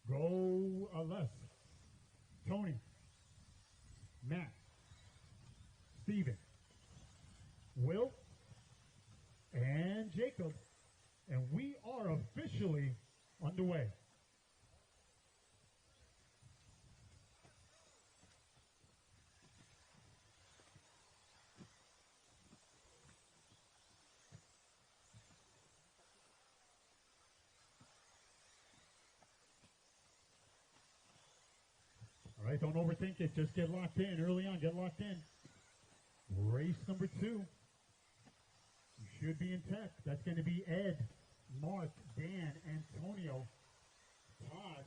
Go left. Tony, Matt, Steven, Will, and Jacob. And we are officially underway. All right, don't overthink it. Just get locked in early on. Get locked in. Race number 2. You should be in tech. That's going to be Ed, Mark, Dan, Antonio, Todd,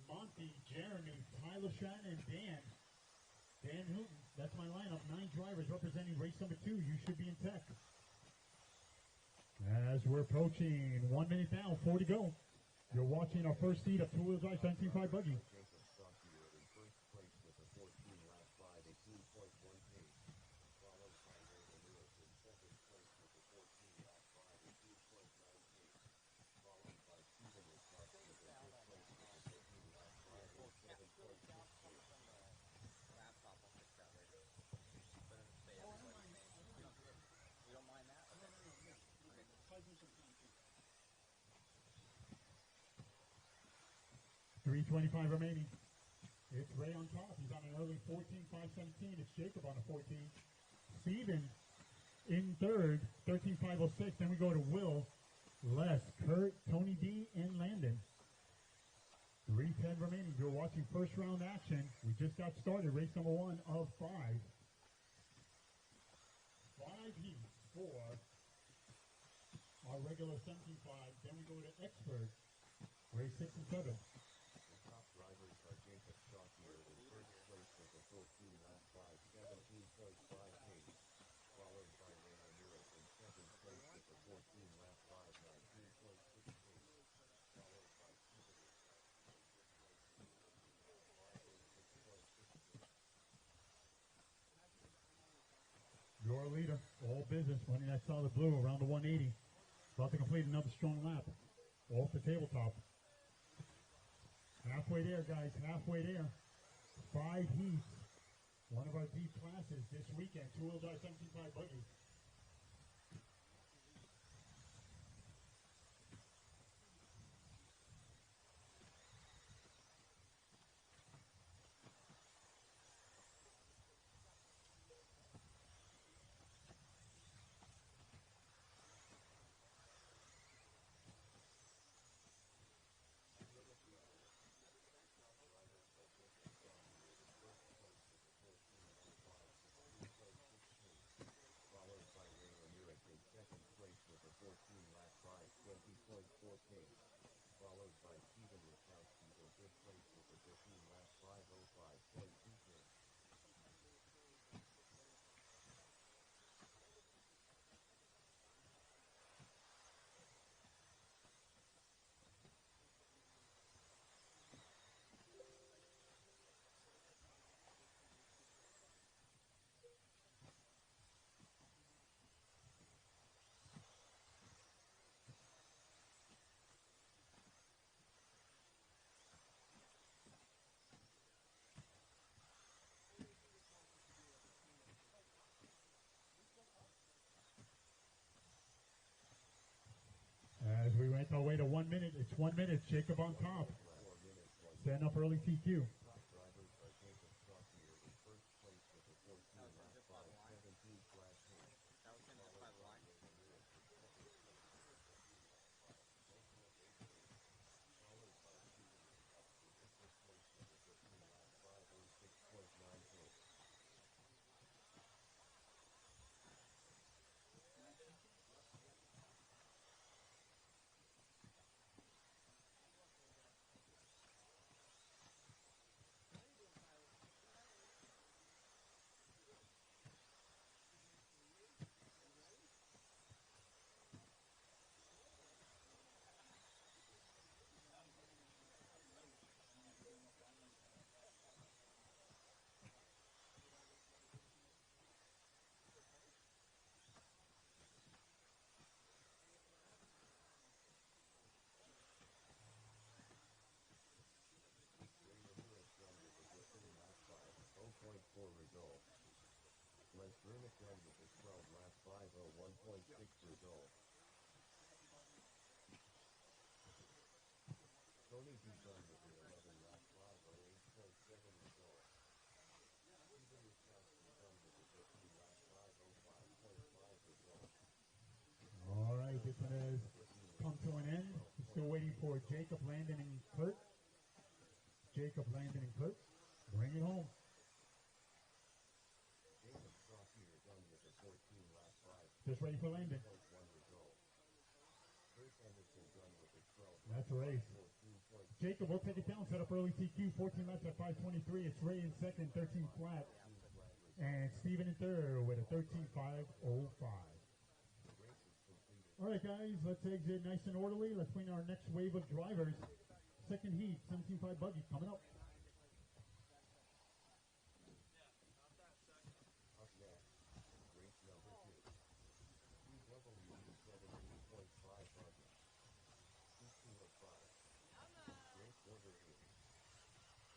Monty, Jeremy, Tyler Shannon, and Dan Hooten. That's my lineup. 9 drivers representing race number 2. You should be in tech. As we're approaching 1 minute down, 4 to go. You're watching our first seat of two-wheel drive 17.5 buggy. You don't mind that? $3.25 remaining. It's Ray on top. He's on an early 14.517. It's Jacob on a 14. Steven in third, 13.506. Then we go to Will, Les, Kurt, Tony D, and Landon. 3:10 remaining. You're watching first round action. We just got started. Race number 1 of 5. 5 heats for our regular 17.5. Then we go to expert. Race 6 and 7. The top drivers are Jacob Shawtier in first place with a 14 lap 5, 17.58. Followed by Ray Ramirez in second place with a 14 lap 5, 19.68. Followed by Steven Your leader, all business, running that solid blue around the 180. About to complete another strong lap. Off the tabletop. Halfway there, guys, halfway there. 5 heats. One of our deep classes this weekend. Two-wheel drive 17.5 buggy. followed by Ray Ramirez in second place with a 14 lap 5, 20.48. Followed by Steven Rakowski in fifth place with a 15 lap 5:05.22. As we went our way to 1 minute, it's 1 minute. Jacob on top. Stand up early TQ. Top drivers are Jacob Shawtier in first place with a 14 lap 5, 17/8. That was just by the line. Runic done with his 12 last 501.6 result. Tony B done with the 11 last 508.7 result. Steven Ruskowski done with the 15 last 505.5 result. All right, this one has come to an end. We're still waiting for Jacob, Landon, and Kurt. Jacob, Landon, and Kurt. Bring it home. Jacob Stockier done with the 14 last 5. Just ready for Landon. Result. Kurt Anderson done with the 12. That's a race. Jacob, we'll take it down. Set up early TQ. 14 laps at 5:23. It's Ray in second, 13 flat. And Steven in third with a 13.505. All right, guys, let's exit nice and orderly. Let's bring our next wave of drivers. Second heat, 17.5 buggy coming up. Up next, race number 2. CW17.5 buggy. C205. Race order is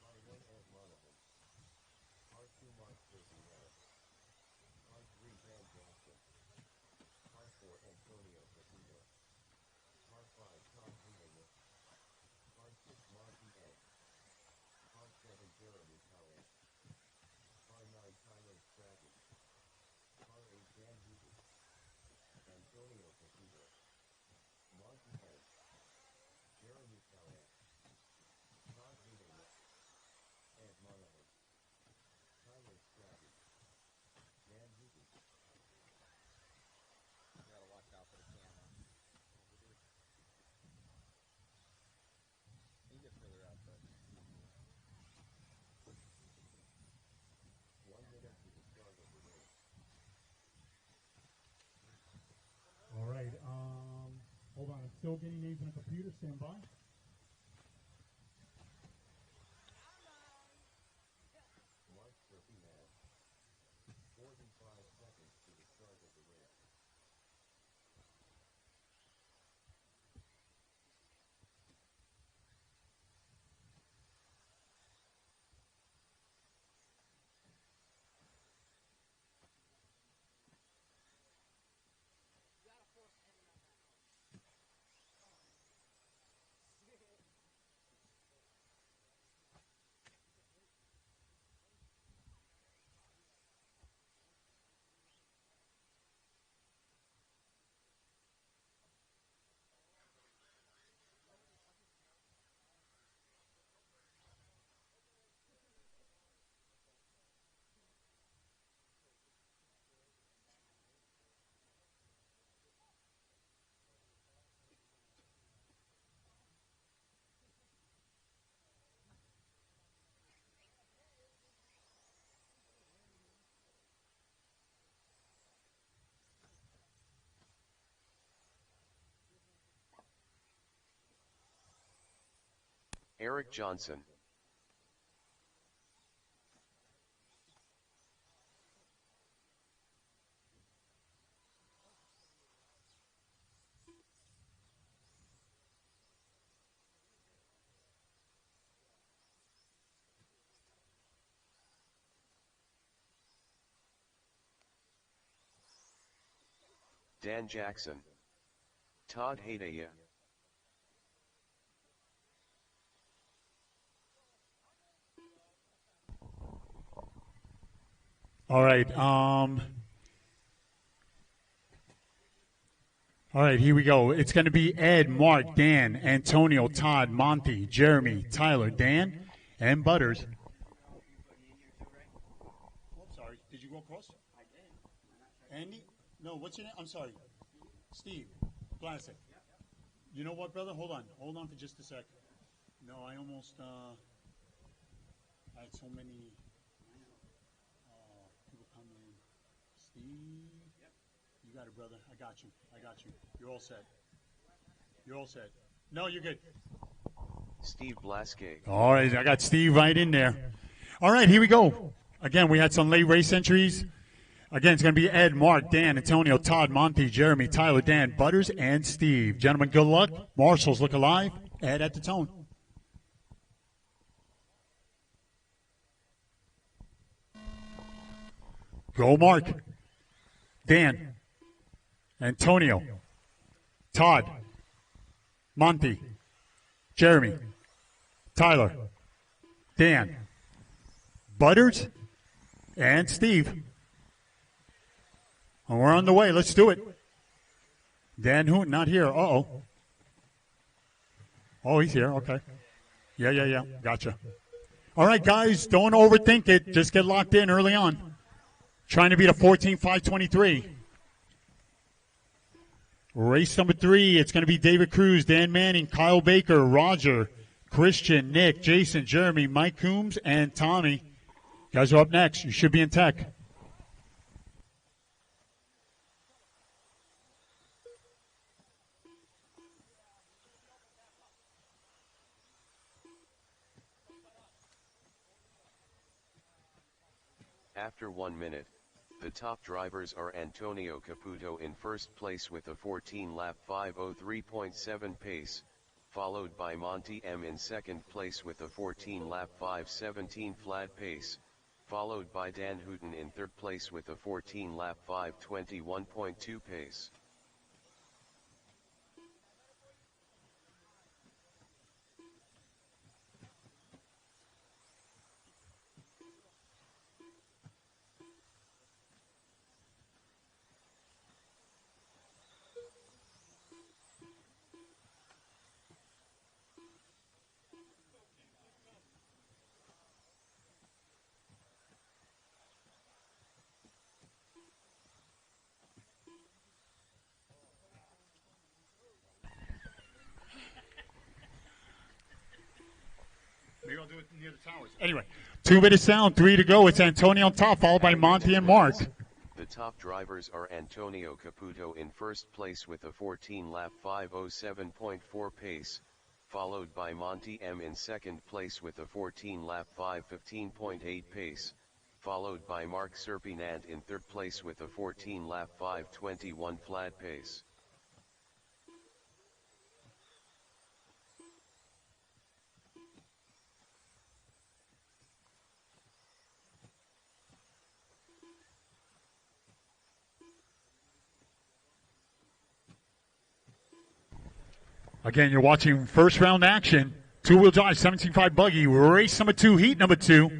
Car 1 Ed Monahan. Car 2 Mark Ferdinand. Car 3 Dan Jackson. Car 4 Antonio Casino. Car 5 Tom Heenan. Car 6 Monty Ed. Car 7 Jeremy Collins. Car 9 Tyler Stratton. Car 8 Dan Hughes. Antonio Casino. Monty Ed. Jeremy Collins. Todd Heenan. Ed Monahan. Tyler Stratton. Dan Hughes. You gotta watch out for the camera. You get further out, but 1 minute to the start of the race. All right, hold on. I'm still getting names on the computer. Stand by. Mark Ferdinand. 45 seconds to the start of the race. Eric Johnson. Dan Jackson. Todd Hadaya. All right. All right, here we go. It's going to be Ed, Mark, Dan, Antonio, Todd, Monty, Jeremy, Tyler, Dan, and Butters. Oh, sorry. Did you go across? I did. Andy? No, what's your name? I'm sorry. Steve. Classic. You know what, brother? Hold on. Hold on for just a sec. No, I almost, I had so many people come in. Steve? Yep. You got it, brother. I got you. I got you. You're all set. You're all set. No, you're good. Steve Blaskey. All right, I got Steve right in there. All right, here we go. Again, we had some late race entries. Again, it's going to be Ed, Mark, Dan, Antonio, Todd, Monty, Jeremy, Tyler, Dan, Butters, and Steve. Gentlemen, good luck. Marshals, look alive. Ed at the tone. Go Mark. Dan. Antonio. Todd. Monty. Jeremy. Tyler. Dan. Butters. And Steve. And we're on the way. Let's do it. Dan Hoon, not here. Uh-oh. Oh, he's here. Okay. Yeah. Gotcha. All right, guys, don't overthink it. Just get locked in early on. Trying to beat a 14.523. Race number 3, it's going to be David Cruz, Dan Manning, Kyle Baker, Roger, Christian, Nick, Jason, Jeremy, Mike Coombs, and Tommy. You guys are up next. You should be in tech. After 1 minute, the top drivers are Antonio Caputo in first place with a 14-lap 5:03.7 pace, followed by Monty M in second place with a 14-lap 5:17 flat pace, followed by Dan Hooten in third place with a 14-lap 5:21.2 pace. Maybe I'll do it near the towers. Anyway, 2 minutes sound, 3 to go. It's Antonio on top, followed by Monty and Mark. The top drivers are Antonio Caputo in first place with a 14-lap 5:07.4 pace, followed by Monty M in second place with a 14-lap 5:15.8 pace, followed by Mark Serpinant in third place with a 14-lap 5:21 flat pace. Again, you're watching first round action. 2-wheel drive, 17.5 buggy. Race number 2, heat number 2.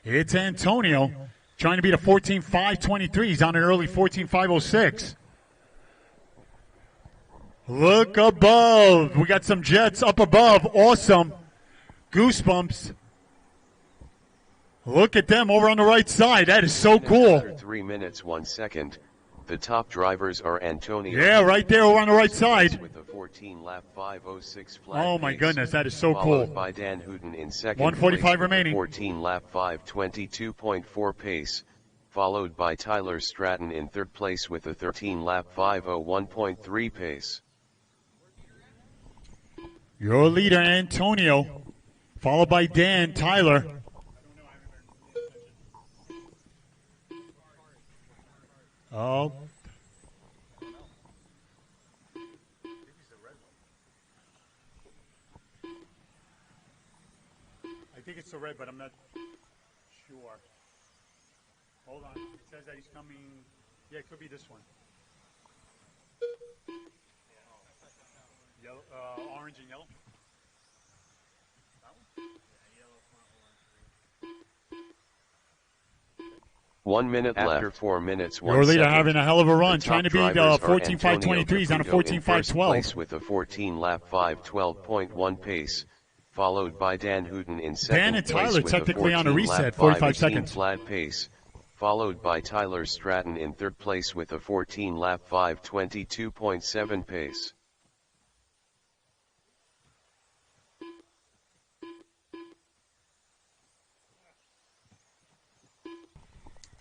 It's Antonio trying to beat a 14.523. He's on an early 14.506. Look above. We got some jets up above. Awesome. Goosebumps. Look at them over on the right side. That is so cool. After 3 minutes 1 second, the top drivers are Antonio. Yeah, right there over on the right side. With a 14-lap 5:06 flat Oh my pace, goodness, that is so cool. Followed by Dan Hooten in second 145 place remaining. with a 14-lap 5:22.4 pace, followed by Tyler Stratton in third place with a 13-lap 5:01.3 pace. Your leader, Antonio, followed by Dan, Tyler. Oh. I think it's the red, but I'm not sure. Hold on. It says that he's coming. Yeah, it could be this one. Yellow, orange and yellow. That one? 1 minute after 4 minutes 1 Your leader second. having a hell of a run, The trying to top beat drivers are 14.523. He's on a Antonio Caputo in first 14.512. place with a 14-lap 5:12.1 pace, followed by Dan Hooten in second Dan and place Tyler with technically a on a 14-lap reset, 45 5:18 seconds. flat pace, followed by Tyler Stratton in third place with a 14-lap 5:22.7 pace.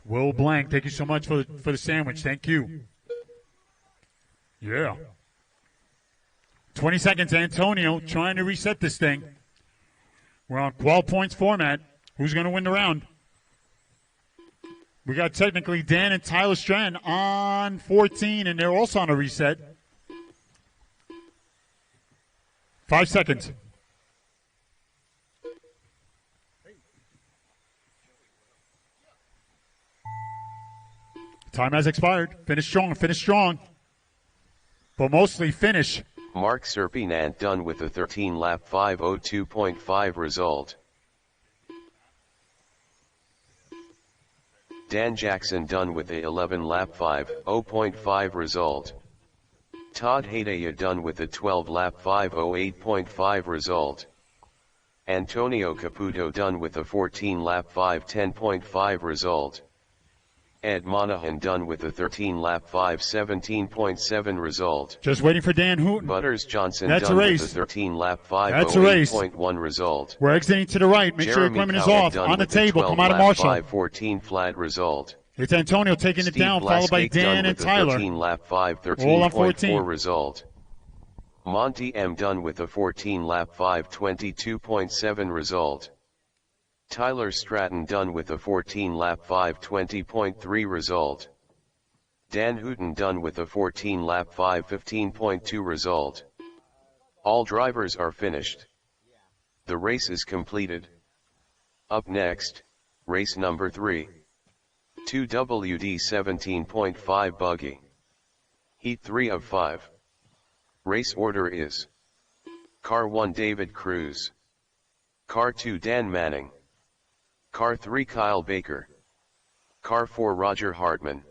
Will Blank, thank you so much for the sandwich. Thank you. Yeah. 20 seconds, Antonio trying to reset this thing. We're on Qual points format. Who's going to win the round? We got technically Dan and Tyler Stratton on 14, and they're also on a reset. 5 seconds. Time has expired. Finish strong, finish strong. But mostly finish. Mark Serpinant done with a 13-lap 5:02.5 result. Dan Jackson done with a 11-lap 5:0.5 result. Todd Haydaya done with a 12-lap 5:08.5 result. Antonio Caputo done with a 14-lap 5:10.5 result. Ed Monahan done with a 13-lap 5:17.7 result. Just waiting for Dan Hooten. Butters Johnson That's done a race. with a 13-lap 5:08.1 result. We're exiting to the right. Make sure your Jeremy equipment is Cowett off. done On the with a table. Come out of 12-lap Marshall. 5:14 flat result. It's Antonio taking it Steve down, followed by Blaskake Dan done and with Tyler. a 13-lap All on 14. 5:13.4 result. Monty M done with a 14-lap 5:22.7 result. Tyler Stratton done with a 14-lap 5:20.3 result. Dan Hooten done with a 14-lap 5:15.2 result. All drivers are finished. The race is completed. Up next, race number 3. 2WD 17.5 buggy. Heat 3 of 5. Race order is: Car 1 David Cruz, Car 2 Dan Manning, Car 3 Kyle Baker, Car 4 Roger Hartman,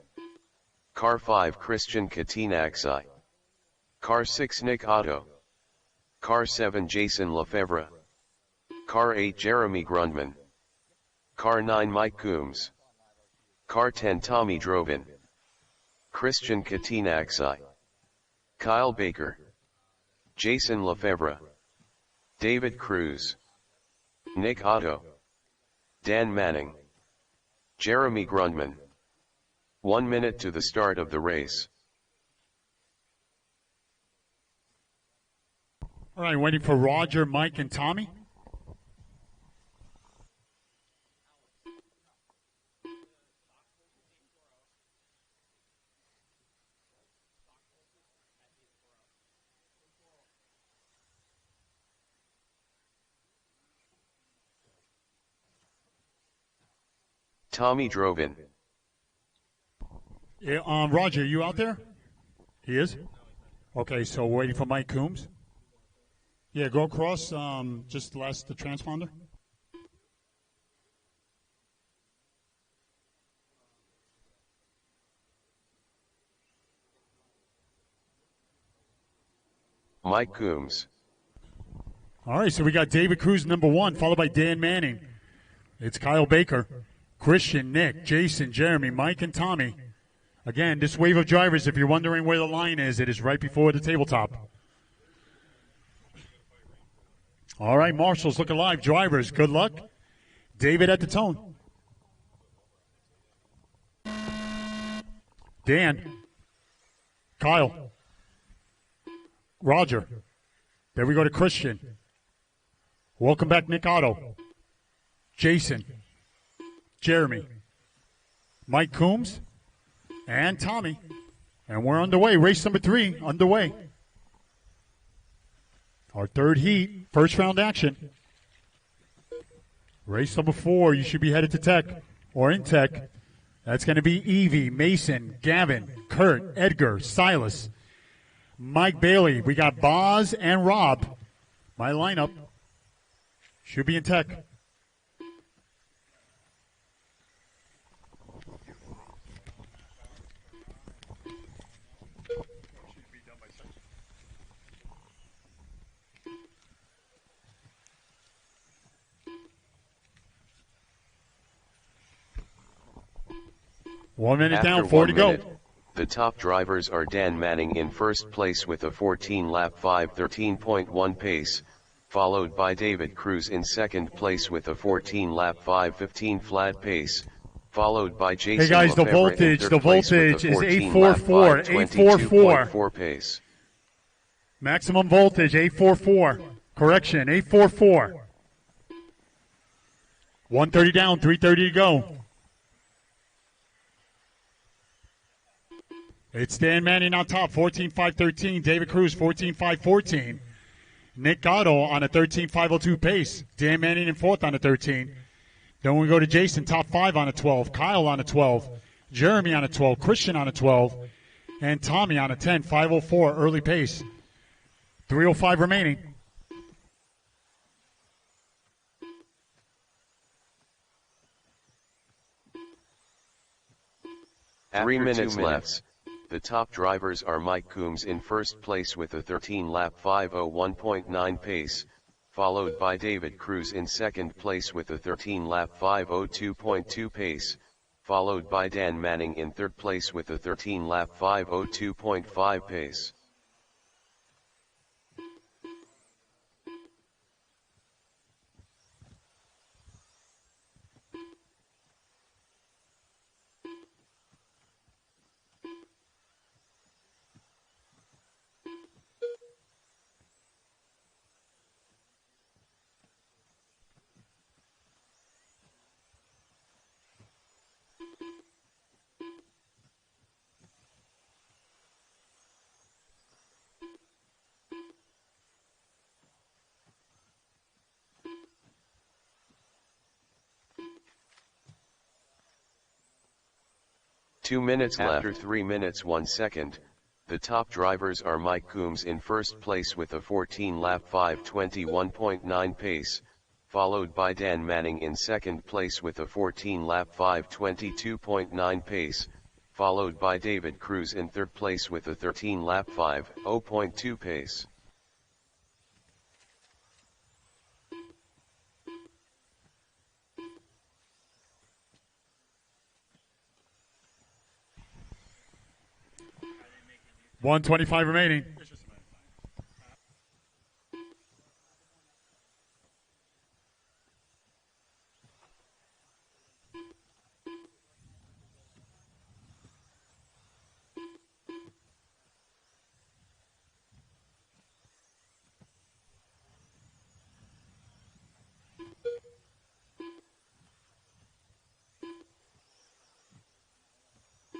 Car 5 Christian Katinaxi, Car 6 Nick Otto, Car 7 Jason Lefebvre, Car 8 Jeremy Grundman, Car 9 Mike Coombs, Car 10 Tommy Drovin, Christian Katinaxi, Kyle Baker, Jason Lefebvre, David Cruz, Nick Otto, Dan Manning, Jeremy Grundman. 1 minute to the start of the race. All right, waiting for Roger, Mike, and Tommy. Tommy Drovin. Yeah, Roger, you out there? He is? Okay, so waiting for Mike Coombs. Yeah, go across, just last the transponder. Mike Coombs. All right, so we got David Cruz, number 1, followed by Dan Manning. It's Kyle Baker, Christian, Nick, Jason, Jeremy, Mike, and Tommy. Again, this wave of drivers, if you're wondering where the line is, it is right before the tabletop. All right, marshals, look alive. Drivers, good luck. David at the tone. Dan. Kyle. Roger. There we go to Christian. Welcome back, Nick Otto. Jason. Jeremy. Mike Coombs. And Tommy. And we're underway. Race number 3 underway. Our third heat, first round action. Race number 4, you should be headed to Tech or in Tech. That's going to be Evie, Mason, Gavin, Kurt, Edgar, Silas, Mike Bailey. We got Boz and Rob. My lineup should be in Tech. One minute After down, 4 to 1 go. minute, the top drivers are Dan Manning in first place with a 14-lap 5:13.1 pace, followed by David Cruz in second place with a 14-lap 5:15 flat pace, followed by Jason Hey guys, the Lefebvre in voltage third place with is a 14-lap 5:22.4 pace. Maximum voltage, 844. Correction, 844. 130 down, 330 to go. It's Dan Manning on top, 14.513. David Cruz, 14.514. Nick Otto on a 13.502 pace. Dan Manning in fourth on a 13. Then we go to Jason, top 5 on a 12. Kyle on a 12. Jeremy on a 12, Christian on a 12, and Tommy on a 10, 5:04 early pace. 3:05 remaining. After 3 minutes left. The top drivers are Mike Coombs in first place with a 13-lap 5:01.9 pace, followed by David Cruz in second place with a 13-lap 5:02.2 pace, followed by Dan Manning in third place with a 13-lap 5:02.5 pace. Two minutes left. After 3 minutes 1 second, the top drivers are Mike Coombs in first place with a 14-lap 5:21.9 pace, followed by Dan Manning in second place with a 14-lap 5:22.9 pace, followed by David Cruz in third place with a 13-lap 5:0.2 pace. $125 remaining.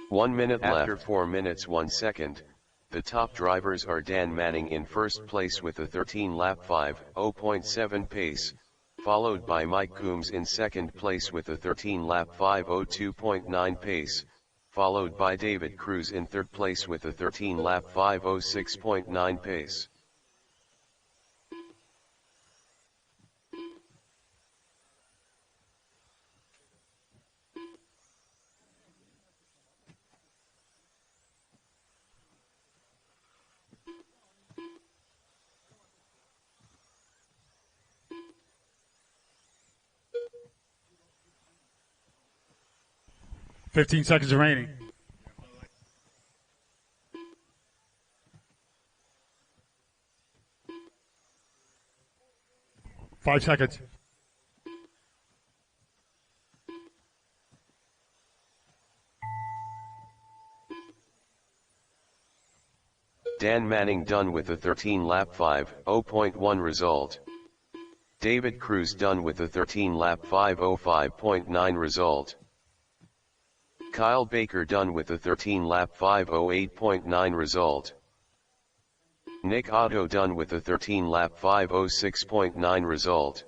One minute left. After 4 minutes 1 second, the top drivers are Dan Manning in first place with a 13-lap 5:0.7 pace, followed by Mike Coombs in second place with a 13-lap 5:02.9 pace, followed by David Cruz in third place with a 13-lap 5:06.9 pace. $15 seconds remaining. Five seconds. Dan Manning done with a 13-lap 5:0.1 result. David Cruz done with a 13-lap 5:05.9 result. Kyle Baker done with a 13-lap 5:08.9 result. Nick Otto done with a 13-lap 5:06.9 result.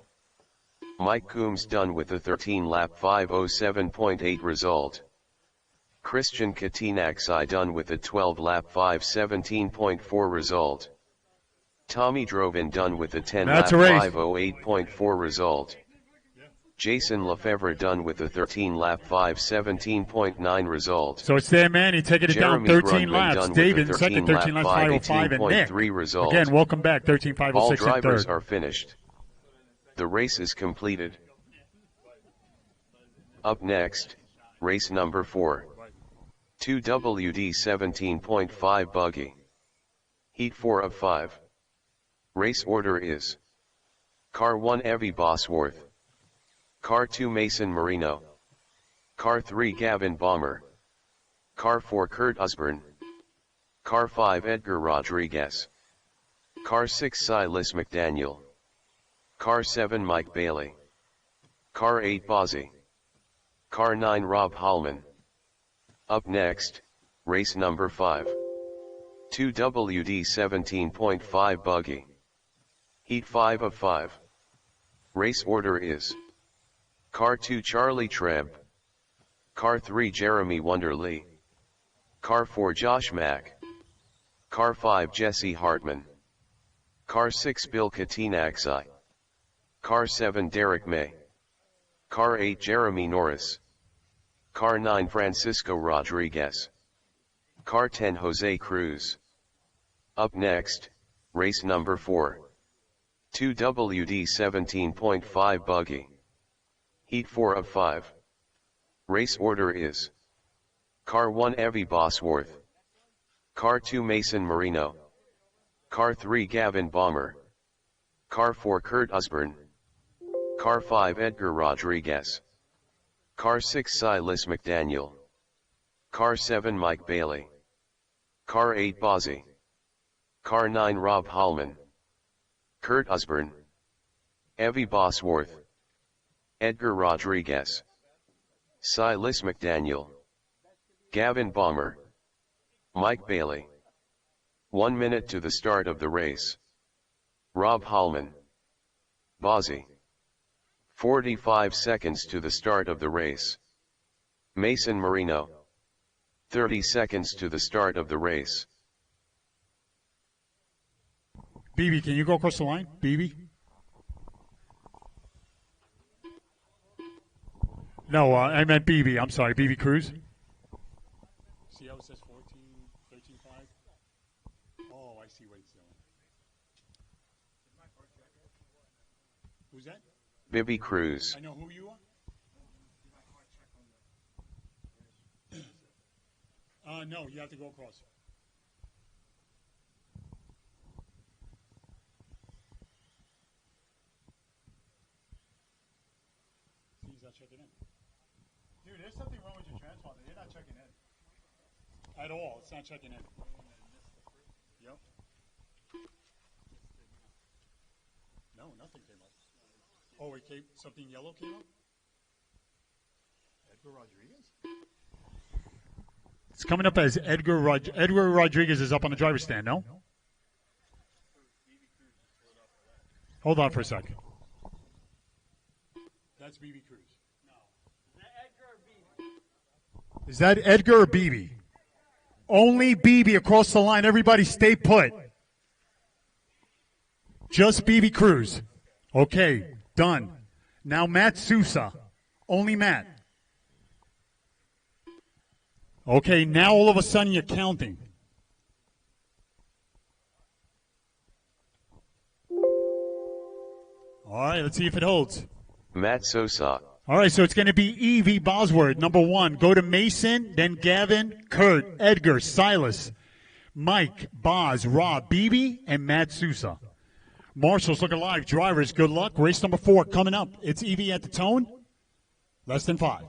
Mike Coombs done with a 13-lap 5:07.8 result. Christian Katinaksai done with a 12-lap 5:17.4 result. Tommy Drovin done with a 10-lap 5:08.4 result. Jason Lefevre done with a 13-lap 5:17.9 result. So it's Dan Manning taking it down 13 laps. David in second, 13 laps 5:05, and Nick. Result. Again, welcome back, 13.506 All in third. drivers are finished. The race is completed. Up next, race number 4. 2WD 17.5 buggy. Heat 4 of 5. Race order is: Car 1 Evie Bosworth. Car 2 Mason Marino. Car 3 Gavin Bomber. Car 4 Kurt Usborne. Car 5 Edgar Rodriguez. Car 6 Silas McDaniel. Car 7 Mike Bailey. Car 8 Bozzy. Car 9 Rob Hallman. Up next, race number 5. 2WD 17.5 buggy. Heat 5 of 5. Race order is: Car 2 Charlie Treb. Car 3 Jeremy Wonderly. Car 4 Josh Mack. Car 5 Jesse Hartman. Car 6 Bill Katinaxi. Car 7 Derek May. Car 8 Jeremy Norris. Car 9 Francisco Rodriguez. Car 10 Jose Cruz. Up next, race number 4. 2WD 17.5 buggy. Heat 4 of 5. Race order is: Car 1 Evie Bosworth. Car 2 Mason Marino. Car 3 Gavin Bomber. Car 4 Kurt Usborne. Car 5 Edgar Rodriguez. Car 6 Silas McDaniel. Car 7 Mike Bailey. Car 8 Bozzy. Car 9 Rob Hallman. Kurt Usborne. Evie Bosworth. Edgar Rodriguez. Silas McDaniel. Gavin Bomber. Mike Bailey. 1 minute to the start of the race. Rob Hallman. Bozzy. 45 seconds to the start of the race. Mason Marino. 30 seconds to the start of the race. BB, can you go across the line? BB? No, I meant BB. I'm sorry, BB Cruz. See how it says 14, 13, 5? Oh, I see what it's doing. Who's that? Bibby Cruz. I know who you are. No, you have to go across. See, he's not checking in. Dude, there's something wrong with your transponder. You're not checking in. At all. It's not checking in. Yep. No, nothing came up. Oh, it came, something yellow came up? Edgar Rodriguez? It's coming up as Edgar Rodriguez is up on the driver's stand, no? Hold on for a second. That's BB Cruz. Is that Edgar or BB? Only BB across the line. Everybody stay put. Just BB Cruz. Okay, done. Now Matt Sousa. Only Matt. Okay, now all of a sudden you're counting. All right, let's see if it holds. Matt Sosa. All right, so it's going to be Evie Bosworth, number 1. Go to Mason, then Gavin, Kurt, Edgar, Silas, Mike, Boz, Rob, BB, and Matt Sousa. Marshall's looking live. Drivers, good luck. Race number 4 coming up. It's Evie at the tone. Less than 5.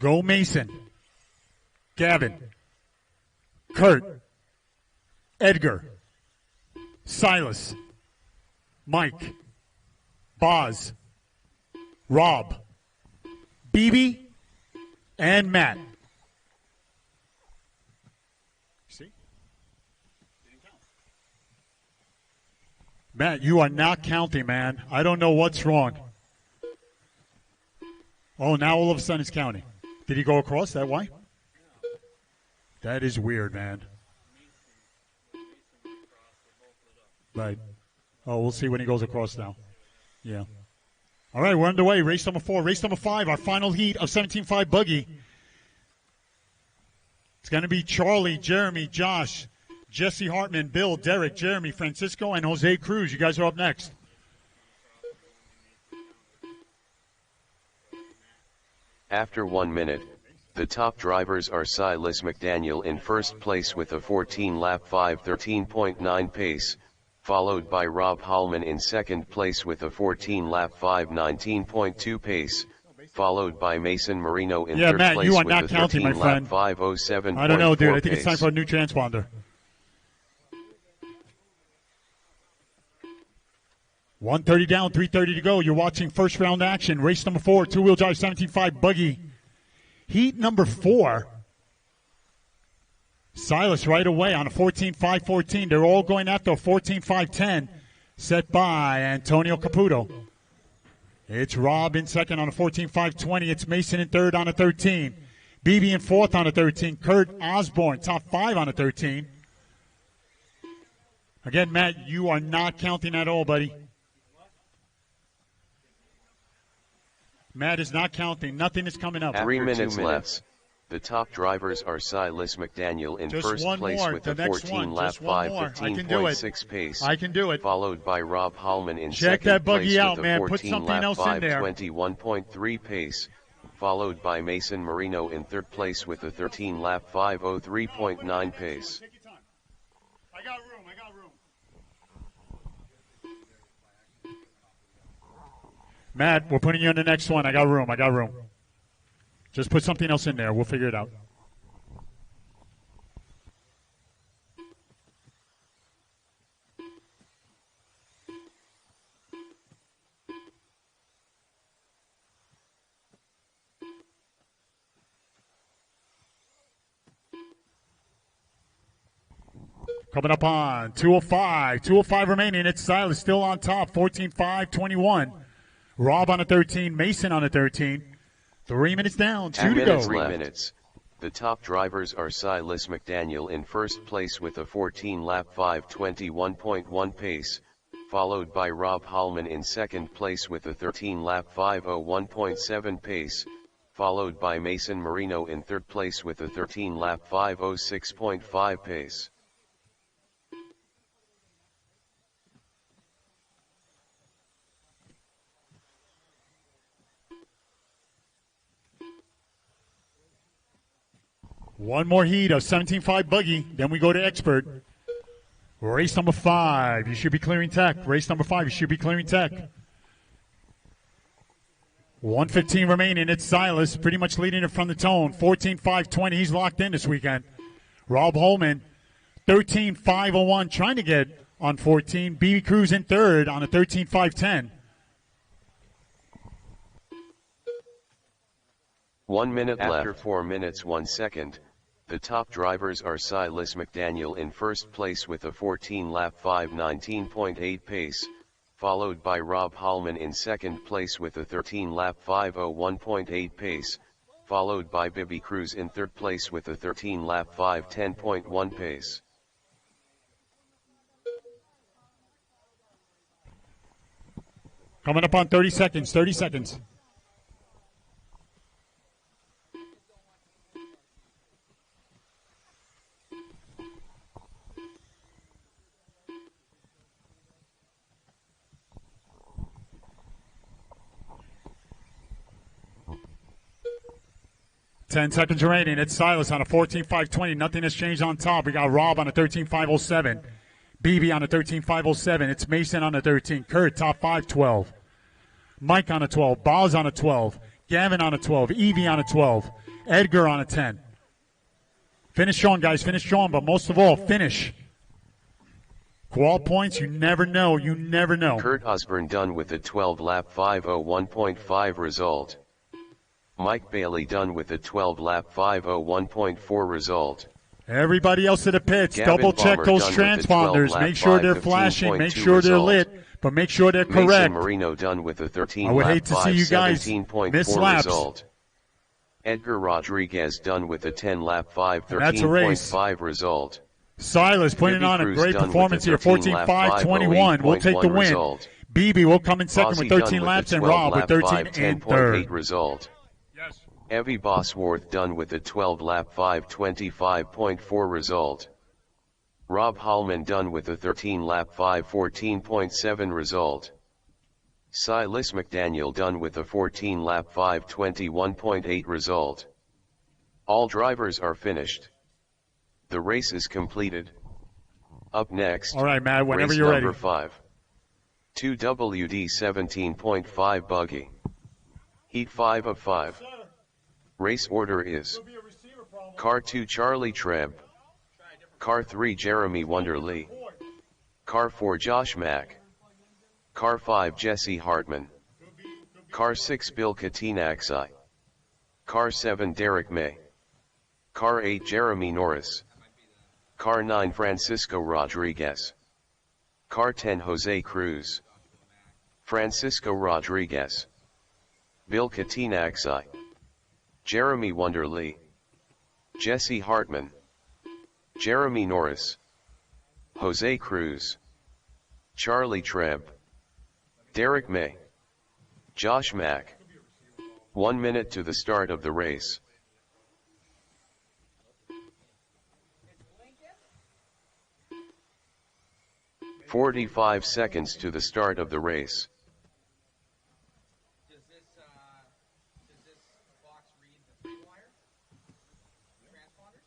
Go Mason, Gavin, Kurt, Edgar, Silas, Mike, Boz, Rob, BB, and Matt. See? Matt, you are not counting, man. I don't know what's wrong. Oh, now all of a sudden it's counting. Did he go across that way? That is weird, man. Right. Oh, we'll see when he goes across now. Yeah. All right, we're underway. Race number 4. Race number 5, our final heat of 17.5 buggy. It's going to be Charlie, Jeremy, Josh, Jesse Hartman, Bill, Derek, Jeremy, Francisco, and Jose Cruz. You guys are up next. After 1 minute, the top drivers are Silas McDaniel in first place with a 14-lap 5:13.9 pace, followed by Rob Hallman in second place with a 14-lap 5:19.2 pace, followed by Mason Marino in third Matt, place you are with not a counting, my 13-lap friend. 5:07.4 I don't know, dude. I think pace. it's time for a new transponder. 1:30 down, 3:30 to go. You're watching first round action. Race number 4, two-wheel drive 17.5 buggy. Heat number 4. Silas right away on a 14.5.14. They're all going after a 14.5.10 set by Antonio Caputo. It's Rob in second on a 14.520. It's Mason in third on a 13. BB in fourth on a 13. Kurt Osborne, top 5 on a 13. Again, Matt, you are not counting at all, buddy. Matt is not counting. Nothing is coming up. 3 minutes left. The top drivers are Silas McDaniel in Just first one place more. with The a next 14 one. lap Just one more. 5:15.6 pace. I can do it. Followed by Rob Hallman in Check second that buggy place out, with a man. Put 14 something lap else in there. 5:21.3 pace. Followed by Mason Marino in third place with a 13 lap 5:03.9 pace. Take your time. I got room. I got room. Matt, we're putting you in the next one. I got room. I got room. Just put something else in there. We'll figure it out. Coming up on 2:05. 2:05 remaining. It's Silas still on top. 14.521. Rob on a 13. Mason on a 13. 3 minutes down. 2 to go. 3 minutes. The top drivers are Silas McDaniel in first place with a 14 lap 5:21.1 pace. Followed by Rob Hallman in second place with a 13 lap 5:01.7 pace. Followed by Mason Marino in third place with a 13 lap 5:06.5 pace. One more heat of 17.5 buggy. Then we go to expert. Race number 5. You should be clearing tech. Race number 5. You should be clearing tech. 1:15 remaining. It's Silas pretty much leading it from the tone. 14.520. He's locked in this weekend. Rob Holman, 13.501. Trying to get on 14. BB Cruz in third on a 13.510. 1 minute left. After 4 minutes 1 second, the top drivers are Silas McDaniel in first place with a 14 lap 5:19.8 pace, followed by Rob Hallman in second place with a 13 lap 5:01.8 pace, followed by BB Cruz in third place with a 13 lap 5:10.1 pace. Coming up on 30 seconds. 30 seconds. Ten seconds remaining. It's Silas on a 14.520. Nothing has changed on top. We got Rob on a 13.507. BB on a 13.507. It's Mason on a 13. Kurt, top 512. Mike on a 12. Boz on a 12. Gavin on a 12. Evie on a 12. Edgar on a 10. Finish strong, guys. Finish strong, but most of all, finish. Qual points, you never know. You never know. Kurt Osborne done with a 12 lap 5:01.5 result. Mike Bailey done with a 12 lap 5:01.4 result. Everybody else at the pits, Gavin double check Bomber those done with a 12 transponders. lap Make sure they're 5:15.2 flashing. Make sure they're result. lit, but make sure they're Mason correct. Marino done with a 13 I would lap hate to see you guys 5:17.4 miss laps. result. Edgar Rodriguez done with a 10 lap That's a race. 5:13.5 result. Silas putting BB on a Cruz great done with performance a here, 13 lap 14.521. We'll take the 5:08.1 win. result. BB will come in second Ozzy with done 13 with laps, a and 12 Rob with lap 13 in 5:10.8 third. result. Evie Bosworth done with a 12 lap 5:25.4 result. Rob Hallman done with a 13 lap 5:14.7 result. Silas McDaniel done with a 14 lap 5:21.8 result. All drivers are finished. The race is completed. Up next, All right, Matt, whenever race you're number ready. 5. 2WD 17.5 buggy. Heat 5 of 5. Race order is Car 2 Charlie Treb, Car 3 Jeremy Wonderly, Car 4 Josh Mack, Car 5 Jesse Hartman, Car 6 Bill Katinaxi, Car 7 Derek May, Car 8 Jeremy Norris, Car 9 Francisco Rodriguez, Car 10 Jose Cruz, Francisco Rodriguez, Bill Katinaxi, Jeremy Wonderly, Jesse Hartman, Jeremy Norris, Jose Cruz, Charlie Treb, Derek May, Josh Mack. 1 minute to the start of the race. 45 seconds to the start of the race. Does this box read the 3-wire transponders?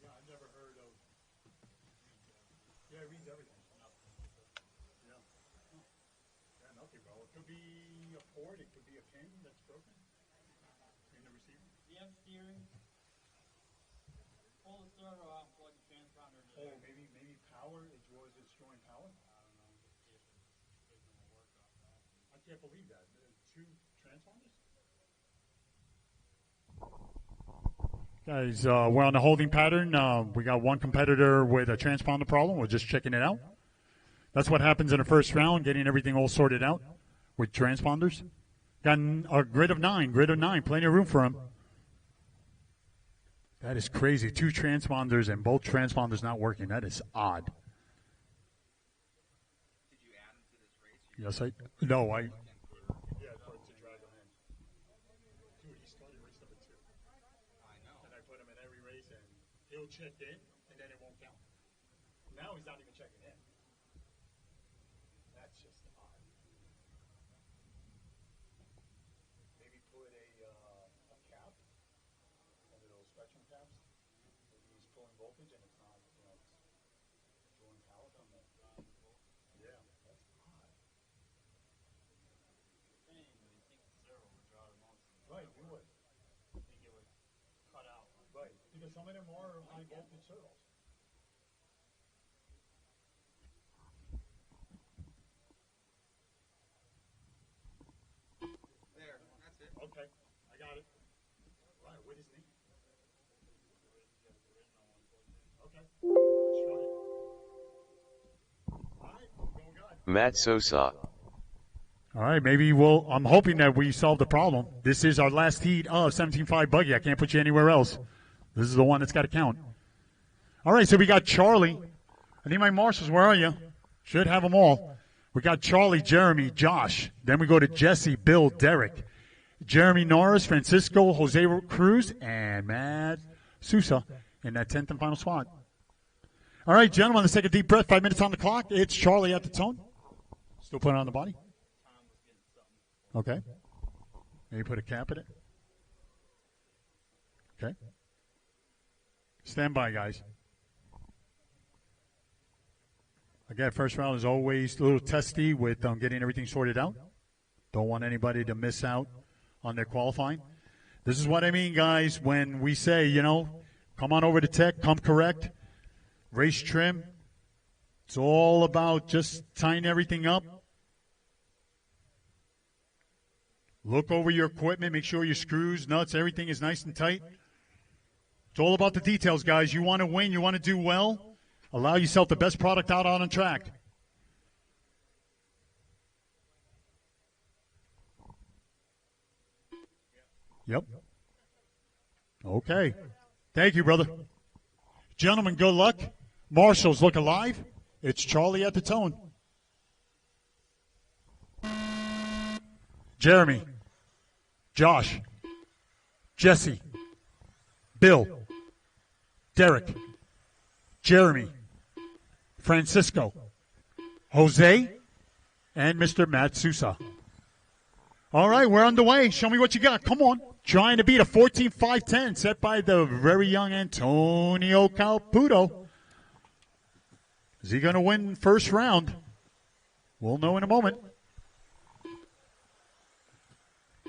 I've never heard of. Yeah, it reads everything. Yeah. Yeah, nothing, bro. It could be a port, it could be a pin that's broken in the receiver. You have steering. Pull the servo out and plug the transponder in. Oh, maybe power is yours. It's drawing power. I don't know. See if it's gonna work off that. I can't believe that. 2 transponders. Guys, we're on the holding pattern. We got one competitor with a transponder problem. We're just checking it out. That's what happens in the first round, getting everything all sorted out with transponders. Got a grid of 9, plenty of room for him. That is crazy. 2 transponders and both transponders not working. That is odd. Did you add them to this race? Yes, I. No, I. Yeah, to drag him in. Dude, he started race number 2. I know. And I put him in every race, and he'll check in, and then it won't count. Now he's not even checking in. That's just odd. Maybe put a cap, one of those spectrum caps. Maybe he's pulling voltage, and it's not, it's drawing power from it. Yeah, that's odd. But you think the servo would draw the most. Right, you would. You think it would cut out. Right, because some of them are high voltage servos. There, that's it. Okay, I got it. Right, what is name? Okay, let's try it. All right, go God. Matt Sosa, All right, maybe I'm hoping that we solve the problem. This is our last heat of 17.5 buggy. I can't put you anywhere else. This is the one that's got to count. All right, so we got Charlie. I need my marshals. Where are you? Should have them all. We got Charlie, Jeremy, Josh. Then we go to Jesse, Bill, Derek, Jeremy Norris, Francisco, Jose Cruz, and Matt Sousa in that 10th and final spot. All right, gentlemen, let's take a deep breath. 5 minutes on the clock. It's Charlie at the tone. Still putting on the body. Okay. Maybe put a cap in it. Okay. Stand by, guys. Again, first round is always a little testy with getting everything sorted out. Don't want anybody to miss out on their qualifying. This is what I mean, guys, when we say, come on over to tech, come correct, race trim. It's all about just tying everything up. Look over your equipment, make sure your screws, nuts, everything is nice and tight. It's all about the details, guys. You want to win, you want to do well. Allow yourself the best product out on the track. Yep. Okay. Thank you, brother. Gentlemen, good luck. Marshals, look alive. It's Charlie at the tone. Jeremy, Josh, Jesse, Bill, Derek, Jeremy, Francisco, Jose, and Mr. Matt Sousa. All right, we're underway. Show me what you got. Come on. Trying to beat a 14.510 set by the very young Antonio Caputo. Is he going to win first round? We'll know in a moment.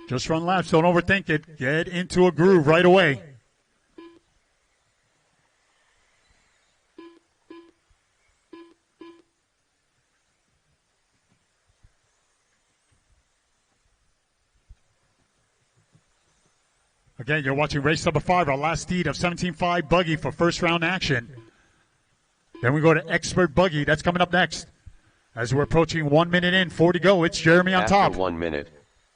Just run laps. Don't overthink it. Get into a groove right away. Again, you're watching race number 5, our last heat of 17.5 buggy for first round action. Then we go to expert buggy. That's coming up next. As we're approaching 1 minute in, 4 to go. It's Jeremy on top. After 1 minute,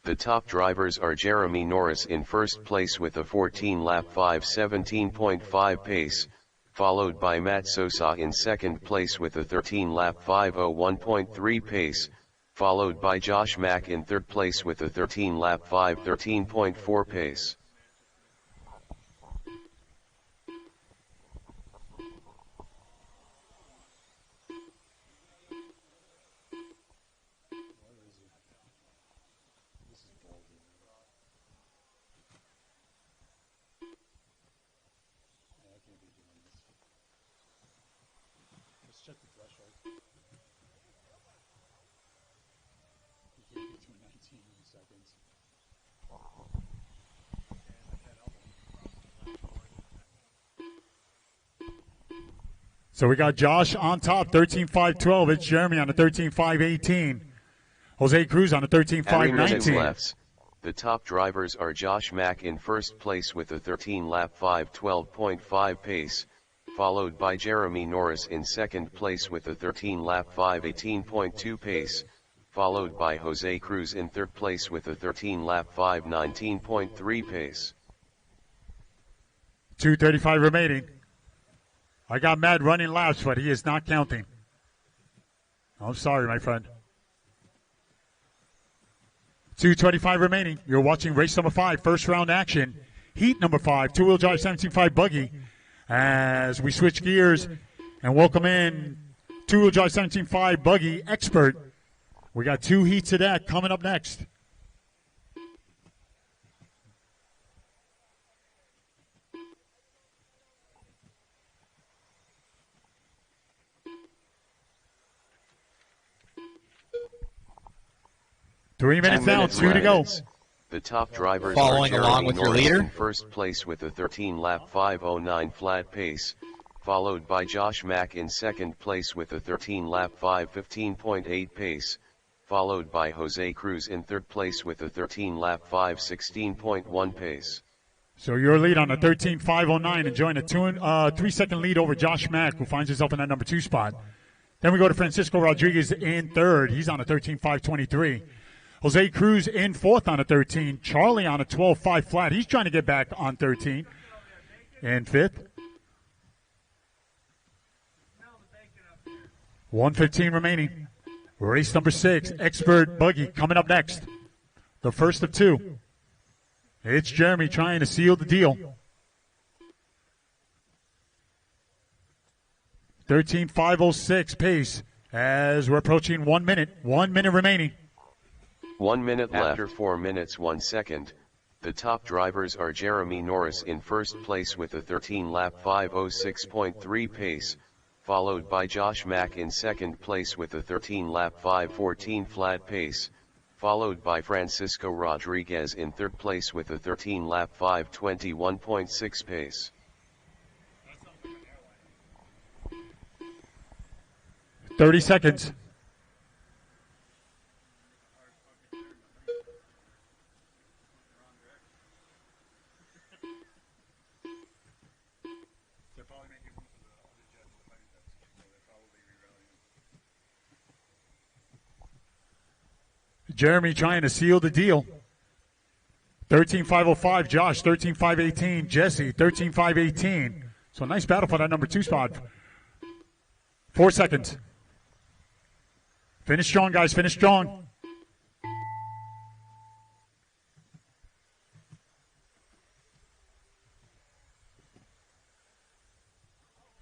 The top drivers are Jeremy Norris in first place with a 14-lap 5:17.5 pace, followed by Matt Sosa in second place with a 13-lap 5:01.3 pace, followed by Josh Mack in third place with a 13-lap 5:13.4 pace. Check the threshold. You can't get to a 19 seconds. So we got Josh on top, 13.512. It's Jeremy on the 13.518. Jose Cruz on the 13.519. Left. The top drivers are Josh Mack in first place with a 13-lap 5:12.5 pace, followed by Jeremy Norris in second place with a 13-lap 5:18.2 pace, followed by Jose Cruz in third place with a 13-lap 5:19.3 pace. 2:35 remaining. I got Matt running laps, but he is not counting. I'm sorry, my friend. 2:25 remaining. You're watching race number 5, first round action. Heat number 5, two-wheel drive 17.5 buggy. As we switch gears and welcome in two-wheel drive 17.5 buggy expert. We got 2 heats of that coming up next. Three minutes down, 2 to go. The top drivers Following are along Jeremy with your Norris leader. in first place with a 13-lap 5:09 flat pace, followed by Josh Mack in second place with a 13-lap 5:15.8 pace, followed by Jose Cruz in third place with a 13-lap 5:16.1 pace. So your lead on the 13.509, enjoying a 3-second lead over Josh Mack, who finds himself in that number 2 spot. Then we go to Francisco Rodriguez in third. He's on a 13.523. Jose Cruz in fourth on a 13. Charlie on a 12.5 flat. He's trying to get back on 13. In fifth. 1:15 remaining. Race number 6, expert buggy coming up next. The first of 2. It's Jeremy trying to seal the deal. 13.506 pace as we're approaching 1 minute. 1 minute remaining. 1 minute left. After 4 minutes 1 second, the top drivers are Jeremy Norris in first place with a 13-lap 5:06.3 pace, followed by Josh Mack in second place with a 13-lap 5:14 flat pace, followed by Francisco Rodriguez in third place with a 13-lap 5:21.6 pace. "30 seconds. Jeremy trying to seal the deal. 13.505, Josh. 13.518, Jesse. 13.518. So a nice battle for that number 2 spot. 4 seconds. Finish strong, guys. Finish strong.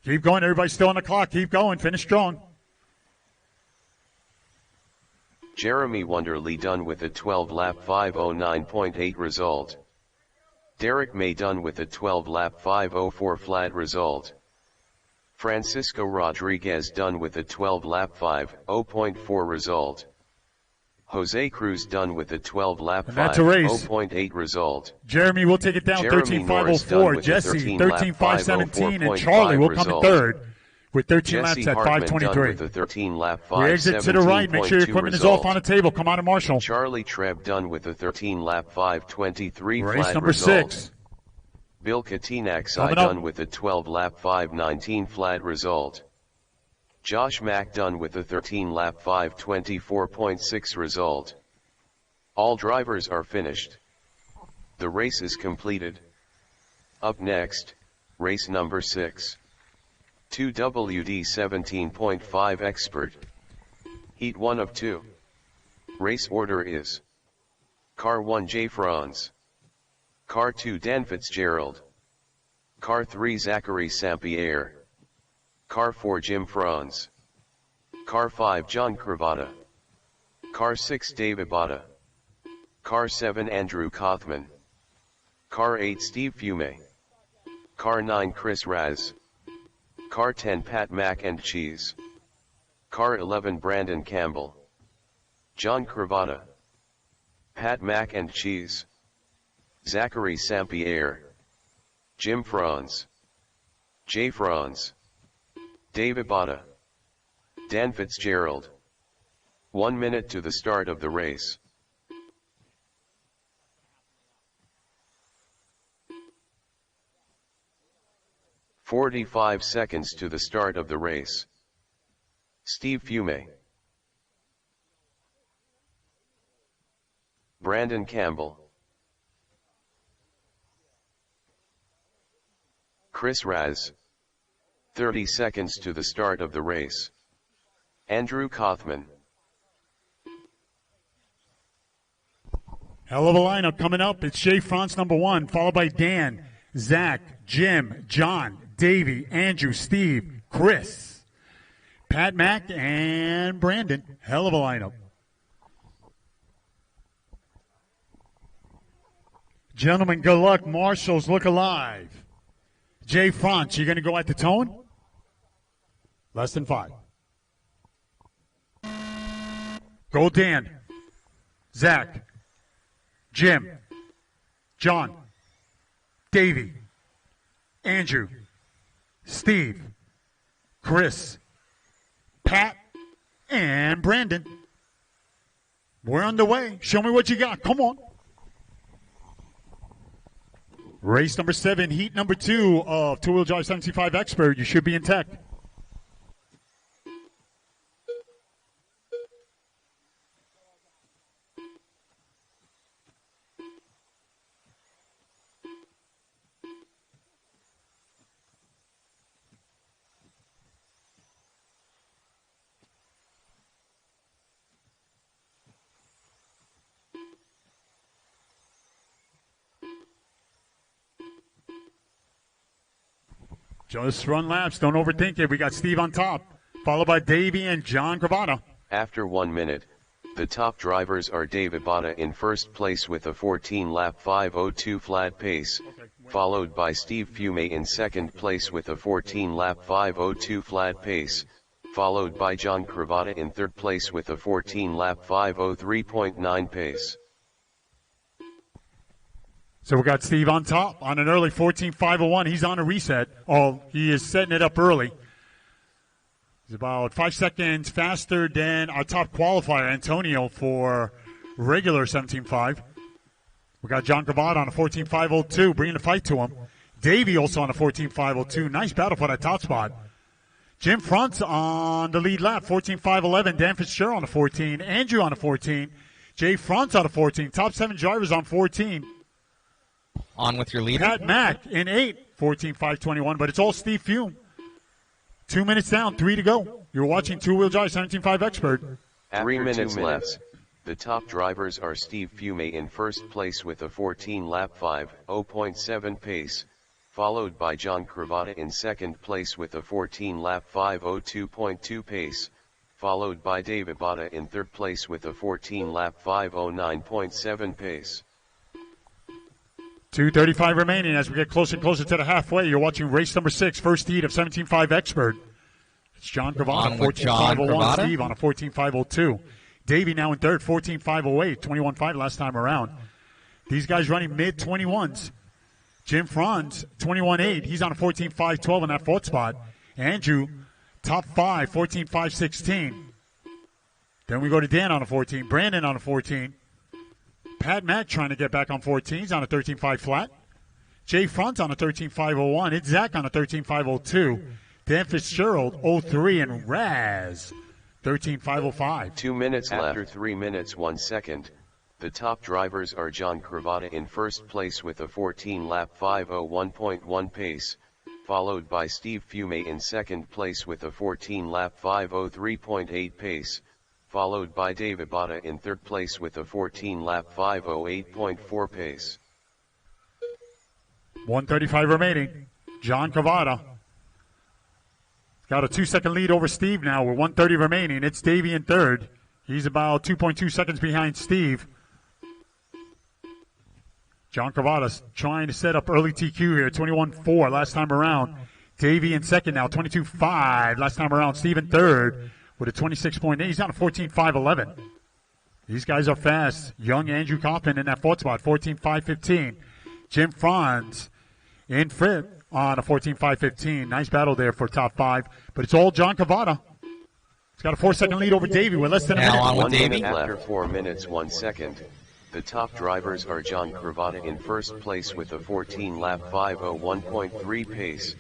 Keep going. Everybody's still on the clock. Keep going. Finish strong. Jeremy Wonderly done with a 12-lap 5:09.8 result. Derek May done with a 12-lap 5:04 flat result. Francisco Rodriguez done with a 12-lap 5:0.4 result. Jose Cruz done with a 12-lap 5:0.8 result. Jeremy will take it down, 13.504. Jesse, 13.517, and Charlie will come in third with 13 laps at 5:23. We exit to the right. Make sure your equipment is off on the table. Come on to Marshall. Charlie Treb done with a 13-lap 5:23 Race flat number result. 6. Bill Katinaksai done with a 12-lap 5:19 flat result. Josh Mack done with a 13-lap 5:24.6 result. All drivers are finished. The race is completed. Up next, race number 6. 2WD 17.5 Expert. Heat 1 of 2. Race order is: Car 1 J. Franz. Car 2 Dan Fitzgerald. Car 3 Zachary Sampierre. Car 4 Jim Franz. Car 5 John Cravata. Car 6 David Botta. Car 7 Andrew Kothman. Car 8 Steve Fume. Car 9 Chris Raz. Car 10 Pat Mac and Cheese. Car 11 Brandon Campbell. John Cravata. Pat Mac and Cheese. Zachary Sampierre. Jim Franz. Jay Franz. David Botta. Dan Fitzgerald. 1 minute to the start of the race. "45 seconds to the start of the race. Steve Fume. Brandon Campbell. Chris Raz. 30 seconds to the start of the race. Andrew Kothman. Hell of a lineup coming up. It's Jay Franz, number 1, followed by Dan, Zach, Jim, John, Davey, Andrew, Steve, Chris, Pat Mac, and Brandon. Hell of a lineup. Gentlemen, good luck. Marshals, look alive. Jay Franz, you going to go at the tone? Less than 5. Go Dan, Zach, Jim, John, Davey, Andrew, Steve, Chris, Pat, and Brandon. We're underway. Show me what you got. Come on. Race number 7, heat number 2 of two-wheel drive 75 Expert. You should be in tech. Just run laps. Don't overthink it. We got Steve on top, followed by Davey and John Cravata. After 1 minute, the top drivers are David Botta in first place with a 14-lap 5:02 flat pace, followed by Steve Fume in second place with a 14-lap 5:02 flat pace, followed by John Cravata in third place with a 14-lap 5:03.9 pace. So we got Steve on top on an early 14.501. He's on a reset. Oh, he is setting it up early. He's about 5 seconds faster than our top qualifier, Antonio, for regular 17.5. We got John Cravata on a 14.502, bringing the fight to him. Davey also on a 14.502. Nice battle for that top spot. Jim Franz on the lead lap, 14.511. Dan Fitzgerald on a 14. Andrew on a 14. Jay Franz on a 14. Top 7 drivers on 14. On with your leader. Pat Mack in 8, 14.521, but it's all Steve Fume. 2 minutes down, 3 to go. You're watching Two-Wheel Drive 17.5 Expert. 3 minutes left. The top drivers are Steve Fume in first place with a 14-lap 5:0.7 pace, followed by John Cravata in second place with a 14-lap 5:02.2 pace, followed by David Botta in third place with a 14-lap 5:09.7 pace. 2:35 remaining as we get closer and closer to the halfway. You're watching race number 6, first heat of 17.5 Expert. It's John Cravata, 14.501. Steve on a 14.502. Davey now in third, 14.508, 21.5 last time around. These guys running mid-21s. Jim Franz, 21.8. He's on a 14.512 in that fourth spot. Andrew, top 5, 14.516. Then we go to Dan on a 14. Brandon on a 14. Pat Mack trying to get back on 14s on a 13.5 flat. Jay Franz on a 13.501. It's Zach on a 13.502. Dan Fitzgerald, 03. And Raz, 13.505. 2 minutes left. After 3 minutes 1 second, The top drivers are John Cravata in first place with a 14-lap 5:01.1 pace, followed by Steve Fume in second place with a 14-lap 5:03.8 pace, followed by David Botta in third place with a 14-lap 5:08.4 pace. 1:35 remaining. John Cravata got a 2-second lead over Steve now with 1:30 remaining. It's Davey in third. He's about 2.2 seconds behind Steve. John Cravata's trying to set up early TQ here, 21.4 last time around. Davey in second now, 22.5 last time around. Steve in third with a 26.8. He's on a 14.5.11. These guys are fast. Young Andrew Kaufman in that fourth spot, 14.5.15. Jim Franz in fifth on a 14.5.15. Nice battle there for top five, but it's all John Cravata. He's got a 4-second lead over Davey with less than a minute. Now on with 1 Davey. minute after 4 minutes 1 second. The top drivers are John Cravata in first place with a 14-lap 5:01.3 pace,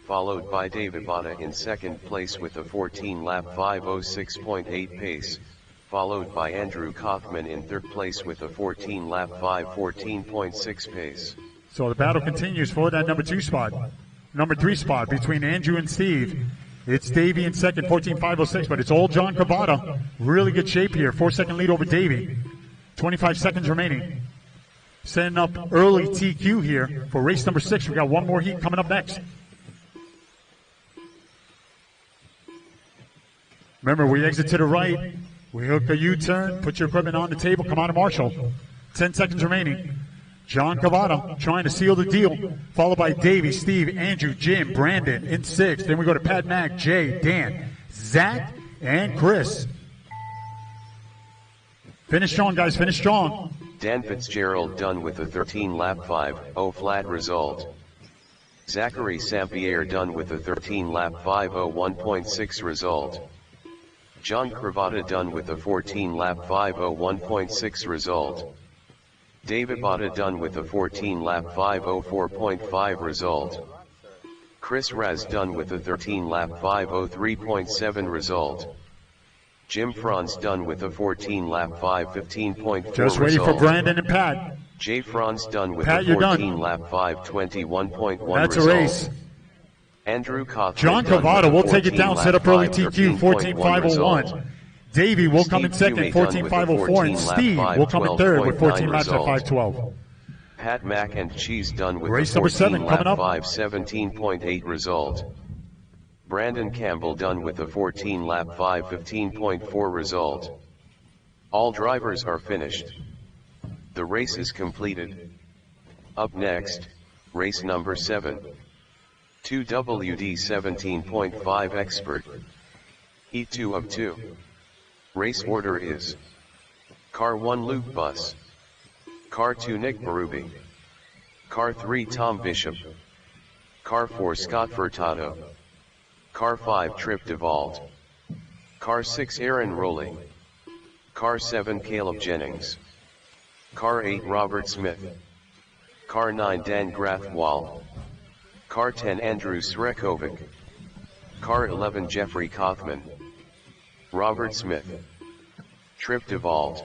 followed by David Botta in second place with a 14-lap 5:06.8 pace, followed by Andrew Kaufman in third place with a 14-lap 5:14.6 pace. So the battle continues for that number 3 spot between Andrew and Steve. It's Davey in second, 14.506, but it's all John Cravata. Really good shape here. 4-second lead over Davey. 25 seconds remaining. Setting up early TQ here for race number 6. We got one more heat coming up next. Remember, we exit to the right. We hook a U-turn. Put your equipment on the table. Come on to Marshall. 10 seconds remaining. John Cravata trying to seal the deal, followed by Davey, Steve, Andrew, Jim, Brandon in 6th. Then we go to Pat, Mac, Jay, Dan, Zach, and Chris. Finish strong, guys. Finish strong. Dan Fitzgerald done with a 13-lap 5:0 flat result. Zachary Sampierre done with a 13-lap 5:01.6 result. John Cravata done with a 14-lap 5:01.6 result. David Botta done with a 14-lap 5:04.5 result. Chris Raz done with a 13-lap 5:03.7 result. Jim Franz done with a 14-lap 5:15.4 Just waiting result. for Brandon and Pat. Jay Franz done with Pat, a you're done. 14-lap 5:21.1 That's result. a race. Andrew Kaufman John done Cravata with a will take it down, set up early TQ, 14-lap 14.501. Davey will come in Steve second, Fume done with a 14.504, and 14-lap Steve will come in third with 14 laps at result. 5:12. Pat Mack and Cheese done with Race a number 7 coming 14-lap up. 5:17.8 result. Brandon Campbell done with a 14-lap 5:15.4 result. All drivers are finished. The race is completed. Up next, race number 7. 2WD 17.5 Expert. Heat 2 of 2. Race order is: Car 1 Luke Bus, Car 2 Nick Berube, Car 3 Tom Bishop, Car 4 Scott Furtado, Car 5 Trip DeVault, Car 6 Aaron Rowley, Car 7 Caleb Jennings, Car 8 Robert Smith, Car 9 Dan Grathwall, Car 10 Andrew Srekovic, Car 11 Jeffrey Kaufman, Robert Smith, Trip DeVault,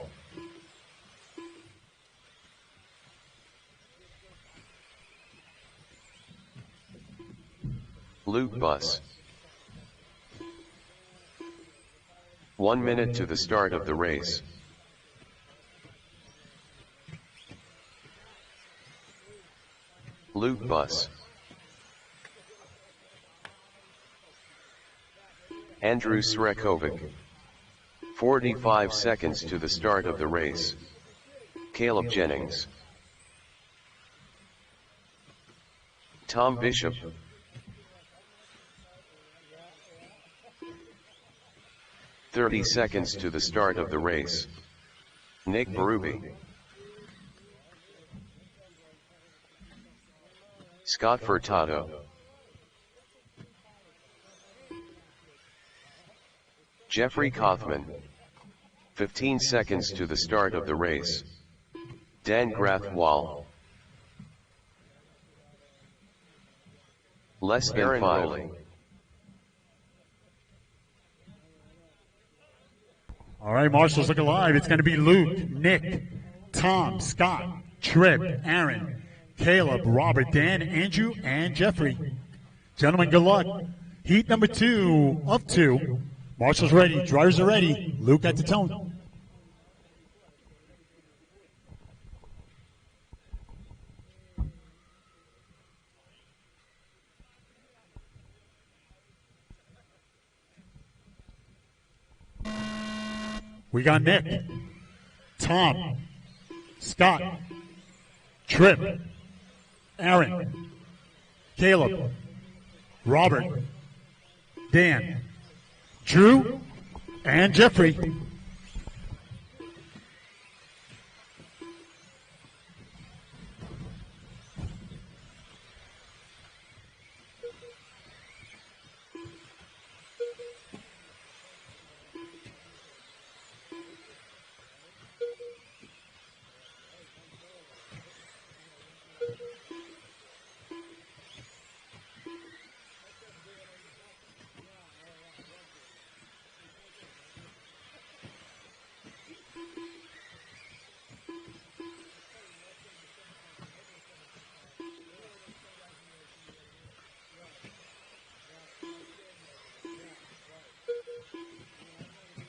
Luke Bus. 1 minute to the start of the race. Luke Bus. Andrew Srekovic. 45 seconds to the start of the race. Caleb Jennings. Tom Bishop. "30 seconds to the start of the race. Nick Berube. Scott Furtado. Jeffrey Kaufman. 15 seconds to the start of the race. Dan Grathwall. Less than 5. All right, Marshall's looking live. It's going to be Luke, Nick, Tom, Scott, Trip, Aaron, Caleb, Robert, Dan, Andrew, and Jeffrey. Gentlemen, good luck. Heat number 2 of 2. Marshall's ready. Drivers are ready. Luke at the tone. We got Nick, Tom, Scott, Trip, Aaron, Caleb, Robert, Dan, Drew, and Jeffrey.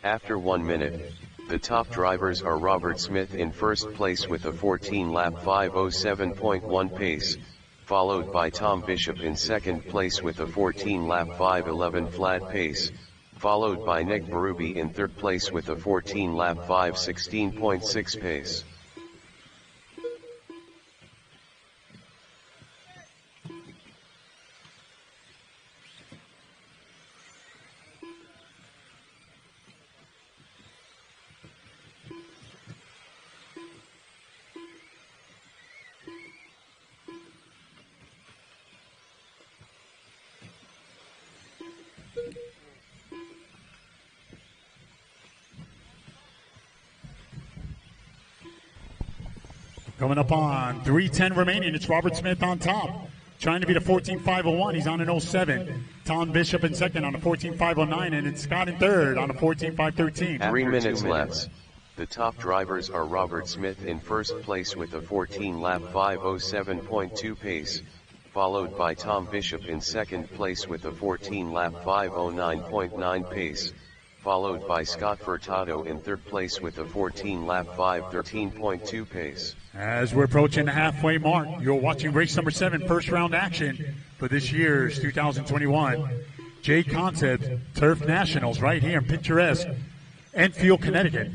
After 1 minute, the top drivers are Robert Smith in first place with a 14-lap 5:07.1 pace, followed by Tom Bishop in second place with a 14-lap 5:11 flat pace, followed by Nick Berube in third place with a 14-lap 5:16.6 pace. Coming up on 3:10 remaining, it's Robert Smith on top. Trying to beat a 14.501, he's on an 07. Tom Bishop in second on a 14.509, and it's Scott in third on a 14.513. 3 minutes left. The top drivers are Robert Smith in first place with a 14-lap 5:07.2 pace, followed by Tom Bishop in second place with a 14-lap 5:09.9 pace, followed by Scott Furtado in third place with a 14-lap 5:13.2 pace. As we're approaching the halfway mark, you're watching race number 7, first round action for this year's 2021 JConcepts Turf Nationals right here in picturesque Enfield, Connecticut.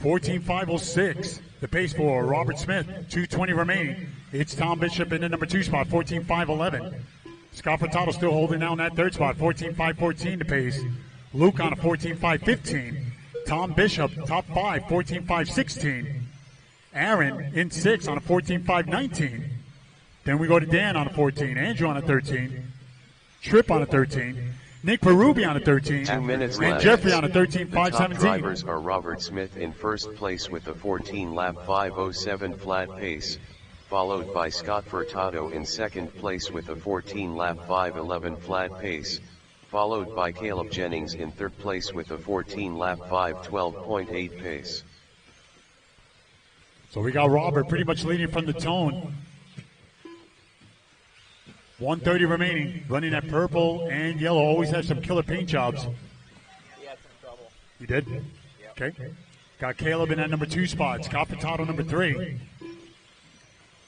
14.506, the pace for Robert Smith, 2:20 remaining. It's Tom Bishop in the number 2 spot, 14.511. Scott Furtado still holding down that third spot, 14.514 the pace. Luke on a 14.515. Tom Bishop, top 5, 14.516. Aaron in 6 on a 14.519. Then we go to Dan on a 14, Andrew on a 13, Tripp on a 13, Nick Berube on a 13, 2 minutes and left. Jeffrey on a The 13.517. top drivers are Robert Smith in first place with a 14-lap 5:07 flat pace, followed by Scott Furtado in second place with a 14-lap 5:11 flat pace, followed by Caleb Jennings in third place with a 14-lap 5:12.8 pace. So we got Robert pretty much leading from the tone. 1:30 remaining, running at purple and yellow. Always has some killer paint jobs. He had some trouble. You did? Okay. Got Caleb in that number 2 spot. Scott Furtado number 3.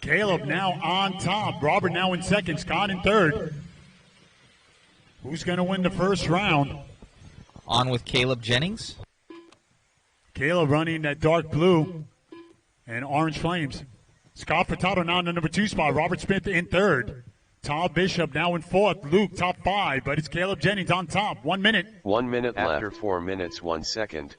Caleb now on top. Robert now in second. Scott in third. Who's going to win the first round? On with Caleb Jennings. Caleb running that dark blue and orange flames. Scott Furtado now in the number 2 spot. Robert Smith in third. Tom Bishop now in fourth. Luke top 5, but it's Caleb Jennings on top. 1 minute. 1 minute left. After 4 minutes 1 second,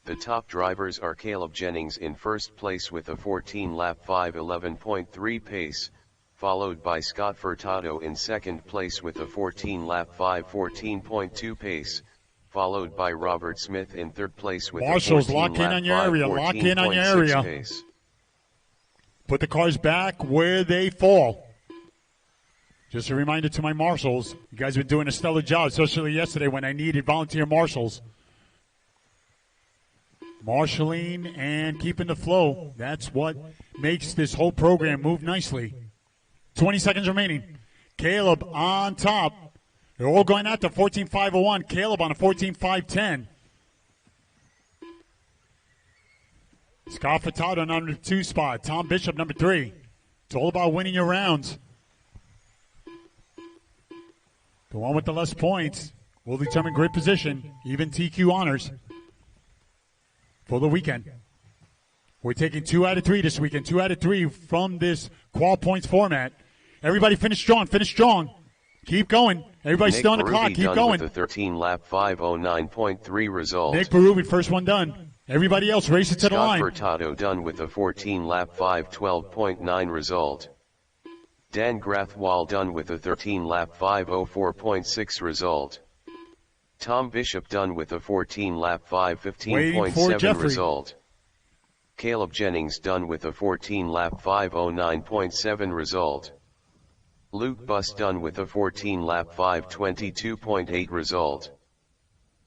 the top drivers are Caleb Jennings in first place with a 14-lap 5:11.3 pace, followed by Scott Furtado in second place with a 14-lap 5:14.2 pace, followed by Robert Smith in third place with Marshals, a 14-lap lock in on your area. Lock in on your 5:14.6 area. pace. Put the cars back where they fall. Just a reminder to my marshals, you guys have been doing a stellar job, especially yesterday when I needed volunteer marshals. Marshalling and keeping the flow. That's what makes this whole program move nicely. 20 seconds remaining. Caleb on top. They're all going out to 14.501. Caleb on a 14.510. Scott Furtado on number 2 spot. Tom Bishop, number 3. It's all about winning your rounds. The one with the less points will determine great position, even TQ honors for the weekend. We're taking 2 out of 3 this weekend, 2 out of 3 from this Qual points format. Everybody finish strong, finish strong. Keep going. Everybody still on the clock, keep going. With a 13-lap 5:09.3 result. Nick Berube, first one done. Everybody else race it to the line. Scott Furtado done with a 14-lap 5:12.9 result. Dan Grathwall done with a 13-lap 5:04.6 result. Tom Bishop done with a 14-lap 5:15.7 result. Caleb Jennings done with a 14-lap 5:09.7 result. Luke Buss done with a 14-lap 5:22.8 result.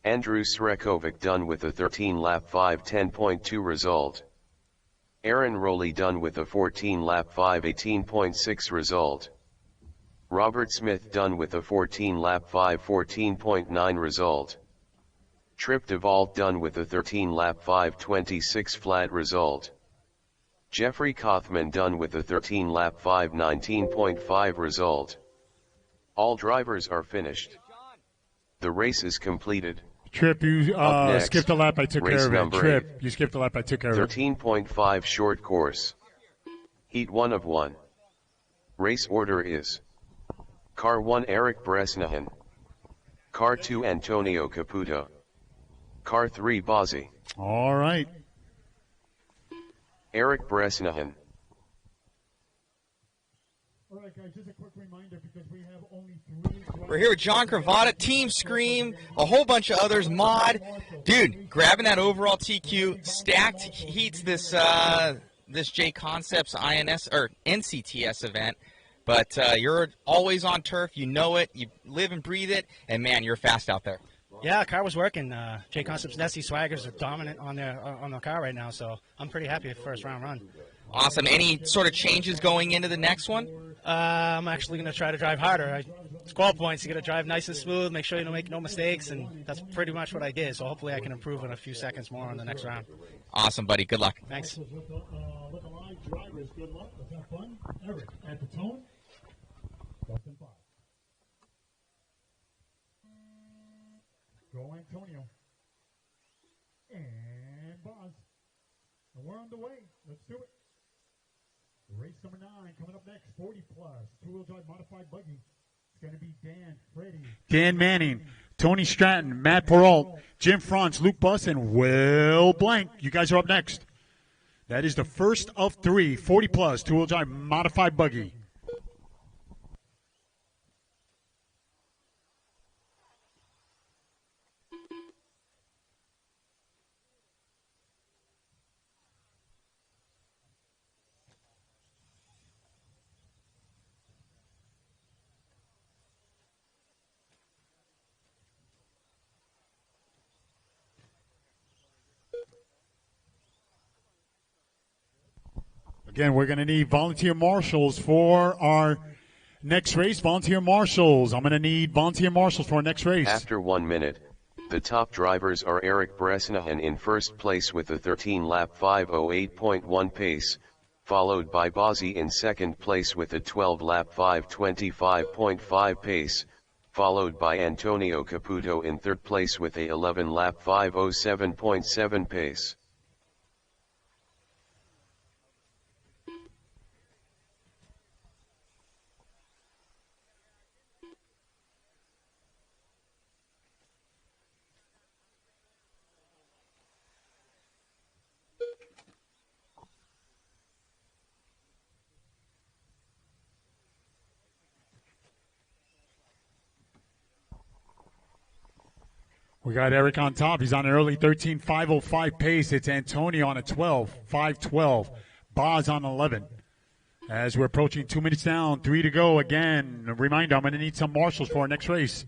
Andrew Srekovic done with a 13-lap 5:10.2 result. Aaron Rowley done with a 14-lap 5:18.6 result. Robert Smith done with a 14-lap 5:14.9 result. Trip DeVault done with a 13-lap 5:26 flat result. Jeffrey Kothman done with a 13-lap 5:19.5 result. All drivers are finished. The race is completed. Trip, you skipped a lap. I took care of it. Trip, 8. you skipped a lap. I took care of it. 13.5 short course. Heat 1 of 1. Race order is: Car 1 Eric Bresnahan. Car 2 Antonio Caputo. Car 3 Bozzi. All right. Eric Bresnahan. All right, guys, just a quick reminder because we have only 3. We're here with John Cravata, Team Scream, a whole bunch of others, Mod. Dude, grabbing that overall TQ, stacked heats this this JConcepts INS or NCTS event. But you're always on turf, you know it, you live and breathe it, and man, you're fast out there. Yeah, the car was working. JConcepts NCTS Swaggers are dominant on the car right now, so I'm pretty happy with the first round run. Awesome. Any sort of changes going into the next one? I'm actually going to try to drive harder. It's Qual points. You got to drive nice and smooth, make sure you don't make no mistakes, and that's pretty much what I did. So hopefully I can improve in a few seconds more on the next round. Awesome, buddy. Good luck. Thanks. With the live drivers, good luck. Let's have fun. Eric at the tone. Justin 5. Go Antonio. And Boz. And we're on the way. Let's do it. Race number 9 coming up next. 40 plus. 2-wheel drive modified buggy. It's going to be Dan, Freddie, Dan Manning, Tony Stratton, Matt Peralt, Jim Franz, Luke Buss, and Will Blank. You guys are up next. That is the first of 3 40 plus 2-wheel drive modified buggy. Again, we're going to need volunteer marshals for our next race. Volunteer marshals. I'm going to need volunteer marshals for our next race. After 1 minute, the top drivers are Eric Bresnahan in first place with a 13-lap 5:08.1 pace, followed by Bozzi in second place with a 12-lap 5:25.5 pace, followed by Antonio Caputo in third place with a 11-lap 5:07.7 pace. We got Eric on top. He's on an early 13.505 pace. It's Antonio on a 5:12. Boz on 11. As we're approaching 2 minutes down, 3 to go again. A reminder, I'm going to need some marshals for our next race.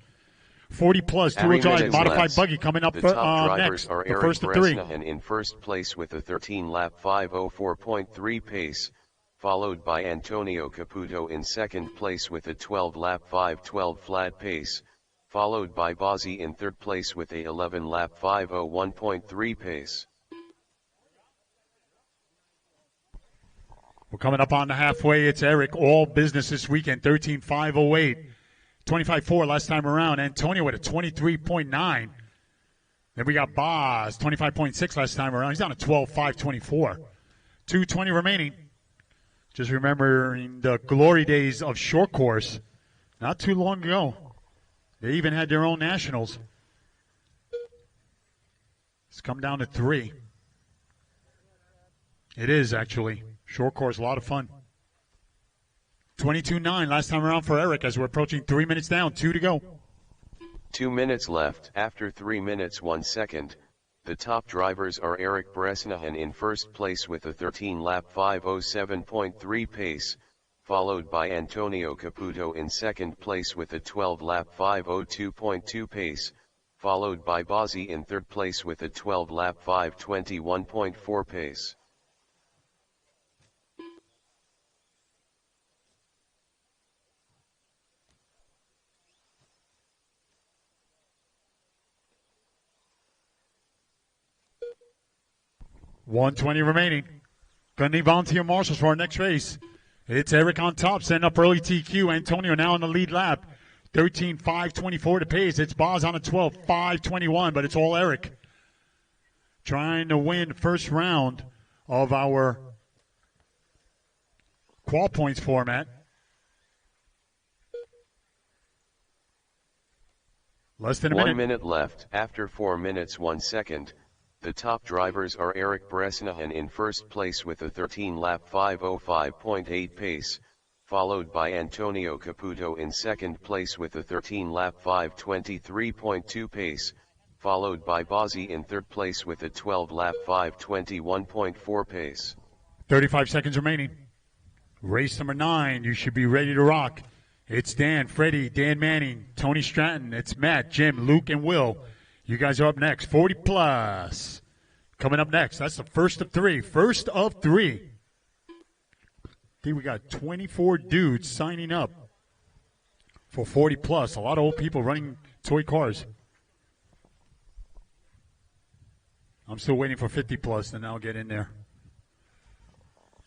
40 plus, 3 two-wheel drive, minutes modified left. buggy coming up The top next. drivers are The Eric first of three. Bresnahan in first place with a 13-lap 5:04.3 pace, followed by Antonio Caputo in second place with a 12-lap 5:12 flat pace, followed by Bozzi in third place with a 11-lap 5:01.3 pace. We're coming up on the halfway. It's Eric, all business this weekend, 13.508. 25.4 last time around. Antonio with a 23.9. Then we got Boz, 25.6 last time around. He's down to 12.524. 2:20 remaining. Just remembering the glory days of short course. Not too long ago. They even had their own nationals. It's come down to 3. It is, actually. Short course, a lot of fun. 22.9 last time around for Eric as we're approaching 3 minutes down, 2 to go. 2 minutes left. After 3 minutes 1 second, the top drivers are Eric Bresnahan in first place with a 13-lap 5:07.3 pace, followed by Antonio Caputo in second place with a 12-lap 5:02.2 pace, followed by Bozzi in third place with a 12-lap 5:21.4 pace. $120 remaining. Gonna need volunteer marshals for our next race. It's Eric on top, setting up early TQ. Antonio now on the lead lap. 13.524 to pace. It's Boz on a 12.521, but it's all Eric. Trying to win first round of our Qual points format. Less than a minute. 1 minute left. After 4 minutes 1 second, the top drivers are Eric Bresnahan in first place with a 13-lap 5:05.8 pace, followed by Antonio Caputo in second place with a 13-lap 5:23.2 pace, followed by Bozzi in third place with a 12-lap 5:21.4 pace. 35 seconds remaining. Race number 9, you should be ready to rock. It's Dan, Freddie, Dan Manning, Tony Stratton, it's Matt, Jim, Luke, and Will. You guys are up next. 40 plus. Coming up next. That's the first of 3. First of 3. I think we got 24 dudes signing up for 40 plus. A lot of old people running toy cars. I'm still waiting for 50 plus, then I'll get in there.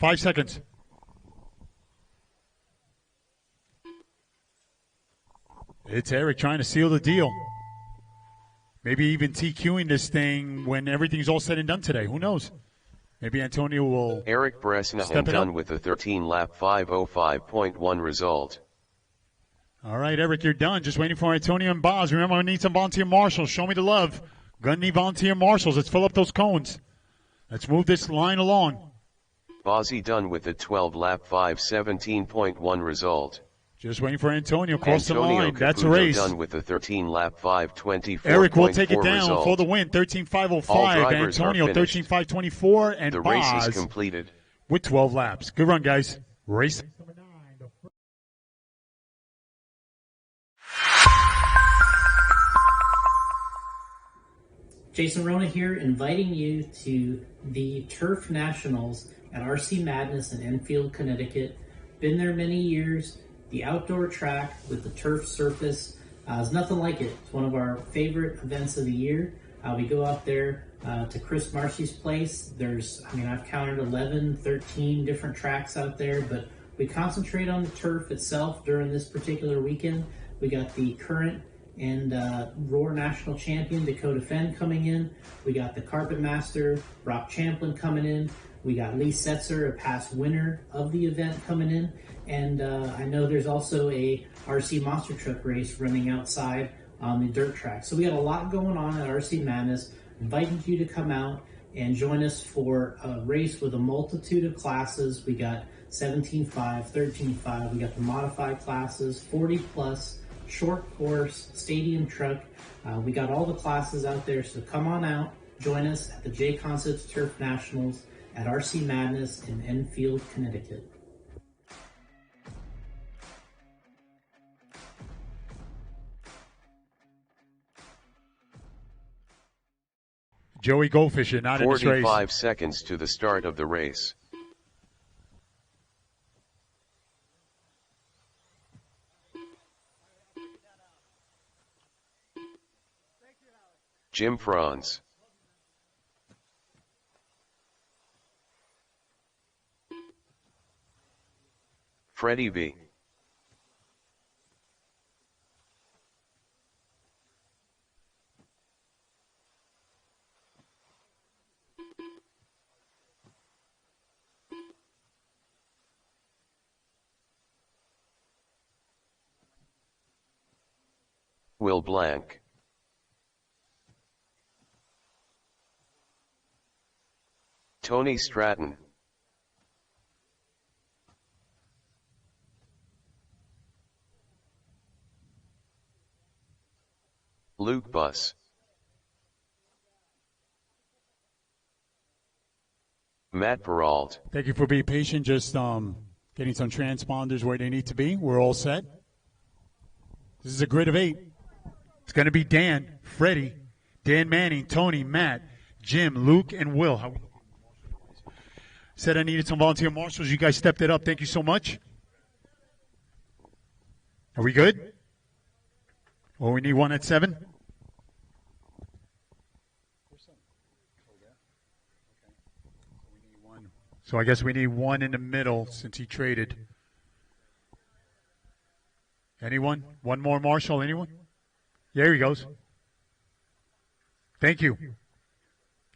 5 seconds. It's Eric trying to seal the deal. Maybe even TQing this thing when everything's all said and done today. Who knows? Maybe Antonio will. Eric Bresnahan done with a 13-lap 5:05.1 result. All right, Eric, you're done. Just waiting for Antonio and Boz. Remember, I need some volunteer marshals. Show me the love. Gonna need volunteer marshals. Let's fill up those cones. Let's move this line along. Bozzi done with a 12-lap 5:17.1 result. Just waiting for Antonio. Cross the line. Caputo That's a race. Done with a 13-lap 5:24.4 Eric will take it down result. for the win. 13.505. Antonio 13.524, and the Boz race is completed with 12 laps. Good run, guys. Race. Jason Rona here, inviting you to the Turf Nationals at RC Madness in Enfield, Connecticut. Been there many years. The outdoor track with the turf surface is nothing like it. It's one of our favorite events of the year. We go out there to Chris Marcy's place. I've counted 11, 13 different tracks out there, but we concentrate on the turf itself during this particular weekend. We got the current and Roar National Champion Dakota Fenn coming in. We got the Carpet Master Brock Champlin coming in. We got Lee Setzer, a past winner of the event, coming in. And I know there's also a RC Monster Truck race running outside on the dirt track. So we got a lot going on at RC Madness. Inviting you to come out and join us for a race with a multitude of classes. We got 17.5, 13.5. We got the modified classes, 40 plus, short course, stadium truck. We got all the classes out there. So come on out, join us at the JConcepts Turf Nationals at RC Madness in Enfield, Connecticut. Joey Goldfisher, not in this race. 45 seconds to the start of the race. Jim Franz. Freddie V. Will Blank. Tony Stratton. Luke Buss. Matt Peralt. Thank you for being patient. Just getting some transponders where they need to be. We're all set. This is a grid of 8. It's going to be Dan, Freddie, Dan Manning, Tony, Matt, Jim, Luke, and Will. Said I needed some volunteer marshals. You guys stepped it up. Thank you so much. Are we good? Well, we need one at 7. So I guess we need one in the middle since he traded. Anyone? One more marshal? Anyone? Yeah, here he goes. Thank you.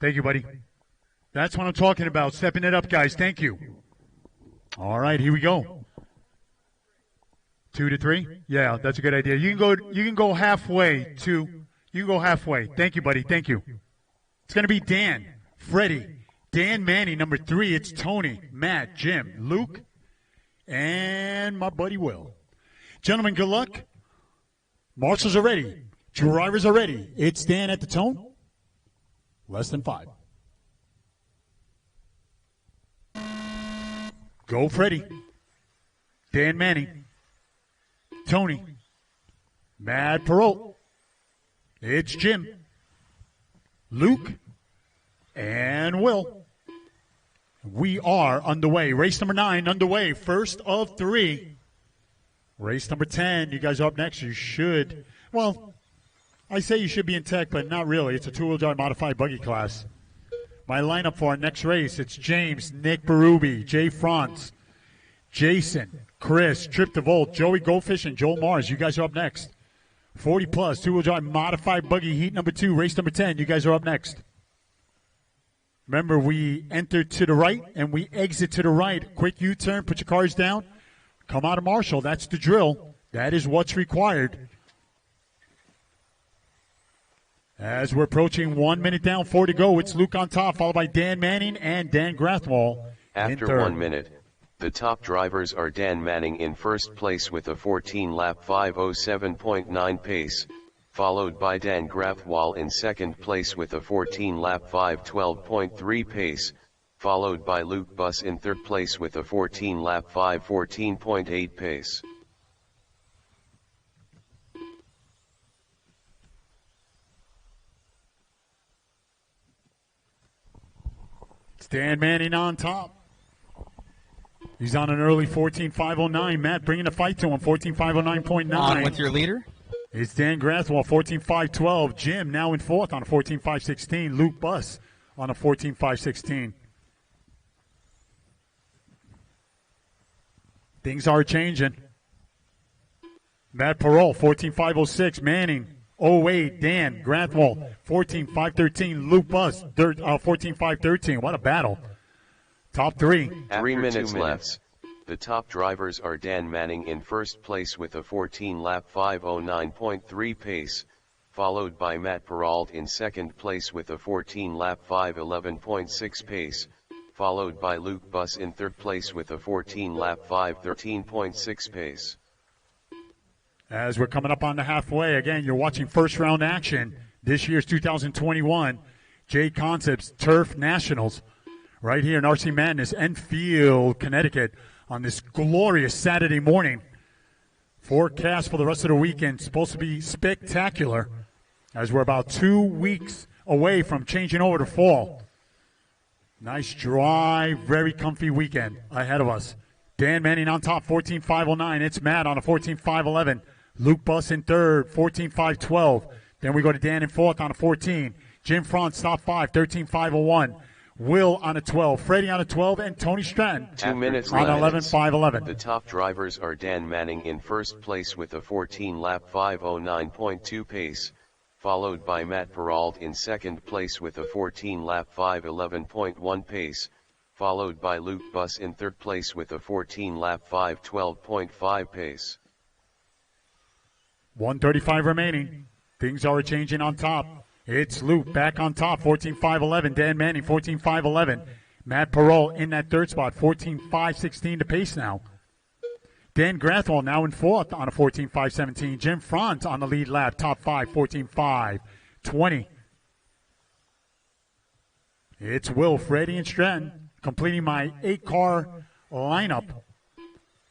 Thank you, buddy. That's what I'm talking about. Stepping it up, guys. Thank you. All right, here we go. 2 to 3? Yeah, that's a good idea. You can go halfway to. You can go halfway. Thank you, buddy. Thank you. It's going to be Dan, Freddie, Dan Manning, number 3. It's Tony, Matt, Jim, Luke, and my buddy Will. Gentlemen, good luck. Marshals are ready. Drivers are ready. It's Dan at the tone. Less than 5. Go, Freddie. Dan Manning. Tony. Matt Perot. It's Jim. Luke. And Will. We are underway. Race number 9 underway. First of 3. Race number 10. You guys are up next. You should. Well, I say you should be in tech, but not really. It's a two-wheel drive modified buggy class. My lineup for our next race, it's James, Nick Berube, Jay Franz, Jason, Chris, Trip DeVolt, Joey Goldfish, and Joel Mars. You guys are up next. 40 plus, two-wheel drive modified buggy heat number 2, race number 10. You guys are up next. Remember, we enter to the right and we exit to the right. Quick U-turn, put your cars down. Come out of Marshall. That's the drill. That is what's required. As we're approaching 1 minute down, 4 to go, it's Luke on top, followed by Dan Manning and Dan Grathwall. After 1 minute, the top drivers are Dan Manning in first place with a 14-lap 5:07.9 pace, followed by Dan Grathwall in second place with a 14-lap 5:12.3 pace, followed by Luke Buss in third place with a 14-lap 5:14.8 pace. It's Dan Manning on top. He's on an early 14.509. Matt bringing the fight to him, 14.509.9. On with your leader. It's Dan Grathwall, 14.512. Jim now in fourth on a 14.516. Luke Buss on a 14.516. Things are changing. Matt Perot, 14.506. Manning, 08. Dan Grathwall, 14.513. Luke Buss, 14.513. What a battle. Top 3. After 3 minutes left. The top drivers are Dan Manning in first place with a 14-lap 5:09.3 pace, followed by Matt Peralt in second place with a 14-lap 5:11.6 pace, followed by Luke Buss in third place with a 14-lap 5:13.6 pace. As we're coming up on the halfway, again, you're watching first round action. This year's 2021 JConcepts Turf Nationals right here in RC Madness, Enfield, Connecticut, on this glorious Saturday morning. Forecast for the rest of the weekend supposed to be spectacular as we're about 2 weeks away from changing over to fall. Nice dry, very comfy weekend ahead of us. Dan Manning on top, 14.509. It's Matt on a 14.511. Luke Buss in third, 14.512. Then we go to Dan in fourth on a 14. Jim Franz, top 5, 13.501. Will on a 12. Freddie on a 12. And Tony Stratton 2 minutes on left. 11.511. The top drivers are Dan Manning in first place with a 14-lap 5:09.2 pace, followed by Matt Peralt in second place with a 14-lap 5:11.1 pace, followed by Luke Buss in third place with a 14-lap 5:12.5 pace. 1:35 remaining. Things are changing on top. It's Luke back on top, 14.511. Dan Manning, 14.511. Matt Peralt in that third spot, 14.516 to pace now. Dan Grathwell now in fourth on a 14.517. Jim Franz on the lead lap, top 5, 14.520. It's Will, Freddie, and Stratton completing my 8-car lineup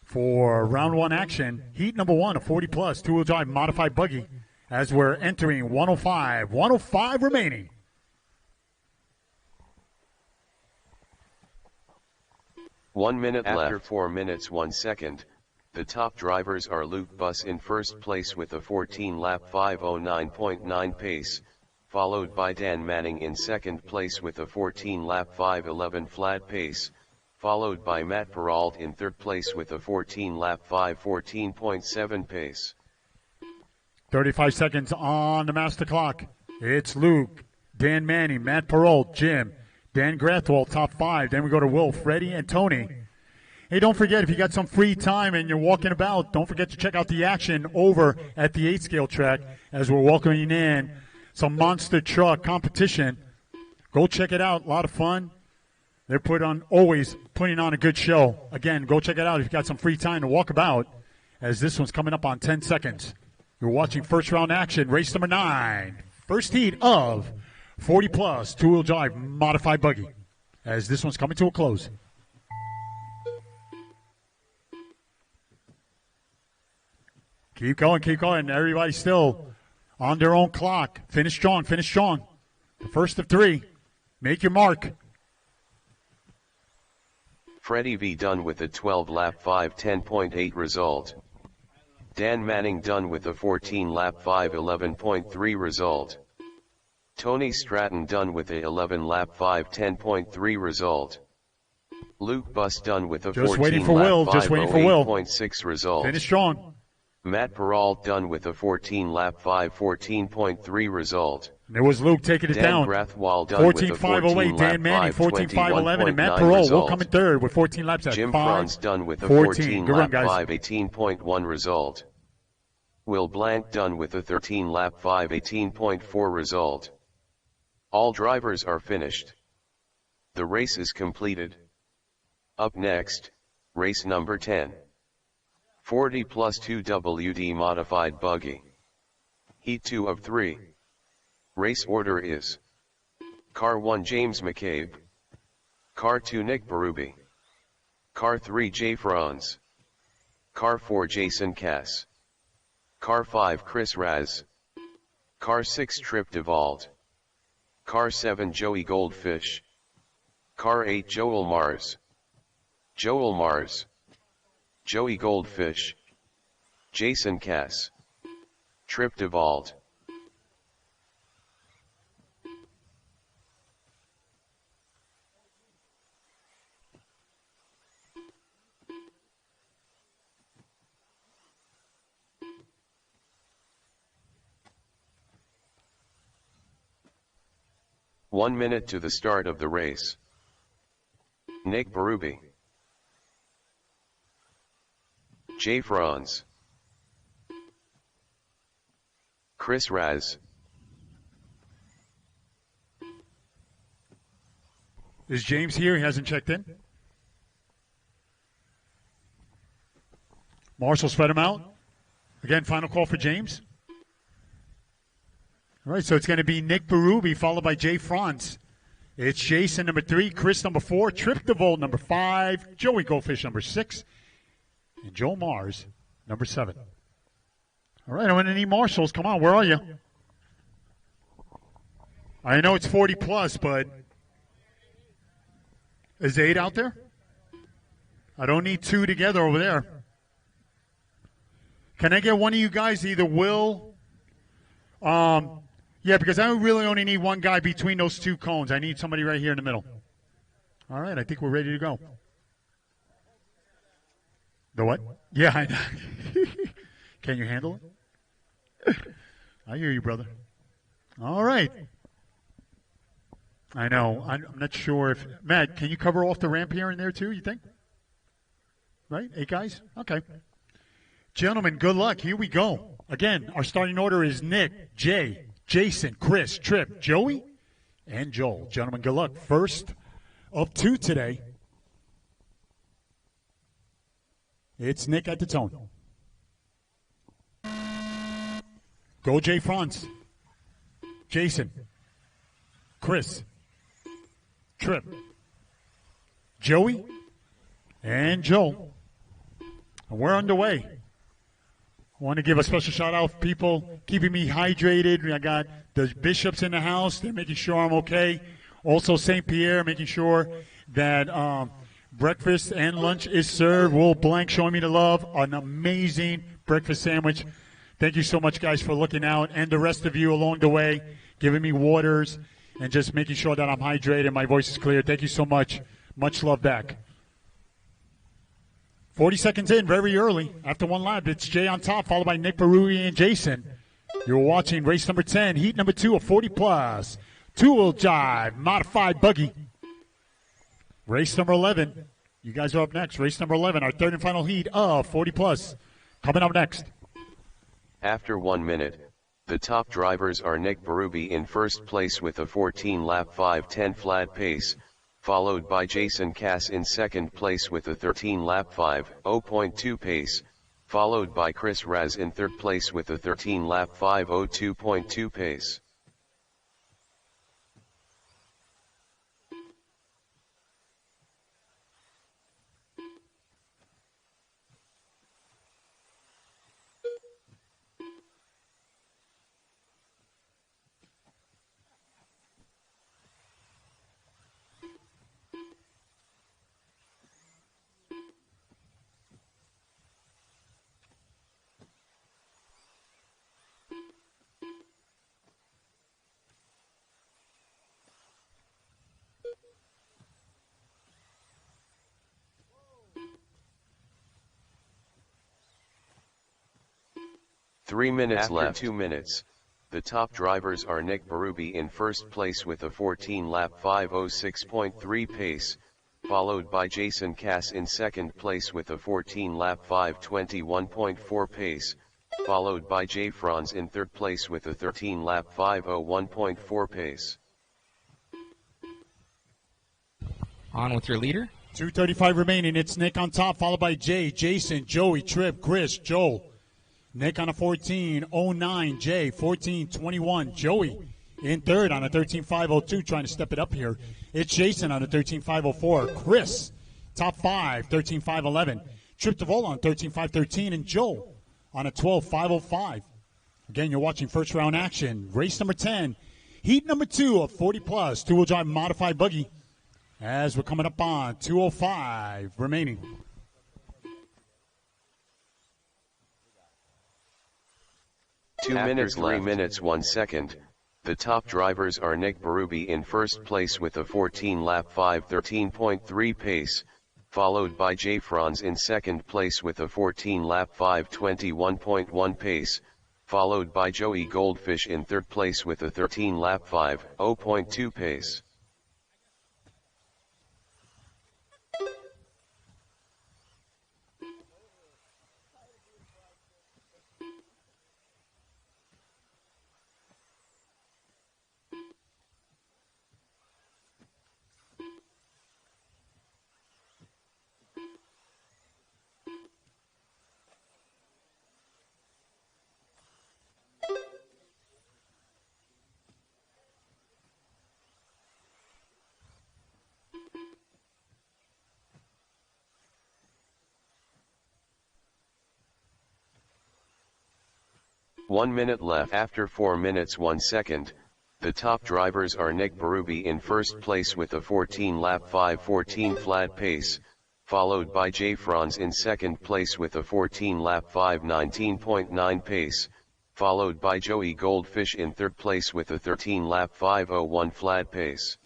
for round 1 action. Heat number 1, a 40-plus two-wheel drive modified buggy, as we're entering 105. 105 remaining. One minute after 4 minutes 1 second. The top drivers are Luke Buss in first place with a 14-lap 5:09.9 pace, followed by Dan Manning in second place with a 14-lap 5:11 flat pace, followed by Matt Peralt in third place with a 14-lap 5:14.7 pace. 35 seconds on the master clock. It's Luke, Dan Manning, Matt Peralt, Jim, Dan Grathwell, top 5. Then we go to Will, Freddie, and Tony. Hey, don't forget, if you got some free time and you're walking about, don't forget to check out the action over at the 8-scale track as we're welcoming in some monster truck competition. Go check it out. A lot of fun. They're always putting on a good show. Again, go check it out if you got some free time to walk about, as this one's coming up on 10 seconds. You're watching first round action, race number 9. First heat of 40-plus two-wheel drive modified buggy, as this one's coming to a close. Keep going. Everybody's still on their own clock. Finish strong. The first of 3. Make your mark. Freddie V done with a 12-lap 5:10.8 result. Dan Manning done with a 14-lap 5:11.3 result. Tony Stratton done with a 11-lap 5:10.3 result. Luke Buss done with a 14-lap 5:08.6 result. Finish strong. Matt Peralt done with a 14-lap 5:14.3 result. And it was Luke taking it Dan down. Grathwell done with a 14.508. Dan Manning, 14.511. And Matt 14-lap Peralt will come in third with 14 laps at Jim 5. Franz done with a 14. Good run, 14-lap guys. 5:18.1 result. Will Blank done with a 13-lap 5:18.4 result. All drivers are finished. The race is completed. Up next, race number 10. 40 plus 2 WD modified buggy. Heat 2 of 3. Race order is: Car 1 James McCabe, Car 2 Nick Berube, Car 3 Jay Franz, Car 4 Jason Cass, Car 5 Chris Raz, Car 6 Trip DeVault, Car 7 Joey Goldfish, Car 8 Joel Mars, Joey Goldfish, Jason Cass, Trip DeVault. One minute to the start of the race. Nick Berube, Jay Franz, Chris Raz. Is James here? He hasn't checked in. Marshall spread him out. Again, final call for James. All right, so it's going to be Nick Berube followed by Jay Franz. It's Jason, number 3, Chris, number 4, Trip DeVault, number 5, Joey Goldfish, number 6, and Joe Mars, number 7. All right, I'm going to need Marshalls. Come on, where are you? I know it's 40 plus, but is 8 out there? I don't need 2 together over there. Can I get one of you guys, either Will? Yeah, because I really only need one guy between those 2 cones. I need somebody right here in the middle. All right, I think we're ready to go. The what? Yeah, I know. Can you handle it? I hear you, brother. All right. I know. I'm not sure if... Matt, can you cover off the ramp here and there, too, you think? Right? 8 guys? Okay. Gentlemen, good luck. Here we go. Again, our starting order is Nick, Jay, Jason, Chris, Trip, Joey, and Joel. Gentlemen, good luck. First of 2 today. It's Nick at the tone. Go, Jay Franz. Jason. Chris. Trip. Joey. And Joel. And we're underway. I want to give a special shout out for people keeping me hydrated. I got the bishops in the house. They're making sure I'm okay. Also, St. Pierre making sure that breakfast and lunch is served. Will Blank showing me the love. An amazing breakfast sandwich. Thank you so much, guys, for looking out. And the rest of you along the way, giving me waters and just making sure that I'm hydrated and my voice is clear. Thank you so much. Much love back. 40 seconds in, very early. After 1 lap, it's Jay on top, followed by Nick Berube and Jason. You're watching race number 10, heat number 2 of 40 plus. 2-wheel drive, modified buggy. Race number 11. You guys are up next. Race number 11, our third and final heat of 40 plus. Coming up next. After 1 minute, the top drivers are Nick Berube in first place with a 14-lap 5:10 flat pace, followed by Jason Cass in second place with a 13-lap 5:0.2 pace, followed by Chris Raz in third place with a 13-lap 5:02.2 pace. Three minutes left. 2 minutes. The top drivers are Nick Berube in first place with a 14-lap 5:06.3 pace, followed by Jason Cass in second place with a 14-lap 5:21.4 pace, followed by Jay Franz in third place with a 13-lap 5:01.4 pace. On with your leader. 2:35 remaining. It's Nick on top, followed by Jay, Jason, Joey, Trip, Chris, Joel. Nick on a 14.09, Jay, 14.21, Joey in third on a 13.502, trying to step it up here. It's Jason on a 13.504, Chris, top 5, 13.511, Trip DeVola on 13.513, and Joel on a 12.505. Again, you're watching first round action. Race number 10, heat number 2 of 40 plus, 2-wheel drive modified buggy, as we're coming up on 2:05 remaining. 2 minutes, 3 minutes, 1 second. The top drivers are Nick Berube in first place with a 14-lap 5:13.3 pace, followed by Jay Franz in second place with a 14-lap 5:21.1 pace, followed by Joey Goldfish in third place with a 13-lap 5:0.2 pace. One minute left. After 4 minutes 1 second, The top drivers are Nick Berube in first place with a 14-lap 5:14 flat pace, followed by Jay Franz in second place with a 14-lap 5:19.9 pace, followed by Joey Goldfish in third place with a 13-lap 5:01 flat pace.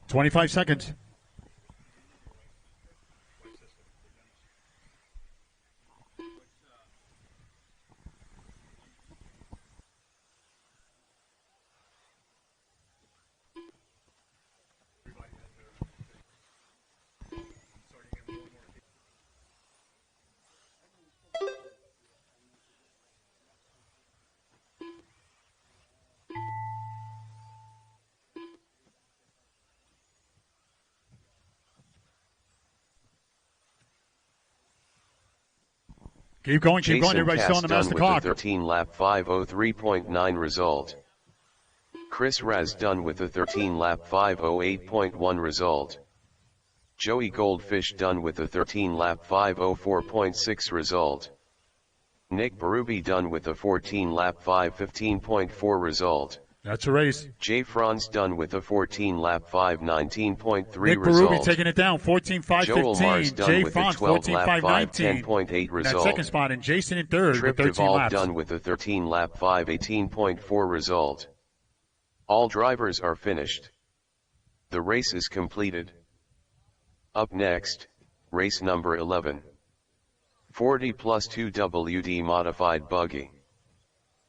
$25 seconds. Keep going, keep going. Everybody's still on the master clock. With a 13-lap 5:03.9 result. Chris Raz done with a 13-lap 5:08.1 result. Joey Goldfish done with a 13-lap 5:04.6 result. Nick Berube done with a 14-lap 5:15.4 result. That's a race. Jay Franz done with a 14-lap 5:19.3 Nick result. Berube taking it down, 14.5.15. Joel Mars done Jay with Franz, a 12-lap 14.5.19. 5:10.8 result. That second spot, and Jason in third Trip with 13 Duvall laps. done with a 13-lap 5:18.4 result. All drivers are finished. The race is completed. Up next, race number 11. 40 plus 2 WD modified buggy.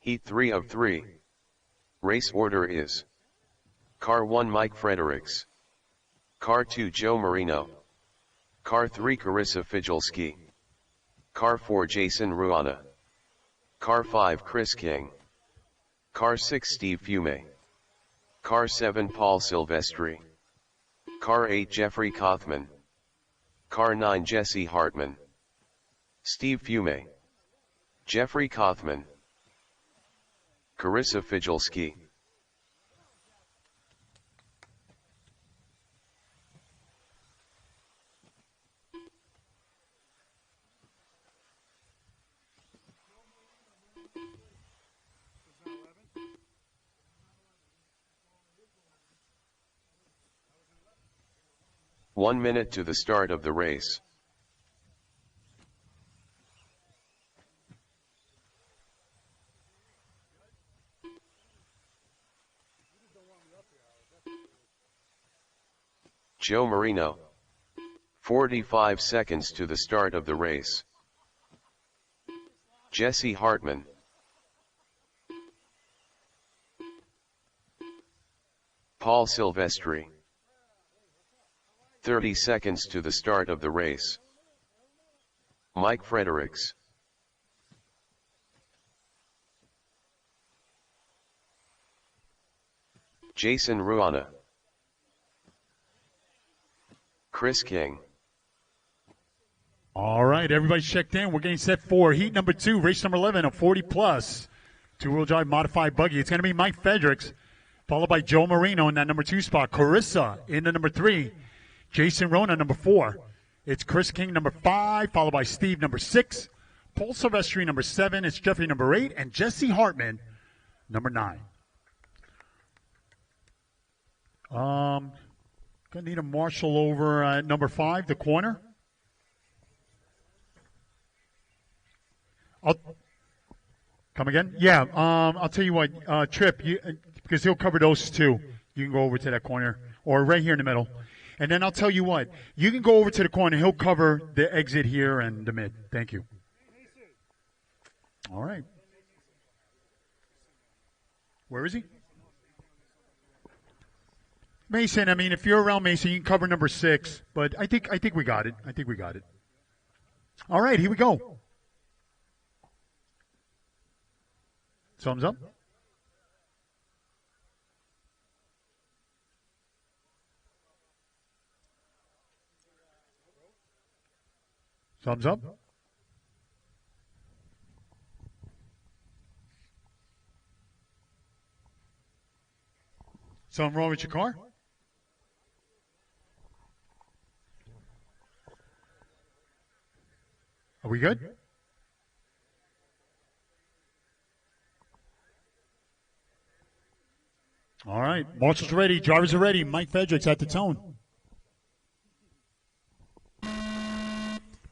Heat 3 of 3. Race order is: Car 1 Mike Fredericks, Car 2 Joe Marino, Car 3 Carissa Fidgelski, Car 4 Jason Ruana, Car 5 Chris King, Car 6 Steve Fume, Car 7 Paul Silvestri, Car 8 Jeffrey Kothman, Car 9 Jesse Hartman, Steve Fume, Jeffrey Kothman, Carissa Fidgelski. One minute to the start of the race. Joe Marino. 45 seconds to the start of the race. Jesse Hartman. Paul Silvestri. 30 seconds to the start of the race. Mike Fredericks. Jason Ruana. Chris King. All right, everybody's checked in. We're getting set for heat number 2, race number 11, a 40 plus two-wheel drive modified buggy. It's going to be Mike Fredericks, followed by Joe Marino in that number 2 spot. Carissa in the number 3. Jason Rona, number 4. It's Chris King, number 5, followed by Steve, number 6. Paul Silvestri, number 7. It's Jeffrey, number 8. And Jesse Hartman, number 9. Gonna need a marshal over at number 5, the corner. Come again? Yeah, I'll tell you what, Trip, because he'll cover those two. You can go over to that corner, or right here in the middle. And then I'll tell you what, you can go over to the corner. He'll cover the exit here and the mid. Thank you. All right. Where is he? Mason, I mean, if you're around Mason, you can cover number 6. But I think we got it. I think we got it. All right, here we go. Thumbs up. Thumbs up. Something wrong with your car? Are we good? All right. Marshall's ready. Drivers are ready. Mike Fredericks at the tone.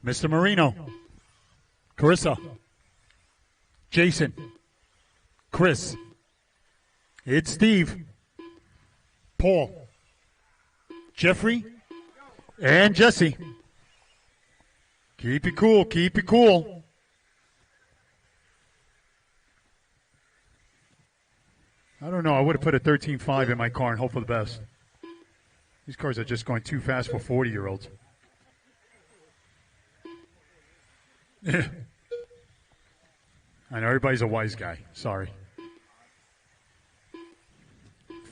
Mr. Marino. Carissa. Jason. Chris. It's Steve. Paul. Jeffrey. And Jesse. Keep it cool. Keep it cool. I don't know. I would have put a 13.5 in my car and hope for the best. These cars are just going too fast for 40-year-olds. I know everybody's a wise guy. Sorry.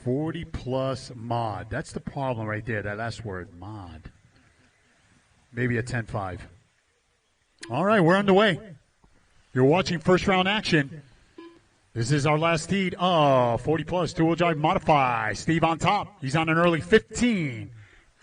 40-plus mod. That's the problem right there, that last word, mod. Maybe a 10.5. All right, we're underway. You're watching first round action. This is our last heat of 40-plus two-wheel drive modify. Steve on top. He's on an early 15.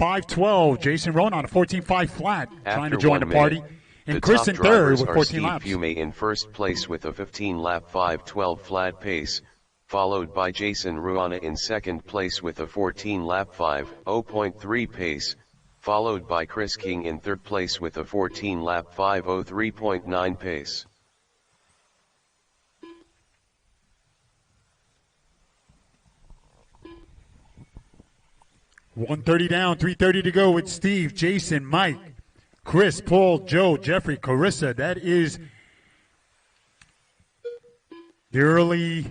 5.12. Jason Rowan on a 14.5 flat. Trying to join the party. And Chris in third with 14 laps. Steve Fume in first place with a 15-lap 5.12 flat pace, followed by Jason Ruana in second place with a 14-lap 5.03 pace, followed by Chris King in third place with a 14-lap 5.03.9 pace. $130 down, $330 to go with Steve, Jason, Mike, Chris, Paul, Joe, Jeffrey, Carissa. That is the early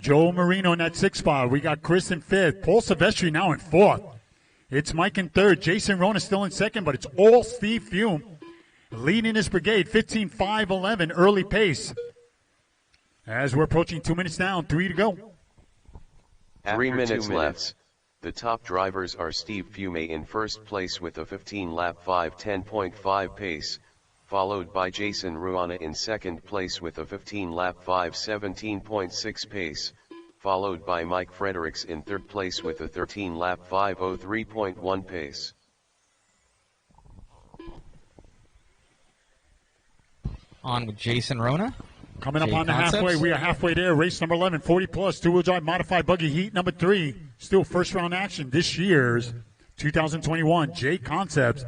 Joe Marino in that sixth spot. We got Chris in fifth. Paul Silvestri now in fourth. It's Mike in third. Jason Rona still in second, but it's all Steve Fume leading his brigade. 15.511 early pace. As we're approaching 2 minutes down, 3 to go. 3 minutes left. The top drivers are Steve Fume in first place with a 15-lap 5.10.5 pace, followed by Jason Ruana in second place with a 15-lap 5.17.6 pace, followed by Mike Fredericks in third place with a 13-lap 5.03.1 pace. On with Jason Rona. Coming up on the halfway. We are halfway there. Race number 11, 40-plus, two-wheel drive modified buggy heat number 3. Still first-round action this year's 2021 JConcepts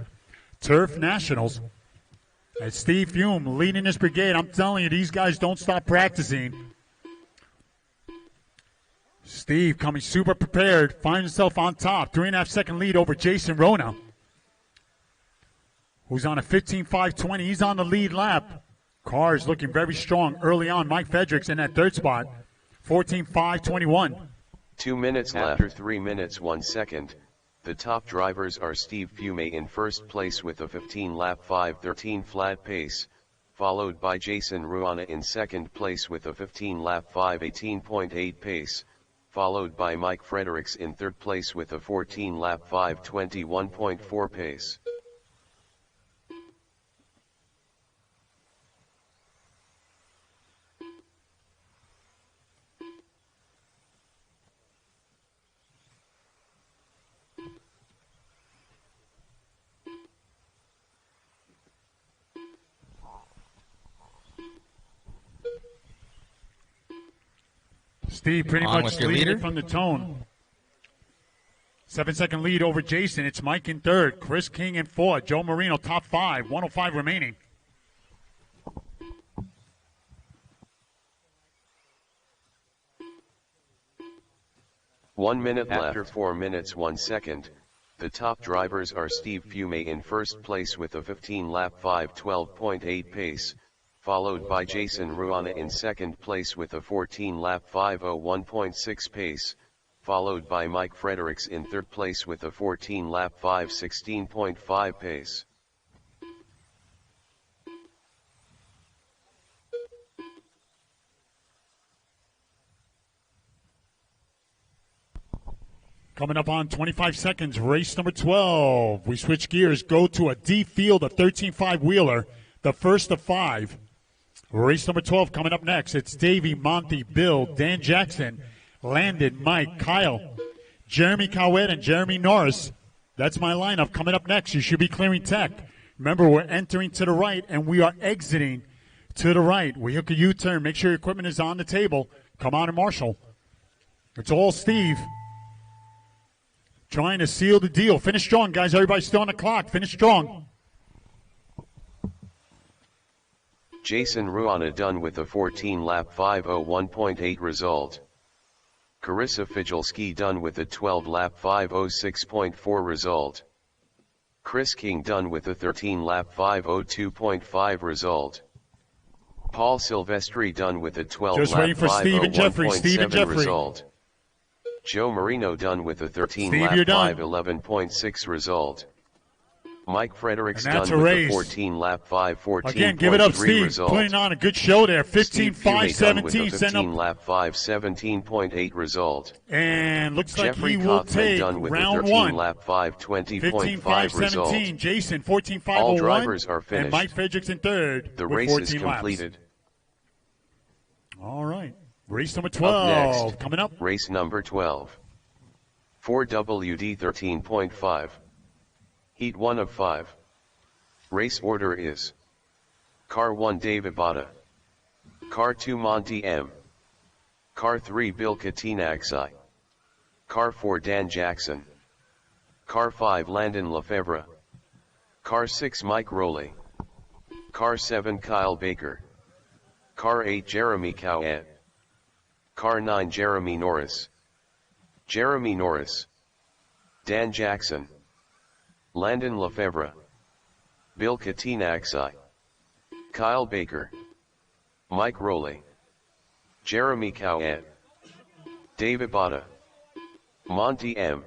Turf Nationals. And Steve Fume leading this brigade. I'm telling you, these guys don't stop practicing. Steve coming super prepared. Finds himself on top. 3.5-second lead over Jason Rona, who's on a 15.520. He's on the lead lap. Cars looking very strong early on. Mike Fredericks in that third spot. 14.521. 2 minutes left. After 3 minutes 1 second, the top drivers are Steve Fume in first place with a 15-lap 5.13 flat pace, followed by Jason Ruana in second place with a 15-lap 5.18.8 pace, followed by Mike Fredericks in third place with a 14-lap 5.21.4 pace. Steve pretty much leading it from the tone. 7-second lead over Jason. It's Mike in third. Chris King in fourth. Joe Marino top 5. 105 remaining. One minute left. After 4 minutes 1 second, the top drivers are Steve Fume in first place with a 15-lap 5.12.8 pace, followed by Jason Ruana in second place with a 14-lap 5.01.6 pace, followed by Mike Fredericks in third place with a 14-lap 5.16.5 pace. Coming up on 25 seconds, race number 12. We switch gears, go to a D field, a 13.5 wheeler, the first of 5. Race number 12 coming up next. It's Davey, Monty, Bill, Dan Jackson, Landon, Mike, Kyle, Jeremy Cowett and Jeremy Norris. That's my lineup. Coming up next, you should be clearing tech. Remember, we're entering to the right, and we are exiting to the right. We hook a U-turn. Make sure your equipment is on the table. Come on and marshal. It's all Steve. Trying to seal the deal. Finish strong, guys. Everybody's still on the clock. Finish strong. Jason Ruana done with a 14-lap 5:01.8 result. Carissa Fijalski done with a 12-lap 5:06.4 result. Chris King done with a 13-lap 5:02.5 result. Paul Silvestri done with a 12-lap 5:01.7 result. Joe Marino done with a 13-lap 5:11.6 result. Mike Fredericks done with a 14-lap 5:14.3 Again, give it up, Steve. Result. Putting on a good show there. 15-5-17. 15-lap 5:17.8 result. And looks Jeffrey like he will Kaufman take done with round a 13 one. lap 5:20.5 result. 15-5-17. Jason, 14-5-01. All drivers are finished. And Mike Fredericks in third. The with race 14 is completed. Laps. All right. Race number Up 12 next, coming up. Race number 12. 4WD 13.5. Heat 1 of 5. Race order is: Car 1 David Botta, Car 2 Monty M, Car 3 Bill Katinaxi, Car 4 Dan Jackson, Car 5 Landon Lefebvre, Car 6 Mike Rowley, Car 7 Kyle Baker, Car 8 Jeremy Cowett, Car 9 Jeremy Norris, Dan Jackson, Landon Lefebvre, Bill Katinaxi, Kyle Baker, Mike Rowley, Jeremy Cowett, David Botta, Monty M.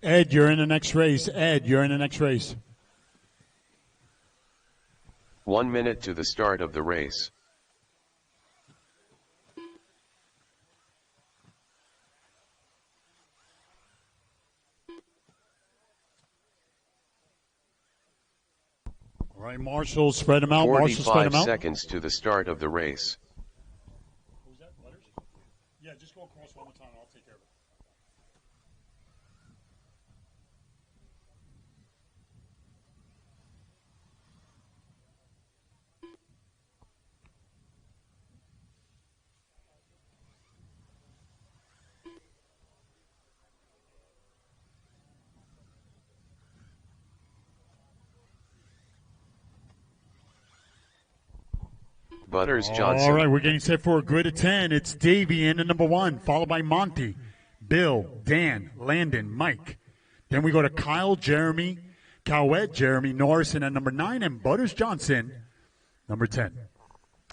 Ed, you're in the next race. Ed, you're in the next race. 1 minute to the start of the race. All right, Marshall, spread them out. Marshall, spread 45 them out. seconds to the start of the race. Who's that, Butters? Yeah, just go across one more time and I'll take care of it. Butters Johnson. All right, we're getting set for a grid of 10. It's Davey in the number 1, followed by Monty, Bill, Dan, Landon, Mike. Then we go to Kyle, Jeremy, Cowett, Jeremy Norris, and at number 9, and Butters Johnson, number 10.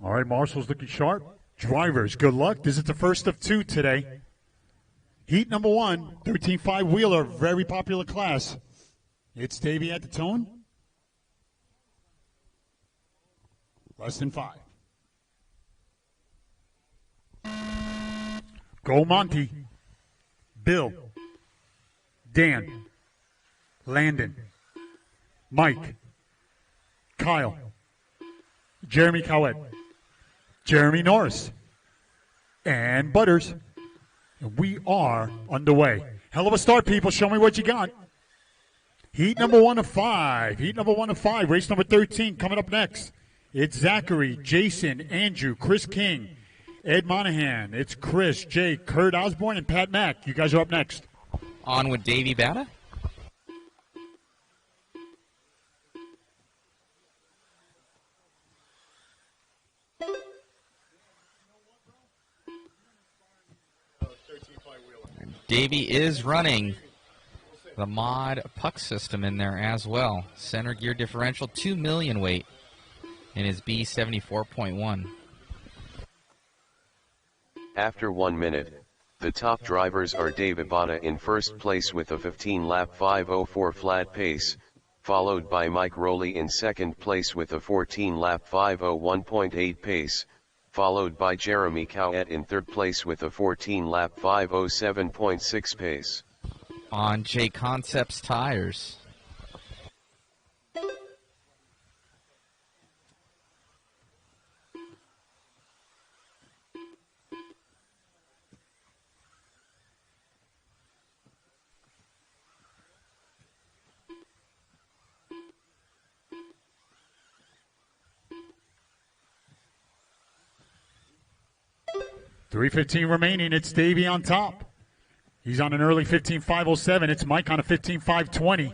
All right, Marshall's looking sharp. Drivers, good luck. This is the first of 2 today. Heat number 1, 13.5 wheeler, very popular class. It's Davey at the tone. Less than 5. Go Monty, Bill, Dan, Landon, Mike, Kyle, Jeremy Cowett, Jeremy Norris, and Butters. And we are underway. Hell of a start, people. Show me what you got. Heat number 1 of 5. Heat number 1 of 5. Race number 13 coming up next. It's Zachary, Jason, Andrew, Chris King, Ed Monahan. It's Chris, Jay, Kurt Osborne, and Pat Mack. You guys are up next. On with Davey Batta. Davey is running the mod puck system in there as well. Center gear differential, 2 million weight in his B74.1. After 1 minute, the top drivers are David Botta in first place with a 15-lap 5:04 flat pace, followed by Mike Rowley in second place with a 14-lap 5:01.8 pace, followed by Jeremy Cowett in third place with a 14-lap 5:07.6 pace. On JConcepts tires. 3:15 remaining. It's Davey on top. He's on an early 15.507. It's Mike on a 15.520.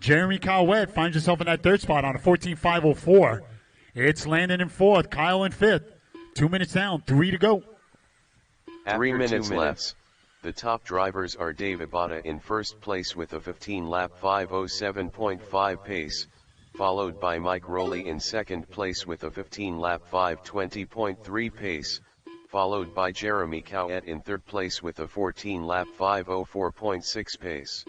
Jeremy Cowett finds himself in that third spot on a 14.504. It's Landon in fourth, Kyle in fifth. 2 minutes down, 3 to go. After 3 minutes left. The top drivers are Dave Abada in first place with a 15-lap 5:07.5 pace, followed by Mike Rowley in second place with a 15-lap 5:20.3 pace, followed by Jeremy Cowett in third place with a 14-lap 5:04.6 pace.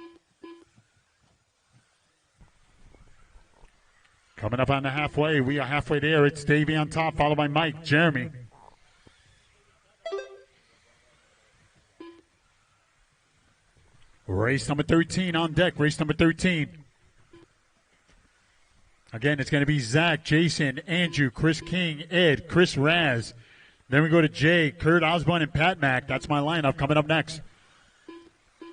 Coming up on the halfway, we are halfway there. It's Davey on top, followed by Mike, Jeremy. Race number 13 on deck, race number 13. Again, it's going to be Zach, Jason, Andrew, Chris King, Ed, Chris Raz. Then we go to Jay, Kurt Osborne, and Pat Mack. That's my lineup coming up next.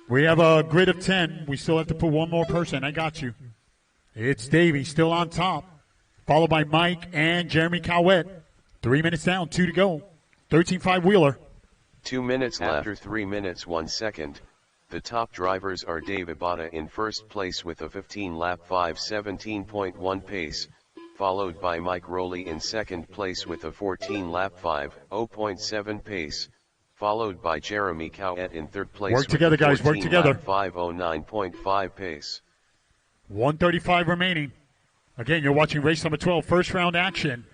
We have a grid of 10. We still have to put one more person. I got you. It's Davey still on top, followed by Mike and Jeremy Cowett. 3 minutes down, 2 to go. 13.5 Wheeler. 2 minutes left. After 3 minutes 1 second, the top drivers are Dave Abada in first place with a 15-lap 5:17.1 pace, followed by Mike Rowley in second place with a 14-lap 5:0.7 pace, followed by Jeremy Cowett in third place work together, guys. Work together. 5:09.5 pace. 1:35 remaining. Again, you're watching race number 12, first round action.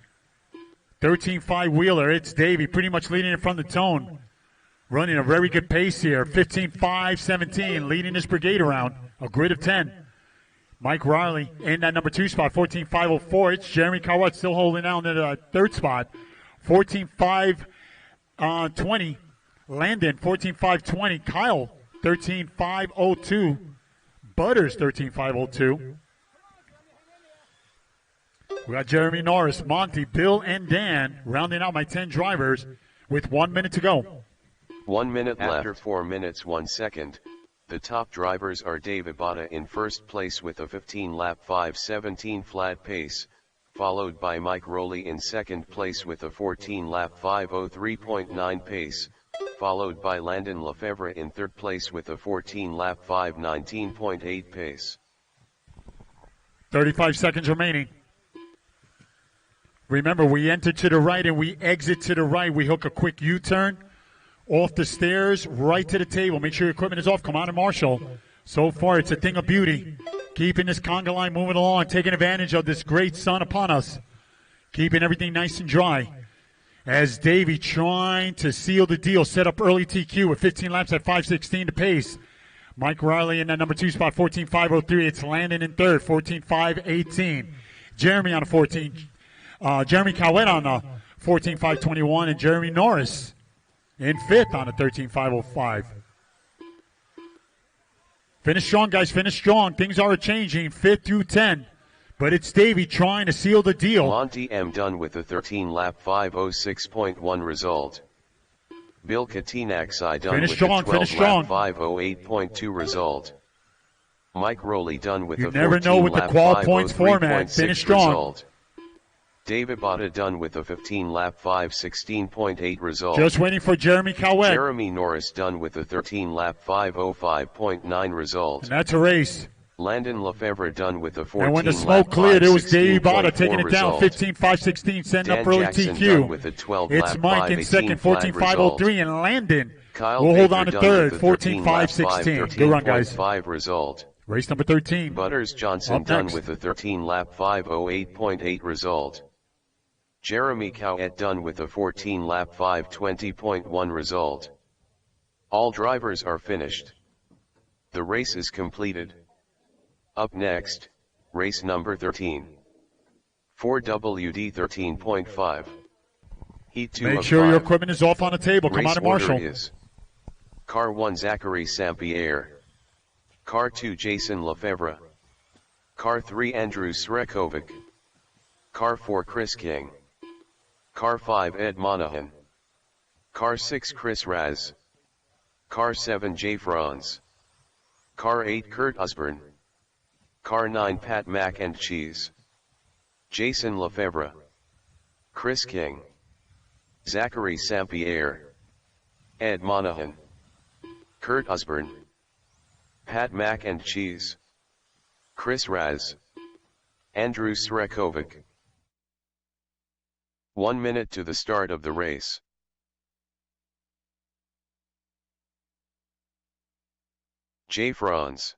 13.5 Wheeler. It's Davey pretty much leading it from the tone. Running a very good pace here. 15.517, leading this brigade around. A grid of 10. Mike Riley in that number 2 spot, 14.504. It's Jeremy Cowett still holding down in the third spot. 14.520. Landon, 14.520. Kyle, 13.502. Butters, 13.502. We got Jeremy Norris, Monty, Bill, and Dan rounding out my 10 drivers with 1 minute to go. 1 minute left. After 4 minutes 1 second, the top drivers are Dave Abada in first place with a 15-lap 5:17 flat pace, followed by Mike Rowley in second place with a 14-lap 5:03.9 pace, followed by Landon Lefebvre in third place with a 14-lap 5:19.8 pace. 35 seconds remaining. Remember, we enter to the right and we exit to the right. We hook a quick U-turn. Off the stairs, right to the table. Make sure your equipment is off. Come on and Marshall. So far, it's a thing of beauty. Keeping this conga line moving along, taking advantage of this great sun upon us. Keeping everything nice and dry. As Davey trying to seal the deal, set up early TQ with 15 laps at 5:16 to pace. Mike Riley in that number 2 spot, 14.503. It's Landon in third, 14.518. Jeremy on a 14. Jeremy Cowett on a 14.521, and Jeremy Norris in fifth on a 13.505. Finish strong, guys. Finish strong. Things are changing, 5th through 10. But it's Davey trying to seal the deal. Monty M. done with a 13-lap 5:06.1 result. Bill Katinaxi done finish with strong, a 12-lap 5:08.2 result. Mike Rowley done with a 14-lap 5:03.6 You never know with the Qual points format. Finish strong. Result. Dave Abada done with a 15-lap 5:16.8 result. Just waiting for Jeremy Cowett. Jeremy Norris done with a 13-lap 5:05.9 result. And that's a race. Landon Lefebvre done with a 14-lap 5:16.4 And when the smoke cleared, it was Dave Abada taking it down, 15.516, setting up early TQ. With a 12 it's Mike in second, 14.503, and Landon Kyle will hold on Baker to third, 14.516. Good run, guys. Result. Race number 13. Butters Johnson done with a 13-lap 5:08.8 result. Jeremy Cowett done with a 14-lap 5:20.1 result. All drivers are finished. The race is completed. Up next, race number 13. 4WD 13.5. Heat 2 Make of sure 5. your equipment is off on the table. Come Race on and Marshall. order is Car 1 Zachary Saint-Pierre. Car 2 Jason Lefebvre. Car 3 Andrew Srekovic. Car 4 Chris King. Car 5 Ed Monahan. Car 6 Chris Raz. Car 7 Jay Franz. Car 8 Kurt Osborne. Car 9 Pat Mack and Cheese. Jason Lefebvre. Chris King. Zachary Saint-Pierre. Ed Monahan, Kurt Osborne, Pat Mack and Cheese, Chris Raz, Andrew Srekovic. 1 minute to the start of the race. J. Franz.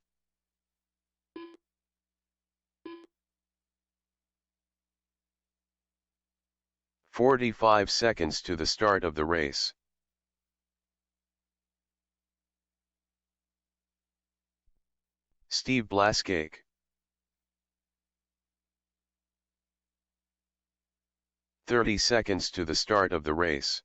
"45 seconds to the start of the race. Steve Blaskake. 30 seconds to the start of the race.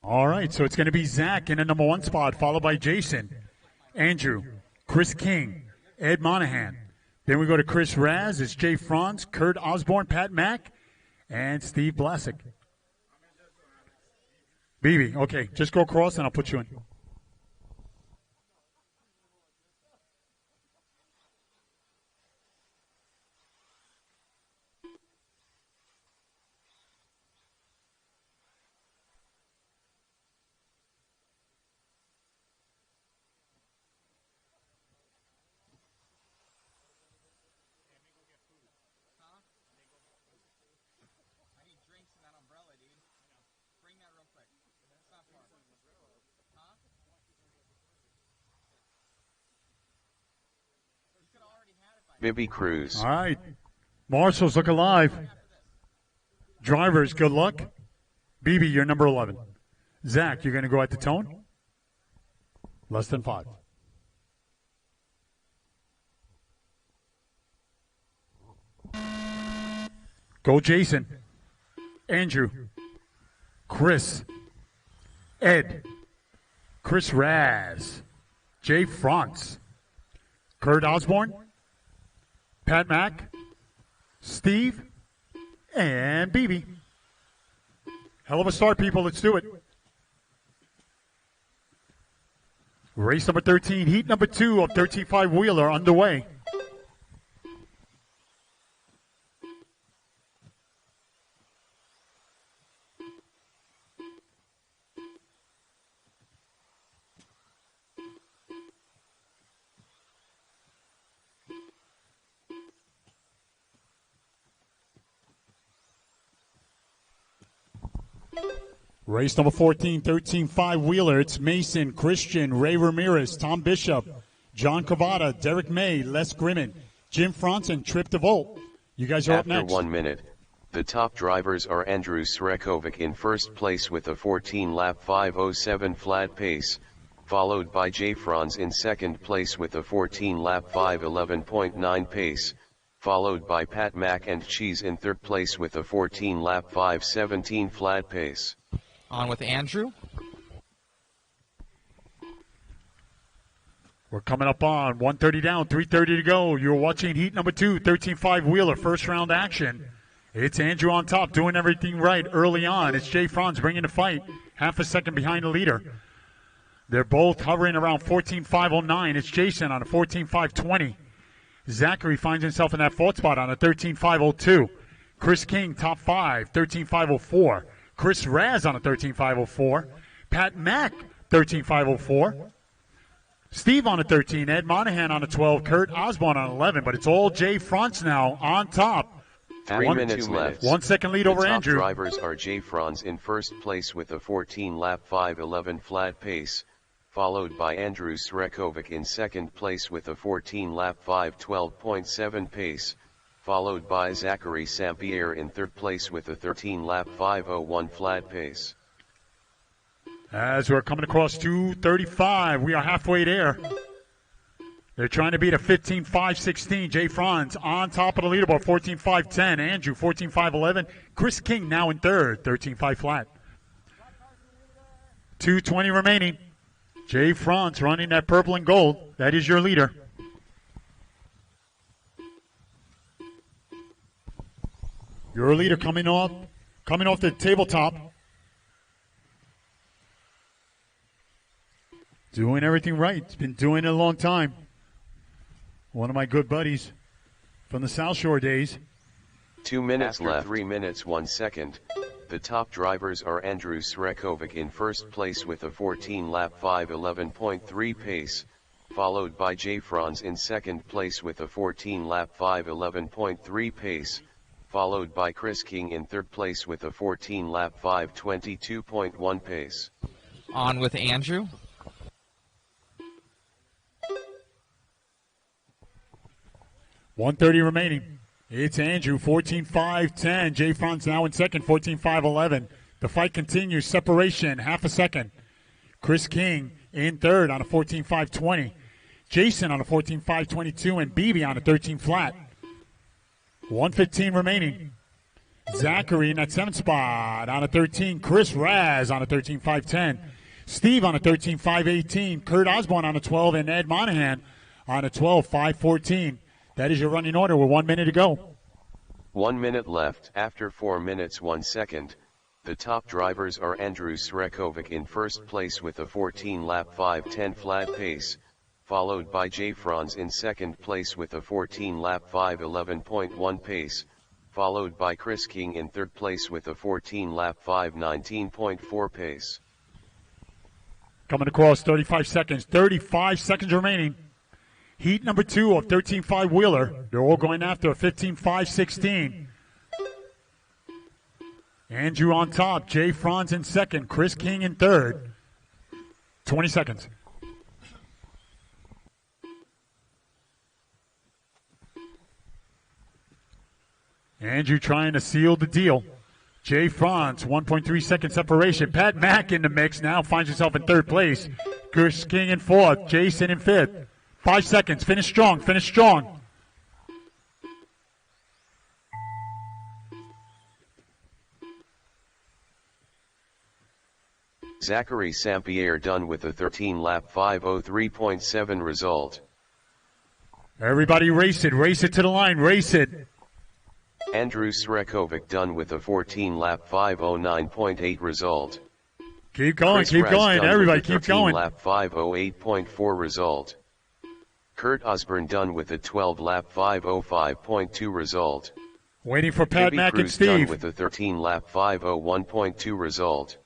All right, so it's going to be Zach in the number 1 spot, followed by Jason, Andrew, Chris King, Ed Monahan. Then we go to Chris Raz, it's Jay Franz, Kurt Osborne, Pat Mack, and Steve Blasick. BB, okay, just go across and I'll put you in. Bibby Cruz. All right. Marshals, look alive. Drivers, good luck. BB, you're number 11. Zach, you're going to go at the tone. Less than 5. Go Jason. Andrew. Chris. Ed. Chris Raz. Jay Franz. Kurt Osborne. Pat Mack, Steve, and BB. Hell of a start, people. Let's do it. Race number 13, heat number 2 of 13.5 wheeler underway. Race number 14, 13.5 wheeler. It's Mason, Christian, Ray Ramirez, Tom Bishop, John Cavada, Derek May, Les Grimmin, Jim Franson, Trip DeVolt. You guys are up next. After 1 minute, the top drivers are Andrew Srekovic in first place with a 14-lap 5:07 flat pace, followed by Jay Franz in second place with a 14-lap 5:11.9 pace, followed by Pat Mack and Cheese in third place with a 14-lap 5:17 flat pace. On with Andrew. We're coming up on 1:30 down, 3:30 to go. You're watching heat number 2, 13.5 wheeler, first round action. It's Andrew on top, doing everything right early on. It's Jay Franz bringing the fight, half a second behind the leader. They're both hovering around 14.509. It's Jason on a 14.520. Zachary finds himself in that fourth spot on a 13.502. Chris King, top 5, 13.504. Chris Raz on a 13.504. Pat Mack, 13.504. Steve on a 13. Ed Monahan on a 12. Kurt Osborne on 11. But it's all Jay Franz now on top. 3 minutes left. 1 second lead over Andrew. The top drivers are Jay Franz in first place with a 14-lap 5:11 flat pace, followed by Andrew Srekovic in second place with a 14-lap 5:12.7 pace, followed by Zachary Sampierre in third place with a 13-lap 5:01 flat pace. As we're coming across 235, we are halfway there. They're trying to beat a 15.5.16. Jay Franz on top of the leaderboard, 14.5.10. Andrew, 14.5.11. Chris King now in third, 13.5 flat. 2:20 remaining. Jay Franz running that purple and gold. That is your leader. Your leader coming off the tabletop. Doing everything right. It's been doing it a long time. One of my good buddies from the South Shore days. 2 minutes left. 3 minutes 1 second. The top drivers are Andrew Srekovic in first place with a 14-lap 5:11.3 pace, followed by Jay Franz in second place with a 14-lap 5:11.3 pace, followed by Chris King in third place with a 14-lap 5:22.1 pace. On with Andrew. .130 remaining. It's Andrew, 14.5.10. Jay Franz now in second, 14.5.11. The fight continues. Separation, half a second. Chris King in third on a 14.5.20. Jason on a 14.5.22 and BB on a 13 flat. 1:15 remaining. Zachary in that 7th spot on a 13. Chris Raz on a 13.5.10. Steve on a 13.5.18. Kurt Osborne on a 12. And Ed Monahan on a 12.5.14. That is your running order with 1 minute to go. 1 minute left. After 4 minutes 1 second, the top drivers are Andrew Srekovic in first place with a 14-lap 5:10 flat pace, followed by Jay Franz in second place with a 14-lap 5:11.1 pace, followed by Chris King in third place with a 14-lap 5:19.4 pace. Coming across, 35 seconds. 35 seconds remaining. Heat number 2 of 13.5 Wheeler. They're all going after a 15.5.16. Andrew on top. Jay Franz in second. Chris King in third. 20 seconds. Andrew trying to seal the deal. Jay Franz, 1.3 second separation. Pat Mack in the mix now, finds himself in third place. Chris King in fourth. Jason in fifth. 5 seconds. Finish strong. Finish strong. Zachary Sampierre done with a 13-lap 5:03.7 result. Everybody race it. Race it to the line. Race it. Andrew Srekovic done with a 14-lap 5:09.8 result. Keep going. Chris Keep Raz going. done Everybody with a keep going. 13-lap 5:08.4 result. Kurt Osborne done with a 12-lap 5:05.2 result. Waiting for Pat Gibby Mack and Cruz done Steve. with a 13-lap 5:01.2 result.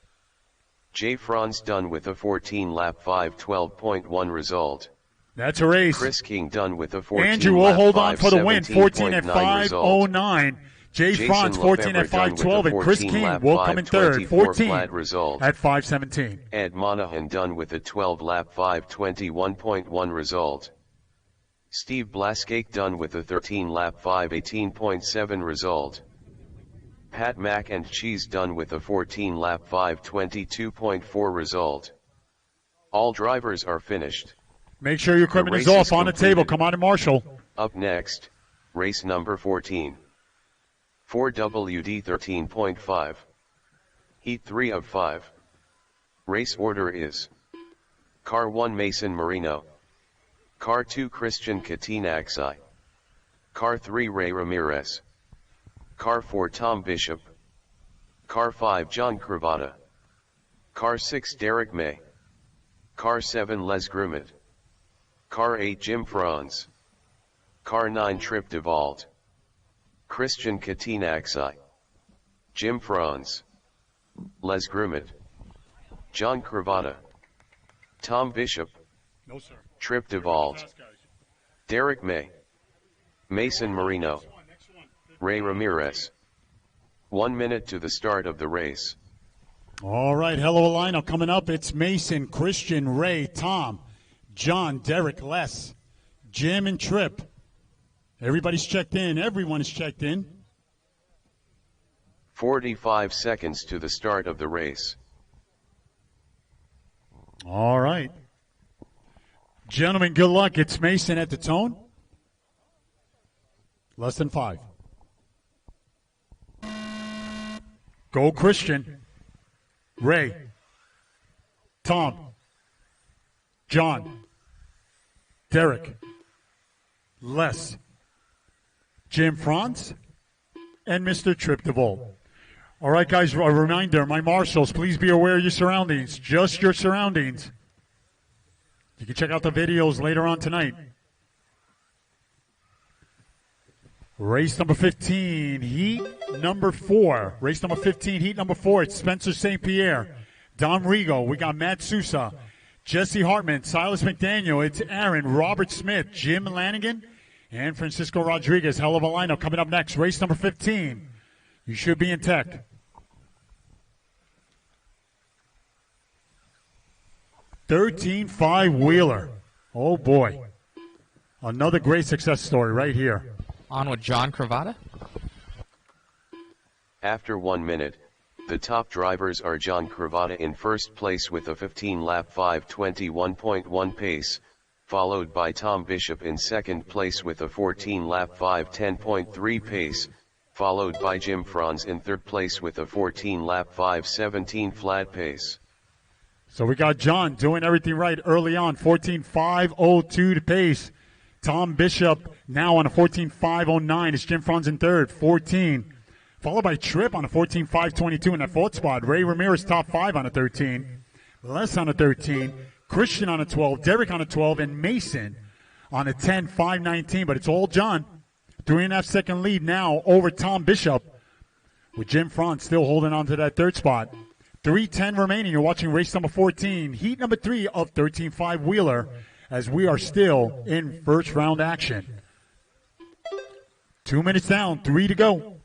Jay Franz done with a 14-lap 5:12.1 result. That's a race. Chris King done with a 14-lap 5:17.9 Andrew will hold on for the win. 14 at result. 5:09. Jay Jason Franz 14 at Lefebvre done with 5:12, a and Chris 14 King lap will come in third. 5:24 14 flat result. at 5:17. Ed Monahan done with a 12-lap 5:21.1 result. Steve Blaskake done with a 13-lap 5:18.7 result. Pat Mack and Cheese done with a 14-lap 5:22.4 result. All drivers are finished. Make sure your equipment is race off is on the completed. table. Come on and Marshall. Up next, race number 14. 4WD 13.5. Heat 3 of 5. Race order is: Car 1 Mason Marino, Car 2 Christian Katinaxi, Car 3 Ray Ramirez, Car 4 Tom Bishop, Car 5 John Cravata, Car 6 Derek May, Car 7 Les Grimmett, Car 8 Jim Franz, Car 9 Trip DeVault, Christian Katinaxi, Jim Franz, Les Grimmett, John Cravata, Tom Bishop, No, sir. Trip DeVault, Derek May, Mason Marino, Ray Ramirez. 1 minute to the start of the race. All right, hello, lineup coming up. It's Mason, Christian, Ray, Tom, John, Derek, Les, Jim, and Trip. Everybody's checked in. Everyone is checked in. 45 seconds to the start of the race. All right. Gentlemen, good luck. It's Mason at the tone. Less than 5. Go Christian. Ray. Tom. John. Derek. Les. Jim Franz. And Mr. Trip DeVol. All right, guys, a reminder, my marshals, please be aware of your surroundings. Just your surroundings. You can check out the videos later on tonight. Race number 15, heat number 4. Race number 15, heat number 4. It's Spencer St. Pierre, Dom Rigo. We got Matt Sousa, Jesse Hartman, Silas McDaniel. It's Aaron, Robert Smith, Jim Lanigan, and Francisco Rodriguez. Hell of a lineup coming up next. Race number 15. You should be in tech. 13.5 Wheeler. Oh, boy. Another great success story right here. On with John Cravata. After 1 minute, the top drivers are John Cravata in first place with a 15-lap 5:21.1 pace, followed by Tom Bishop in second place with a 14-lap 5:10.3 pace, followed by Jim Franz in third place with a 14-lap 5:17 flat pace. So we got John doing everything right early on, 14.502 to pace. Tom Bishop now on a 14.509. It's Jim Franz in third, 14. Followed by Tripp on a 14.522 in that fourth spot. Ray Ramirez top 5 on a 13. Les on a 13. Christian on a 12. Derek on a 12. And Mason on a 10.519. But it's all John. 3.5 second lead now over Tom Bishop, with Jim Franz still holding on to that third spot. 3:10 remaining. You're watching race number 14, heat number 3 of 13.5 Wheeler, as we are still in first round action. 2 minutes down, 3 to go.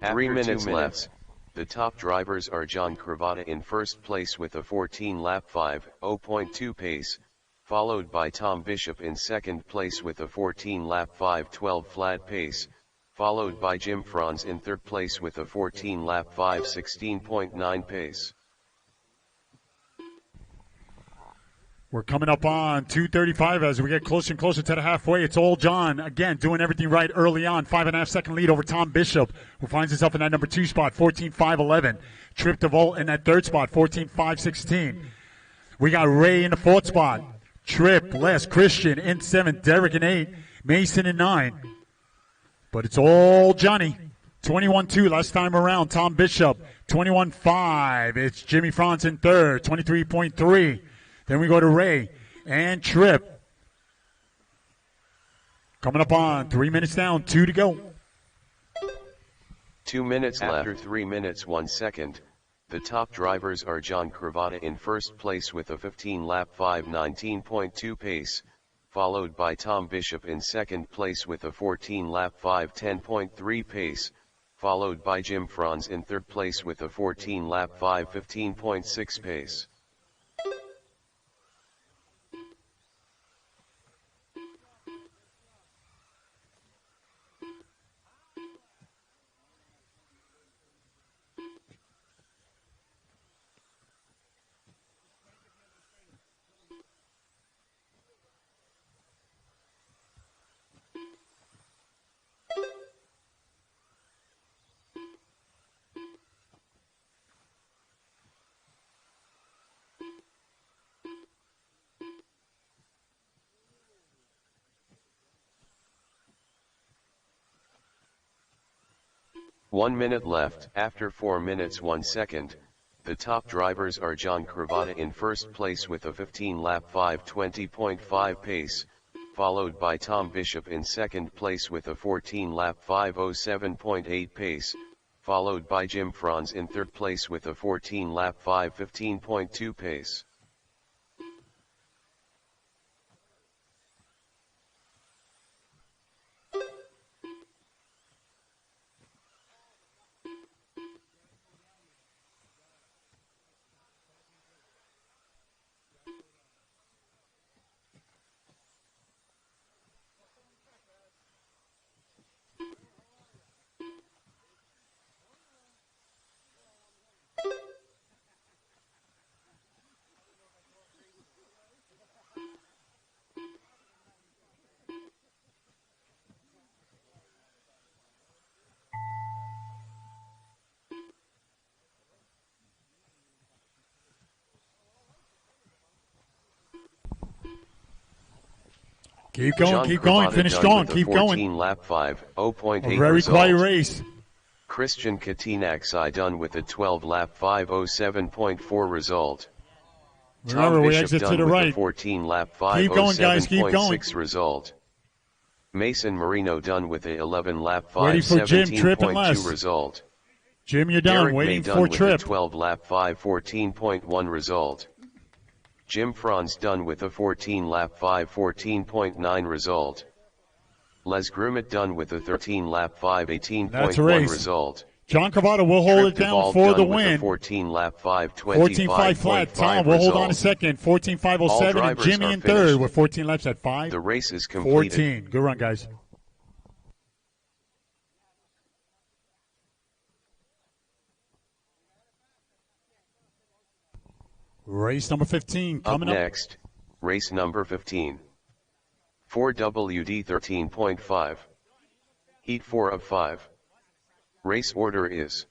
3 minutes left. The top drivers are John Cravata in first place with a 14-lap 5:0.2 pace, followed by Tom Bishop in second place with a 14-lap 5:12 flat pace, followed by Jim Franz in third place with a 14-lap 5:16.9 pace. We're coming up on 2:35 as we get closer and closer to the halfway. It's all John, again, doing everything right early on. 5.5 second lead over Tom Bishop, who finds himself in that number 2 spot, 14.511. Trip DeVol in that third spot, 14.516. We got Ray in the fourth spot. Trip, Les, Christian in 7th, Derek in 8, Mason in 9. But it's all Johnny. 21.2 last time around. Tom Bishop, 21.5. It's Jimmy Franz in third, 23.3. Then we go to Ray and Tripp. Coming up on 3 minutes down, 2 to go. 2 minutes after 3 minutes 1 second. The top drivers are John Cravata in first place with a 15-lap 5:19.2 pace, followed by Tom Bishop in second place with a 14-lap 5:10.3 pace, followed by Jim Franz in third place with a 14-lap 5:15.6 pace. One minute left. After 4 minutes 1 second, the top drivers are John Cravata in first place with a 15-lap 5:20.5 pace, followed by Tom Bishop in second place with a 14-lap 5:07.8 pace, followed by Jim Franz in third place with a 14-lap 5:15.2 pace. Keep going, John keep going. Krivada Finish done strong, with a keep 14 going. lap 5, 0.8 A very result. quiet race. Christian Katinaksai done with a 12 lap 5, 07.4 result. Remember, Tom we Bishop exit to done the with right. a 14 lap 5, Keep going, guys, keep going. 07.6 result. Mason Marino done with a 11 lap 5, Waiting for Jim, Trip and 17.2 Les. result. Jim, you're done. Derek May Waiting done for with Trip. a 12 lap 5, 14.1 result. Jim Franz done with a 14 lap 5, 14.9 result. Les Grumet done with a 13 lap 5, That's a 18.1 race. result. John Cavada will hold it Trip down Duvall for the done with a win. 14 lap 5, 14.5 flat. Tom, we'll hold on a result. second. All 14.507 and drivers Jimmy are in third finished. with 14 laps at 5. The race is completed. 14. Good run, guys. Race number 15 Up coming up. next, race number 15. 4WD 13.5. Heat 4 of 5. Race order is: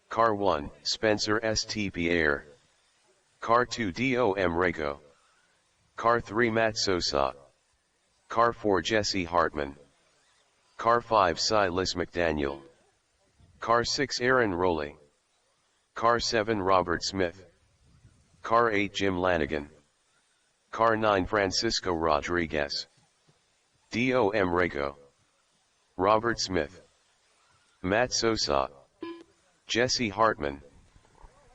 Car 1, Spencer St. Pierre. Car 2, Dom Reco. Car 3, Matt Sosa. Car 4, Jesse Hartman. Car 5, Silas McDaniel. Car 6, Aaron Rowley. Car 7, Robert Smith. Car 8, Jim Lanigan. Car 9, Francisco Rodriguez. Dom Reco. Robert Smith. Matt Sosa. Jesse Hartman.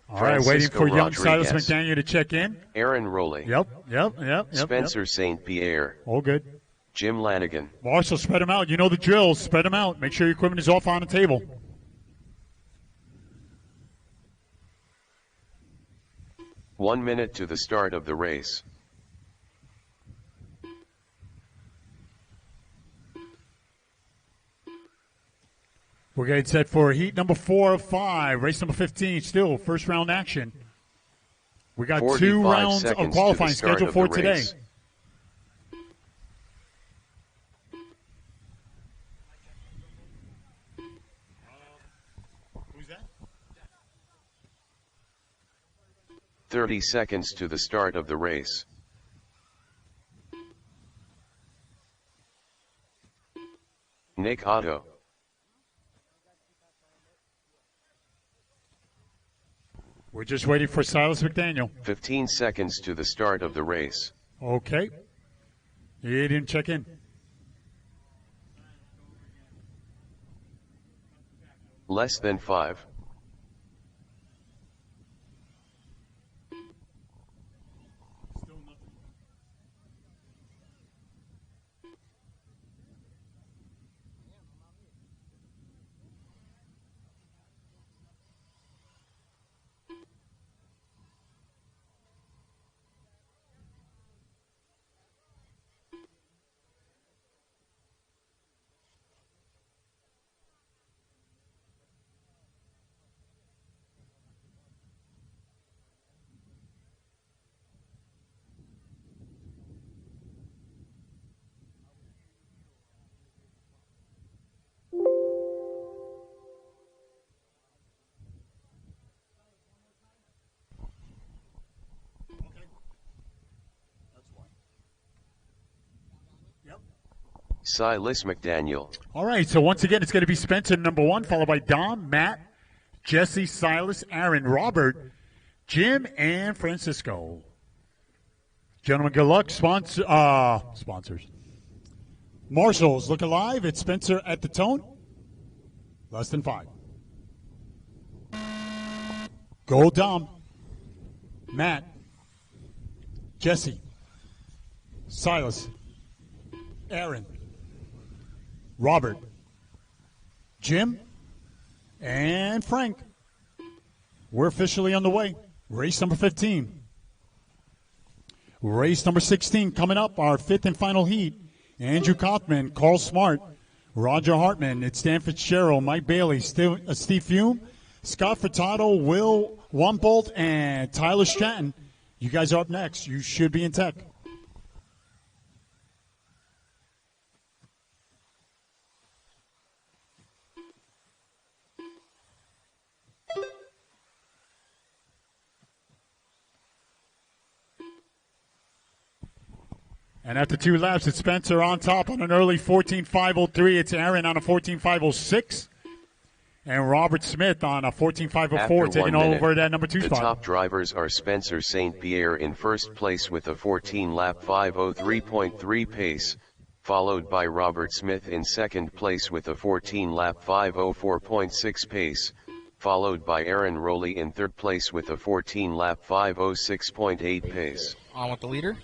All right, waiting Francisco for young Silas Rodriguez. McDaniel to check in. Aaron Rowley. Yep. Spencer St. Pierre. All good. Jim Lanigan. Marshall, spread them out. You know the drill. Spread them out. Make sure your equipment is off on the table. One minute to the start of the race. We're getting set for heat number 4 of 5. Race number 15, still first round action. We got 2 rounds of seconds qualifying to the start scheduled of for the today. race. Who's that? 30 seconds to the start of the race. Nick Otto. We're just waiting for Silas McDaniel. 15 seconds to the start of the race. Okay. He didn't check in. Less than 5. Silas McDaniel. All right, so once again, it's going to be Spencer number 1, followed by Dom, Matt, Jesse, Silas, Aaron, Robert, Jim, and Francisco. Gentlemen, good luck. Sponsors. Marshalls, look alive. It's Spencer at the tone. Less than 5. Go Dom, Matt, Jesse, Silas, Aaron, Robert, Jim, and Frank. We're officially on the way. Race number 15. Race number 16 coming up, our 5th and final heat. Andrew Kaufman, Carl Smart, Roger Hartman, it's Dan Fitzgerald, Mike Bailey, Steve Fume, Scott Furtado, Will Wumbolt, and Tyler Stratton. You guys are up next. You should be in tech. And after 2 laps, it's Spencer on top on an early 14.503. It's Aaron on a 14.506. And Robert Smith on a 14.504, taking over that number 2 spot. The top drivers are Spencer St. Pierre in first place with a 14-lap 5:03.3 pace, followed by Robert Smith in second place with a 14-lap 5:04.6 pace, followed by Aaron Rowley in third place with a 14-lap 5:06.8 pace. On with the leader.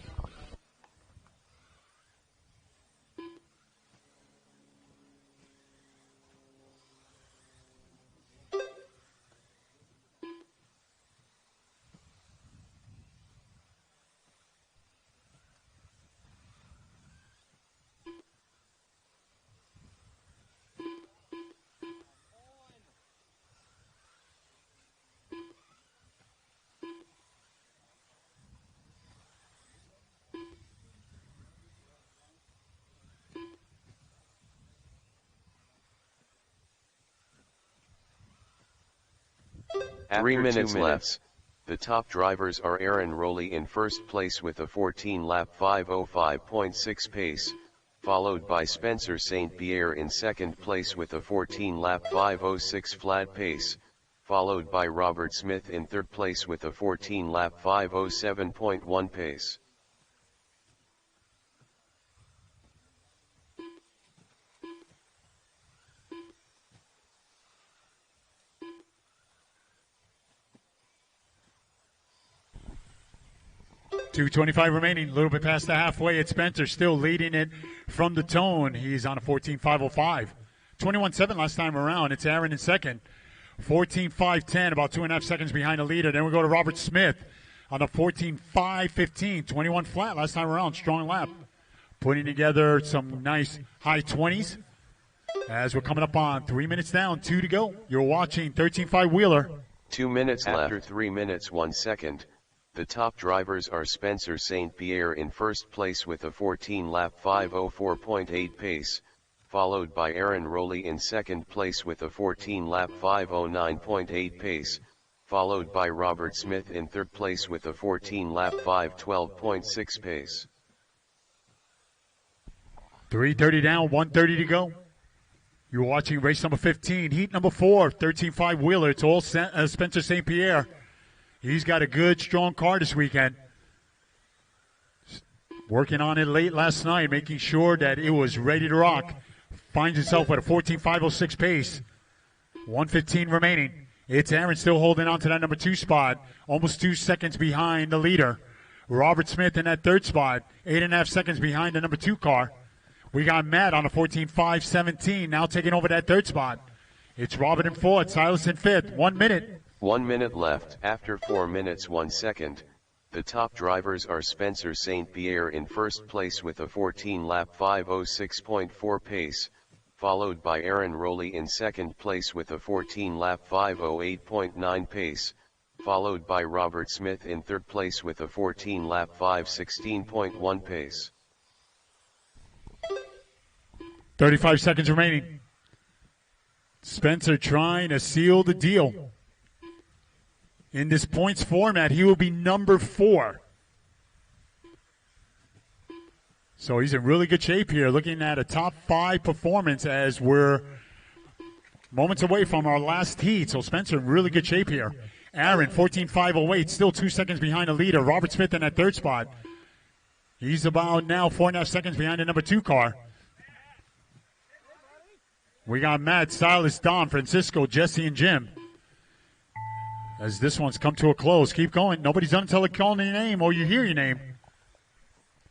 After 3 minutes left, the top drivers are Aaron Rowley in first place with a 14-lap 5:05.6 pace, followed by Spencer St. Pierre in second place with a 14-lap 5:06 flat pace, followed by Robert Smith in third place with a 14-lap 5:07.1 pace. .225 remaining, a little bit past the halfway. It's Spencer still leading it from the tone. He's on a 14.505. 21.7 last time around. It's Aaron in second. 14.510, about 2.5 seconds behind the leader. Then we go to Robert Smith on a 14.515. 21 flat last time around. Strong lap. Putting together some nice high 20s. As we're coming up on 3 minutes down, 2 to go. You're watching 13.5 Wheeler. 2 minutes left. After 3 minutes 1 second. The top drivers are Spencer St. Pierre in first place with a 14-lap 5:04.8 pace, followed by Aaron Rowley in second place with a 14-lap 5:09.8 pace, followed by Robert Smith in third place with a 14-lap 5:12.6 pace. 3:30 down, 1:30 to go. You're watching race number 15, heat number 4, 13.5 Wheeler. It's all Spencer St. Pierre. He's got a good, strong car this weekend. Working on it late last night, making sure that it was ready to rock. Finds himself at a 14.506 pace. 1:15 remaining. It's Aaron still holding on to that number 2 spot. Almost 2 seconds behind the leader. Robert Smith in that 3rd spot. 8.5 seconds behind the number 2 car. We got Matt on a 14.517, now taking over that 3rd spot. It's Robert in 4th, Silas in 5th. 1 minute. 1 minute left. After 4 minutes 1 second, the top drivers are Spencer St. Pierre in first place with a 14-lap 5:06.4 pace, followed by Aaron Rowley in second place with a 14-lap 5:08.9 pace, followed by Robert Smith in third place with a 14-lap 5:16.1 pace. 35 seconds remaining. Spencer trying to seal the deal. In this points format, he will be number 4. So he's in really good shape here, looking at a top 5 performance as we're moments away from our last heat. So Spencer in really good shape here. Aaron, 14.508, still 2 seconds behind the leader. Robert Smith in that 3rd spot. He's about now 4.5 seconds behind the number 2 car. We got Matt, Silas, Don, Francisco, Jesse, and Jim. As this one's come to a close. Keep going. Nobody's done until they call your name or you hear your name.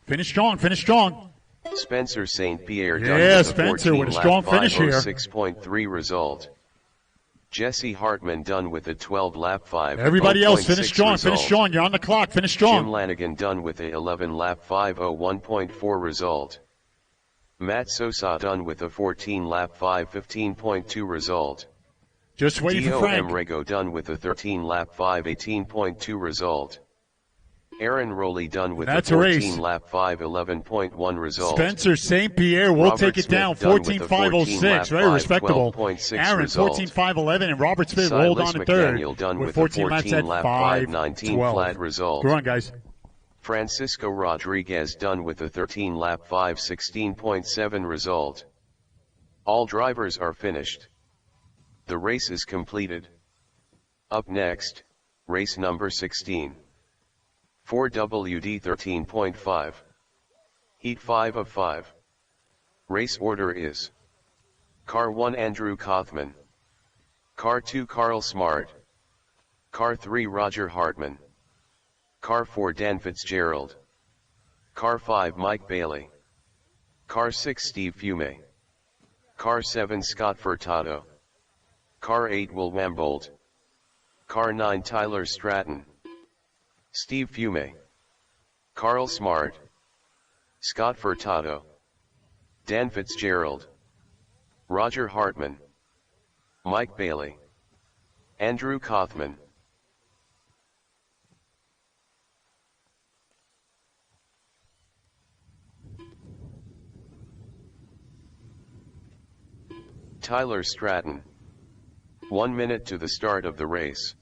Finish strong. Finish strong. Spencer St. Pierre done yeah, with Spencer a with a strong finish here. 6.3 result. Jesse Hartman done with a 12-lap 5. Everybody else finish strong. Result. Finish strong. You're on the clock. Finish strong. Jim Lanigan done with a 11-lap 5:01.4 result. Matt Sosa done with a 14-lap 5:15.2 result. Just waiting for Frank. Rego done with a 13-lap 5:18.2 result. Aaron Rowley done with a 14-lap 5:11.1 result. Spencer St. Pierre will take it down, 14.506, very respectable. Aaron 14.511 and Robert Smith rolled on to third done with 14 laps at 5:19 flat result. Go on, guys. Francisco Rodriguez done with a 13-lap 5:16.7 result. All drivers are finished. The race is completed. Up next, race number 16. 4WD 13.5. Heat 5 of 5. Race order is: Car 1 Andrew Kaufman, Car 2 Carl Smart, Car 3 Roger Hartman, Car 4 Dan Fitzgerald, Car 5 Mike Bailey, Car 6 Steve Fume, Car 7 Scott Furtado, Car 8 Will Wambold, Car 9 Tyler Stratton, Steve Fume, Carl Smart, Scott Furtado, Dan Fitzgerald, Roger Hartman, Mike Bailey, Andrew Kaufman. Tyler Stratton. 1 minute to the start of the race.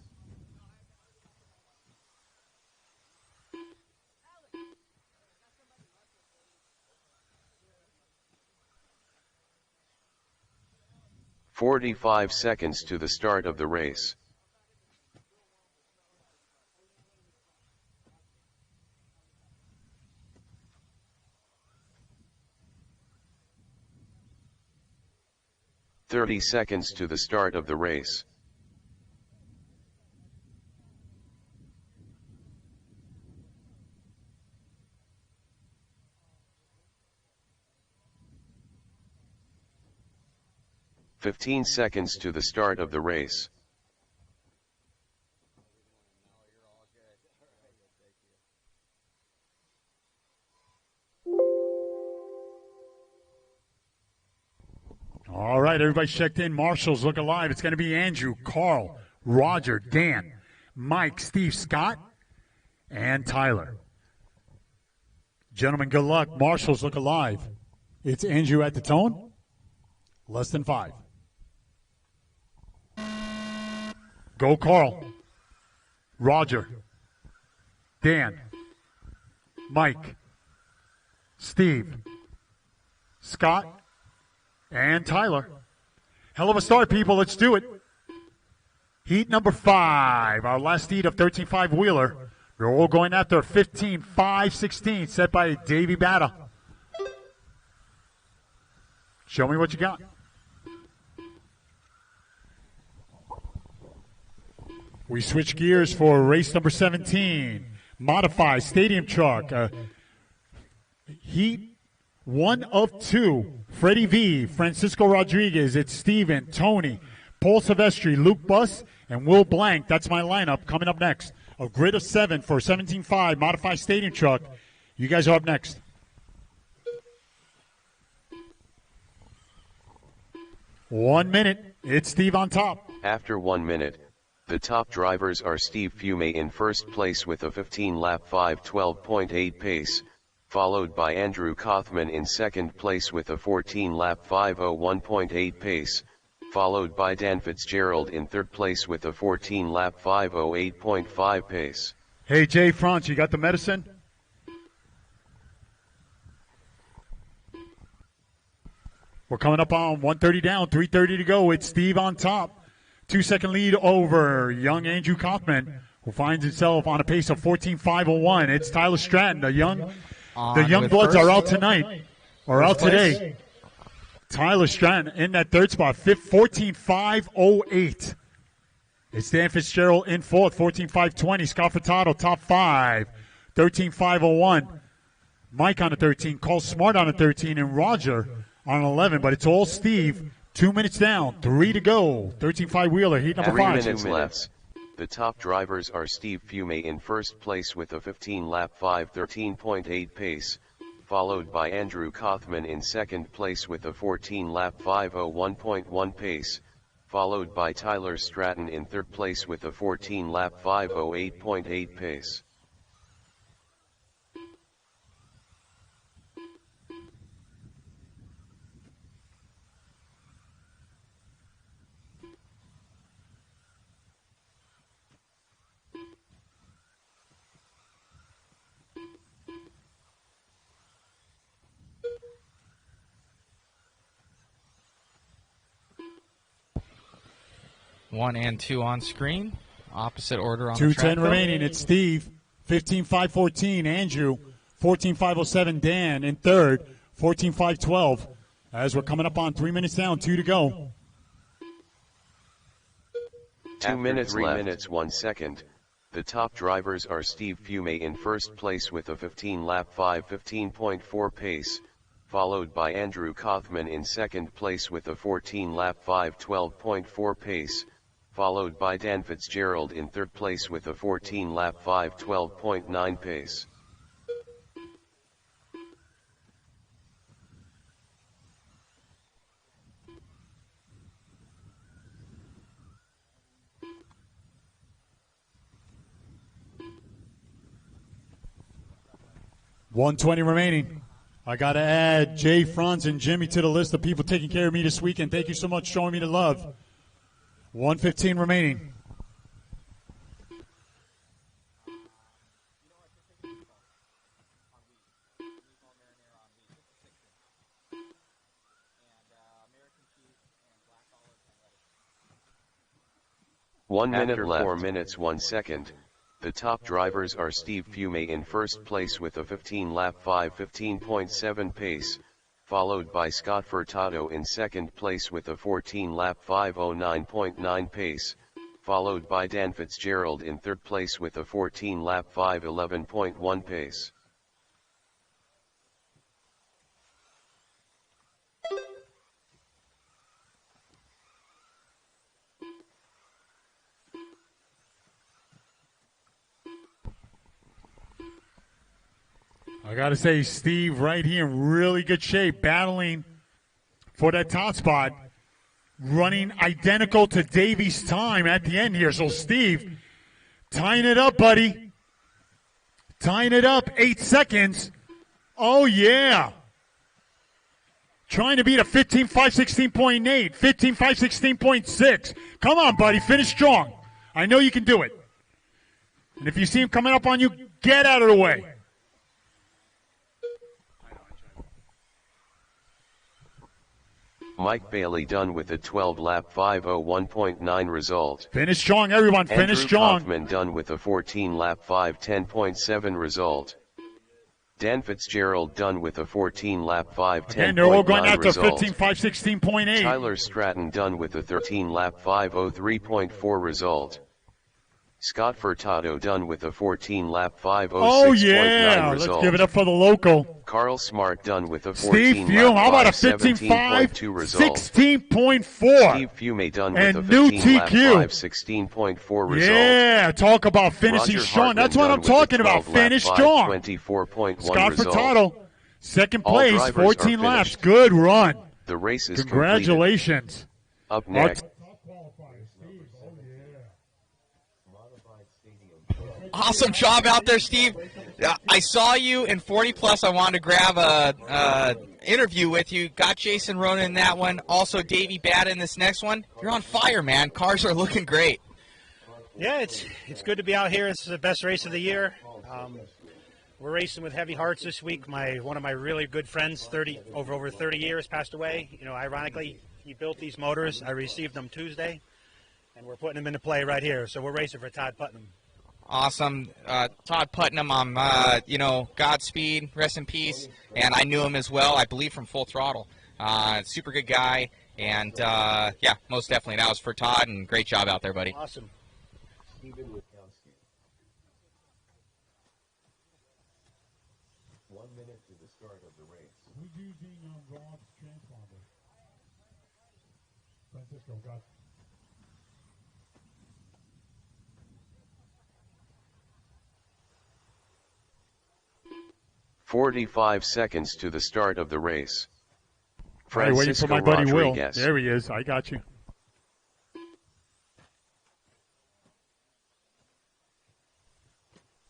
"45 seconds to the start of the race. "30 seconds to the start of the race. "15 seconds to the start of the race. All right, everybody's checked in. Marshall's looking live. It's going to be Andrew, Carl, Roger, Dan, Mike, Steve, Scott, and Tyler. Gentlemen, good luck. Marshall's looking live. It's Andrew at the tone. Less than 5. Go, Carl. Roger. Dan. Mike. Steve. Scott. And Tyler. Hell of a start, people. Let's do it. Heat number 5. Our last heat of 13.5 wheeler. We're all going after 15.5.16 set by Davey Batta. Show me what you got. We switch gears for race number 17. Modified stadium truck. Heat 1 of 2. Freddie V, Francisco Rodriguez, it's Steven, Tony, Paul Silvestri, Luke Buss, and Will Blank. That's my lineup coming up next. A grid of 7 for 17.5 modified stadium truck. You guys are up next. One minute. It's Steve on top. After 1 minute, the top drivers are Steve Fume in first place with a 15-lap 5:12.8 pace, followed by Andrew Kaufman in second place with a 14-lap 5:01.8 pace, followed by Dan Fitzgerald in third place with a 14-lap 5:08.5 pace. Hey, Jay Franz, you got the medicine? We're coming up on 1:30 down, 3:30 to go. It's Steve on top. 2-second lead over young Andrew Kaufman, who finds himself on a pace of 14.501. It's Tyler Stratton, the young bloods are out tonight, or out today. Tyler Stratton in that third spot, 14.508. It's Dan Fitzgerald in fourth, 14.520. Scott Furtado, top 5, 13.501. Mike on a 13, Carl Smart on a 13, and Roger on 11. But it's all Steve. 2 minutes down, 3 to go. 13.5 wheeler, heat number 5. 3 minutes left. The top drivers are Steve Fume in first place with a 15-lap 5:13.8 pace, followed by Andrew Kaufman in second place with a 14-lap 5:01.1 pace, followed by Tyler Stratton in third place with a 14-lap 5:08.8 pace. 1 and 2 on screen. Opposite order on the 2:10 track. remaining. It's Steve, 15.514. Andrew, 14.507. Dan in third, 14.512. As we're coming up on 3 minutes down, 2 to go. 2 minutes 3 minutes 1 second. The top drivers are Steve Fume in first place with a 15-lap 5:15.4 pace, followed by Andrew Kaufman in second place with a 14-lap 5:12.4 pace, followed by Dan Fitzgerald in third place with a 14-lap 5:12.9 pace. $120 remaining. I got to add Jay, Franz, and Jimmy to the list of people taking care of me this weekend. Thank you so much for showing me the love. 1:15 remaining. One minute left. 4 minutes 1 second. The top drivers are Steve Fume in first place with a 15-lap 5:15.7 pace, followed by Scott Furtado in second place with a 14-lap 5:09.9 pace, followed by Dan Fitzgerald in third place with a 14-lap 5:11.1 pace. I got to say, Steve right here in really good shape, battling for that top spot, running identical to Davey's time at the end here. So, Steve, tying it up, buddy. Tying it up, 8 seconds. Oh, yeah. Trying to beat a 15.516.8, 15.516.6. Come on, buddy, finish strong. I know you can do it. And if you see him coming up on you, get out of the way. Mike Bailey done with a 12-lap 5:01.9 result. Finish strong, everyone. Finish Andrew strong. Kaufman done with a 14-lap 5:10.7 result. Dan Fitzgerald done with a 14-lap 5:10.9 Again, they're all going out to result. 15.516.8. Tyler Stratton done with a 13-lap 5:03.4 result. Scott Furtado done with a 14-lap 5:06.9 Oh, yeah. result. Let's give it up for the local. Carl Smart done with a Steve 14-lap Fume, how about a 5:17.2 result. 15.4. Steve Fume done And with a new 15-lap TQ. 5:16.4 result. Yeah, talk about finishing Roger strong. Hartman That's what done I'm with a talking about. 12-lap Finish strong. 5:24.1 Scott result. Furtado, second All place, drivers 14 are laps. finished. Good run. The race is Congratulations. completed. Up next. Awesome job out there, Steve. I saw you in 40 plus. I wanted to grab a interview with you. Got Jason Ronan in that one. Also Davey Bad in this next one. You're on fire, man. Cars are looking great. Yeah, it's good to be out here. This is the best race of the year. We're racing with heavy hearts this week. One of my really good friends, over 30 years, passed away. You know, ironically, he built these motors. I received them Tuesday, and we're putting them into play right here. So we're racing for Todd Putnam. Awesome. Todd Putnam, Godspeed, rest in peace. And I knew him as well, I believe, from Full Throttle. Super good guy. And, yeah, most definitely. That was for Todd, and great job out there, buddy. Awesome. Stephen Witkowski. 1 minute to the start of the race. Who's using Rob's transponder? Francisco, got 45 seconds to the start of the race. Right, waiting for Francisco my buddy Rodriguez. Will. There he is. I got you.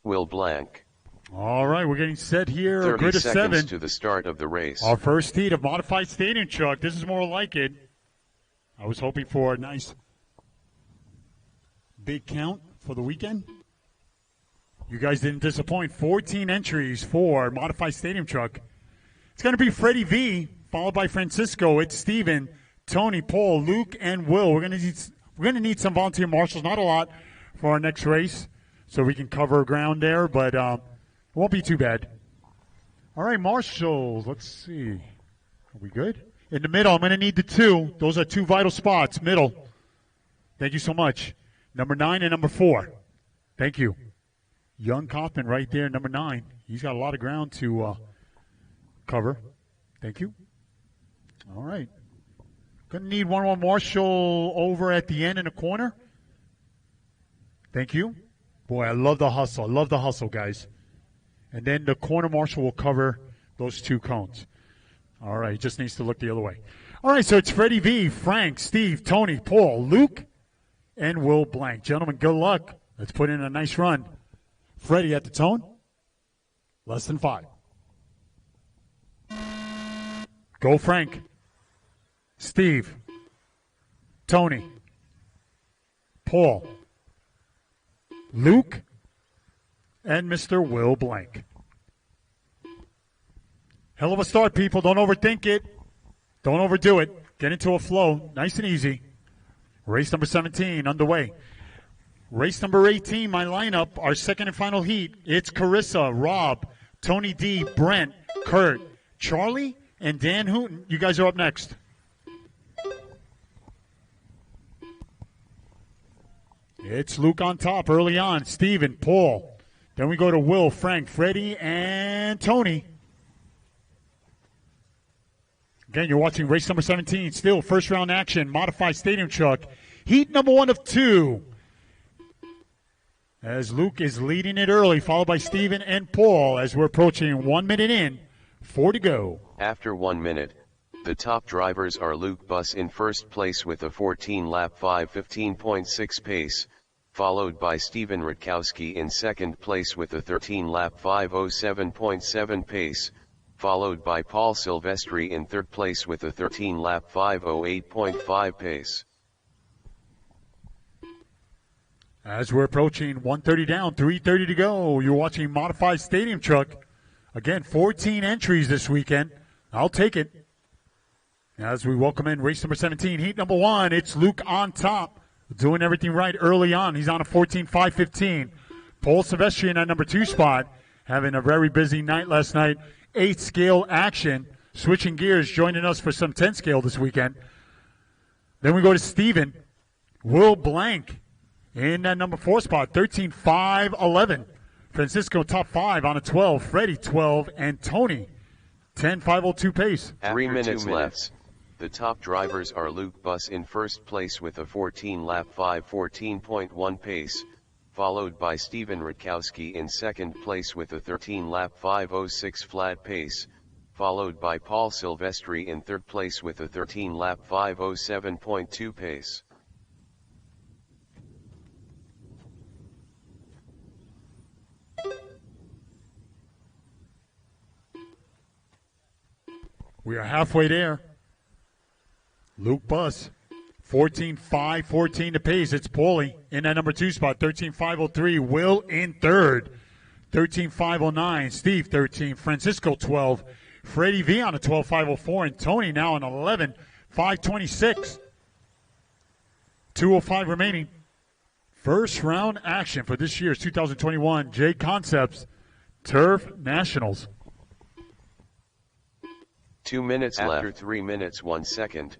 Will Blank. All right, we're getting set here. A 30 grid of seconds 7. to the start of the race. Our first heat of modified stadium truck. This is more like it. I was hoping for a nice big count for the weekend. You guys didn't disappoint. 14 entries for modified stadium truck. It's going to be Freddie V, followed by Francisco. It's Steven, Tony, Paul, Luke, and Will. We're going We're going to need some volunteer marshals, not a lot, for our next race, so we can cover ground there, but it won't be too bad. All right, marshals, let's see. Are we good? In the middle, I'm going to need the 2. Those are 2 vital spots, middle. Thank you so much. Number 9 and number 4. Thank you. Young Kaufman right there, number 9. He's got a lot of ground to cover. Thank you. All right. Going to need one more marshal over at the end in the corner. Thank you. Boy, I love the hustle. I love the hustle, guys. And then the corner marshal will cover those 2 cones. All right, he just needs to look the other way. All right, so it's Freddie V, Frank, Steve, Tony, Paul, Luke, and Will Blank. Gentlemen, good luck. Let's put in a nice run. Freddie at the tone. Less than 5. Go, Frank. Steve. Tony. Paul. Luke. And Mr. Will Blank. Hell of a start, people. Don't overthink it. Don't overdo it. Get into a flow. Nice and easy. Race number 17 underway. Race number 18, my lineup, our second and final heat. It's Carissa, Rob, Tony D, Brent, Kurt, Charlie, and Dan Hooten. You guys are up next. It's Luke on top early on. Steven, Paul. Then we go to Will, Frank, Freddie, and Tony. Again, you're watching race number 17. Still first round action. Modified stadium truck. Heat number 1 of 2. As Luke is leading it early, followed by Steven and Paul as we're approaching 1 minute in. 4 to go. After 1 minute, the top drivers are Luke Buss in first place with a 14-lap 5:15.6 pace, followed by Steven Rutkowski in second place with a 13-lap 5:07.7 pace, followed by Paul Silvestri in third place with a 13-lap 5:08.5 pace. As we're approaching 1:30 down, 3:30 to go, you're watching Modified Stadium Truck. Again, 14 entries this weekend. I'll take it. As we welcome in race number 17, heat number 1, it's Luke on top, doing everything right early on. He's on a 14.515. Paul Silvestri in that number 2 spot, having a very busy night last night. 8 scale action, switching gears, joining us for some 10 scale this weekend. Then we go to Steven, Will Blank in that number 4 spot, 13.511. Francisco top 5 on a 12, Freddie 12, and Tony 10.502 pace. 3 minutes left. The top drivers are Luke Buss in first place with a 14-lap 5:14.1 pace, followed by Steven Rutkowski in second place with a 13-lap 5:06 flat pace, followed by Paul Silvestri in third place with a 13-lap 5:07.2 pace. We are halfway there. Luke Buss, 14.514 to pace. It's Paulie in that number 2 spot, 13.503. Will in third, 13.509. Steve, 13. Francisco, 12. Freddie V on a 12.504. And Tony now on 11.526. 2:05 remaining. First round action for this year's 2021 JConcepts Turf Nationals. 2 minutes left. After 3 minutes 1 second,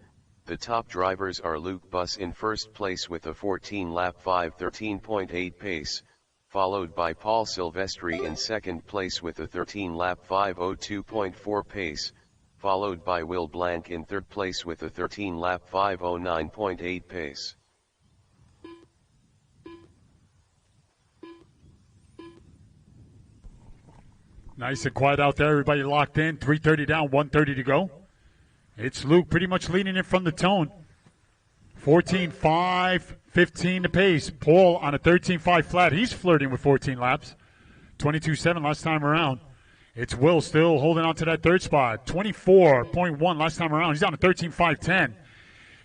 the top drivers are Luke Buss in first place with a 14-lap 5:13.8 pace, followed by Paul Silvestri in second place with a 13-lap 5:02.4 pace, followed by Will Blank in third place with a 13-lap 5:09.8 pace. Nice and quiet out there. Everybody locked in. 3:30 down, 1:30 to go. It's Luke pretty much leading it from the tone. 14.515 to pace. Paul on a 13.5 flat. He's flirting with 14 laps. 22.7 last time around. It's Will still holding on to that third spot. 24.1 last time around. He's on a 13.510.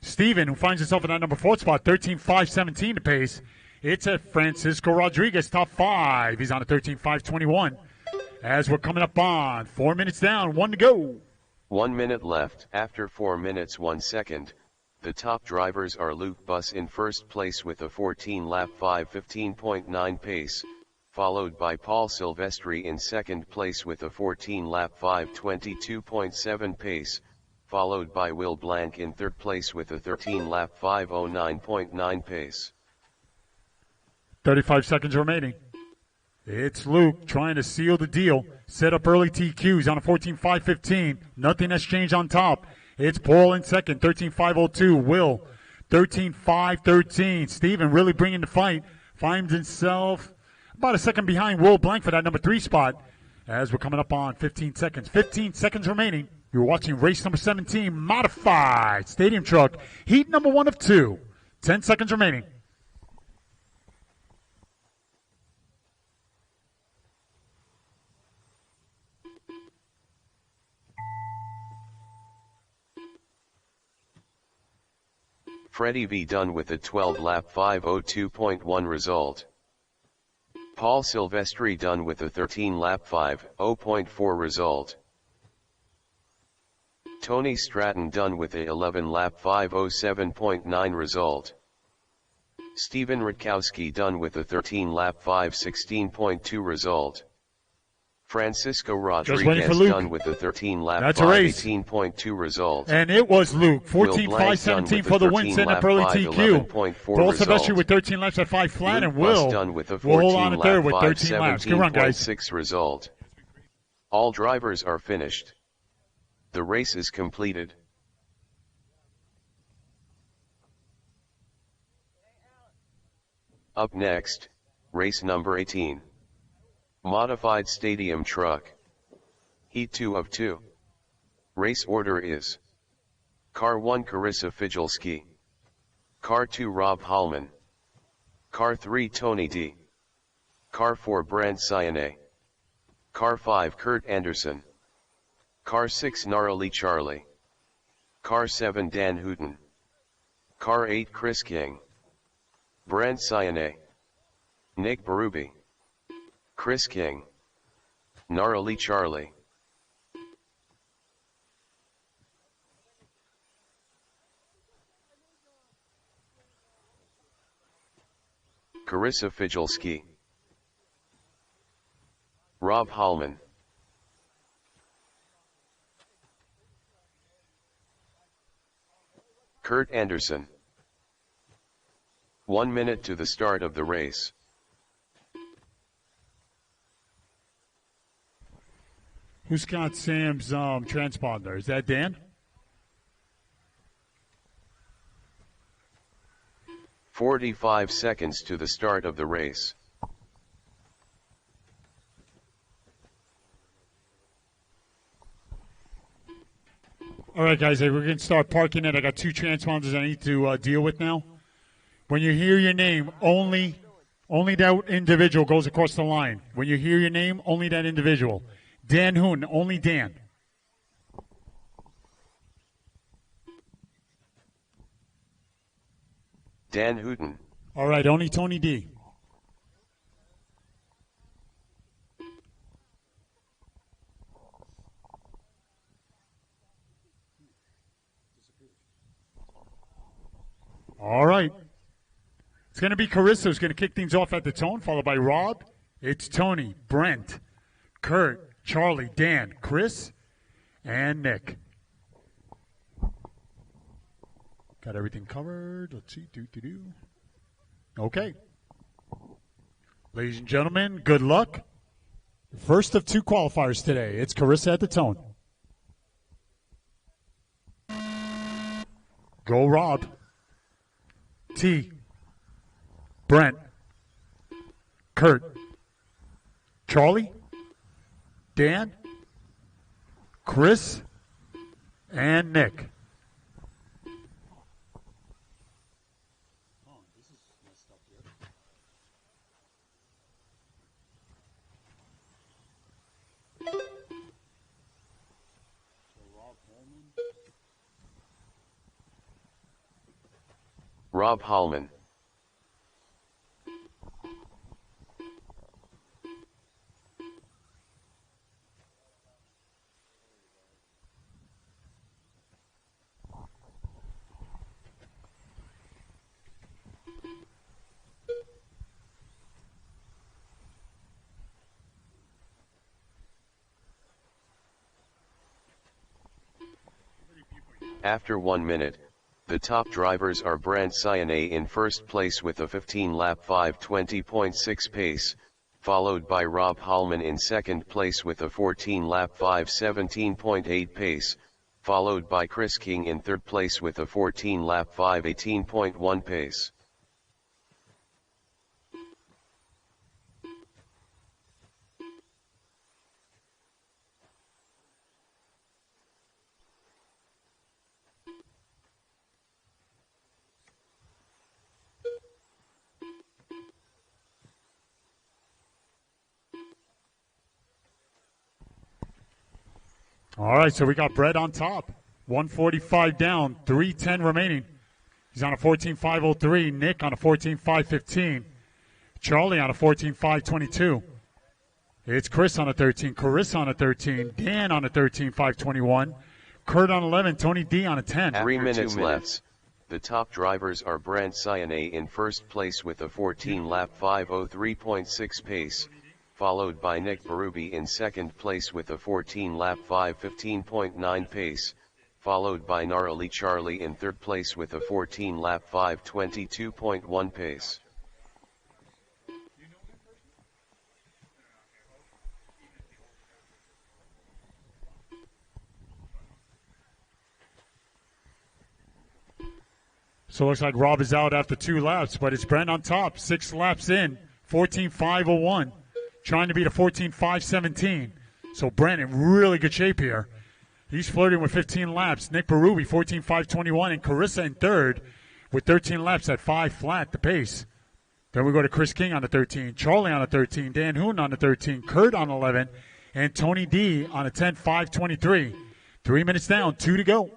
Steven, who finds himself in that number 4 spot, 13.517 to pace. It's at Francisco Rodriguez, top 5. He's on a 13.521. As we're coming up on 4 minutes down, 1 to go. 1 minute left. After 4 minutes 1 second, The top drivers are Luke Buss in first place with a 14-lap 5:15.9 pace, followed by Paul Silvestri in second place with a 14-lap 5:22.7 pace, followed by Will Blank in third place with a 13-lap 5:09.9 pace. 35 seconds remaining. It's Luke trying to seal the deal. Set up early TQs on a 14.515. Nothing has changed on top. It's Paul in second, 13.502. Will, 13.513. Steven really bringing the fight. Finds himself about a second behind Will Blank for that number 3 spot. As we're coming up on 15 seconds. 15 seconds remaining. You're watching race number 17, Modified Stadium Truck, heat number 1 of 2. 10 seconds remaining. Freddie V done with a 12-lap 5:02.1 result. Paul Silvestri done with a 13-lap 5:0.4 result. Tony Stratton done with a 11-lap 5:07.9 result. Steven Rutkowski done with a 13-lap 5:16.2 result. Francisco Rodriguez done with a 13-lap 5:18.2 result. And it was Luke, 14.517 for the win, setting up early TQ. Paul Silvestri with 13 laps at 5 flat, and Will done with a hold on to third with 13 laps. Good run, guys. 5:17.6 result. All drivers are finished. The race is completed. Up next, race number 18. Modified Stadium Truck. Heat 2 of 2. Race order is: Car 1 Carissa Fijalski. Car 2 Rob Hallman. Car 3 Tony D. Car 4 Brant Siane. Car 5 Kurt Anderson. Car 6 Gnarly Charlie. Car 7 Dan Hooten. Car 8 Chris King. Brant Siane. Nick Berube. Chris King. Gnarly Charlie. Carissa Fijalski. Rob Hallman. Kurt Anderson. 1 minute to the start of the race. Who's got Sam's transponder? Is that Dan? 45 seconds to the start of the race. All right, guys, we're going to start parking it. I got 2 transponders I need to deal with now. When you hear your name, only that individual goes across the line. When you hear your name, only that individual. Dan Hoon, only Dan. Dan Hooten. All right, only Tony D. All right. It's going to be Carissa who's going to kick things off at the tone, followed by Rob. It's Tony, Brent, Kurt, Charlie, Dan, Chris, and Nick. Got everything covered. Let's see. Okay. Ladies and gentlemen, good luck. First of 2 qualifiers today. It's Carissa at the tone. Go, Rob. T. Brent. Kurt. Charlie. Dan. Chris. And Nick. Rob Hallman. After 1 minute, the top drivers are Brant Cyane in first place with a 15-lap 5:20.6 pace, followed by Rob Hallman in second place with a 14-lap 5:17.8 pace, followed by Chris King in third place with a 14-lap 5:18.1 pace. All right, so we got Brett on top. 145 down, 3:10 remaining. He's on a 14.503. Nick on a 14.515. Charlie on a 14.522. It's Chris on a 13. Carissa on a 13. Dan on a 13.521. Kurt on 11. Tony D on a 10. 3 minutes left. The top drivers are Brant Cyane in first place with a 14-lap 5:03.6 pace, followed by Nick Berube in second place with a 14-lap 5:15.9 pace, followed by Gnarly Charlie in third place with a 14-lap 5:22.1 pace. So it looks like Rob is out after 2 laps, but it's Brent on top, 6 laps in, 14.501. Trying to beat a 14.517. So Brent in really good shape here. He's flirting with 15 laps. Nick Berube, 14.521, and Carissa in third with 13 laps at 5 flat, the pace. Then we go to Chris King on the 13, Charlie on the 13, Dan Hoon on the 13, Kurt on 11, and Tony D on a 10.523. 3 minutes down, 2 to go.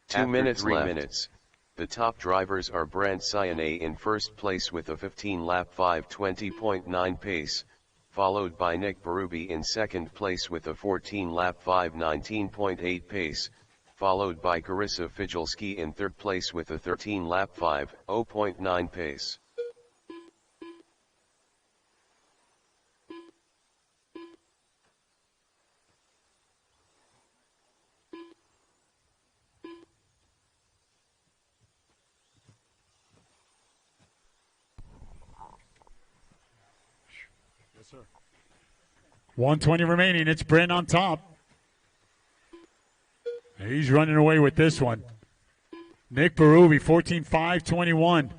2 minutes left. The top drivers are Brant Cyane in first place with a 15-lap 5:20.9 pace, followed by Nick Berube in second place with a 14-lap 5:19.8 pace, followed by Carissa Fijalski in third place with a 13-lap 5:0.9 pace. Yes, sir. 120 remaining. It's Brent on top. He's running away with this one. Nick Berube, 14.521.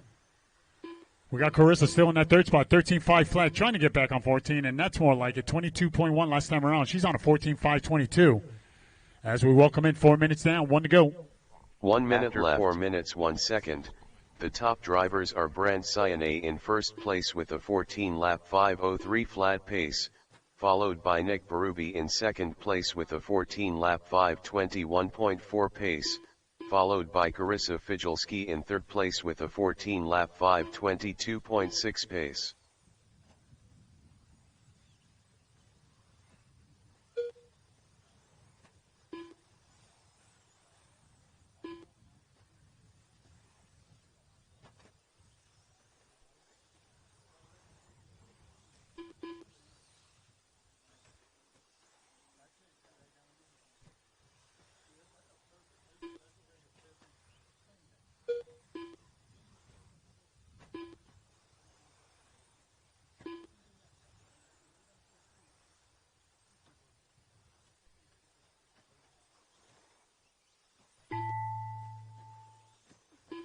We got Carissa still in that third spot, 13.5 flat, trying to get back on 14, and that's more like it, 22.1 last time around. She's on a 14.522. As we welcome in 4 minutes down, 1 to go. 1 minute left. 4 minutes 1 second. The top drivers are Brant Cyane in first place with a 14-lap 5:03 flat pace, followed by Nick Berube in second place with a 14-lap 5:21.4 pace, followed by Carissa Fijalski in third place with a 14-lap 5:22.6 pace.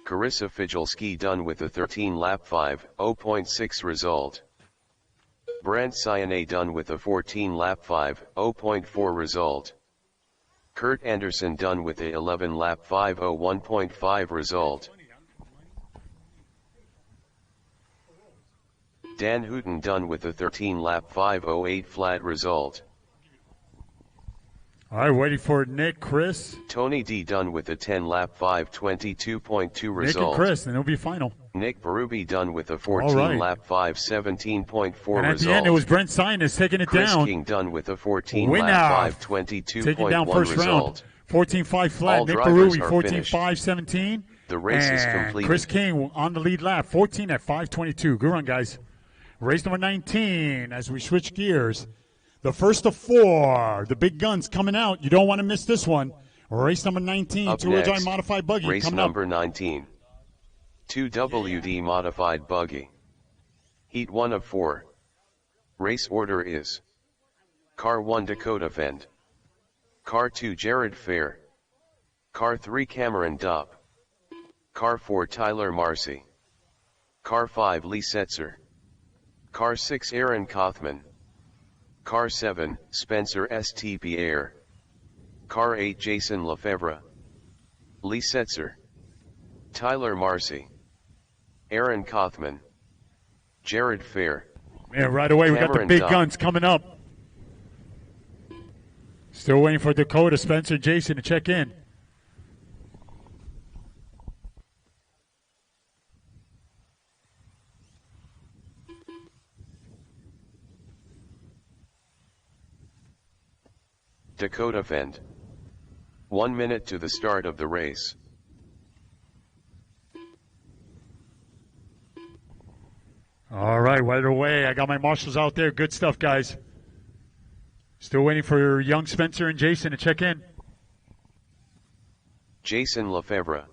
Carissa Fijalski done with a 13-lap 5:0.6 result. Brant Cyane done with a 14-lap 5:0.4 result. Kurt Anderson done with a 11-lap 5:01.5 result. Dan Hooten done with a 13-lap 5:08 flat result. All right, waiting for Nick, Chris. Tony D done with a 10-lap 5:22.2 result. Nick and Chris, and it'll be final. Nick Berube done with a 14-lap 5:17.4 result. And at the end, it was Brent Cyane taking it Chris down. King done with a 14-lap 5:22.1 first result. Round. 14.5 flat. All Nick drivers Berube, are 14.517. The race is completed. Chris King on the lead lap, 14 at 5:22. Good run, guys. Race number 19 as we switch gears. The first of 4, the big guns coming out. You don't want to miss this one. Race number 19, Up two-wheel drive next, modified buggy. Race coming number up. 19. 2WD modified buggy. Heat 1 of 4. Race order is: Car 1 Dakota Fend. Car 2 Jared Fair. Car 3 Cameron Dopp. Car 4 Tyler Marcy. Car 5 Lee Setzer. Car 6 Aaron Kaufman. Car 7 Spencer St. Pierre. Car 8 Jason Lefebvre. Lee Setzer. Tyler Marcy. Aaron Kaufman. Jared Fair. Man, right away, we got the Cameron big Dopp. guns coming up. Still waiting for Dakota, Spencer, Jason to check in. Dakota Fend. 1 minute to the start of the race. All right, right away. I got my marshals out there. Good stuff, guys. Still waiting for young Spencer and Jason to check in. Jason Lefebvre.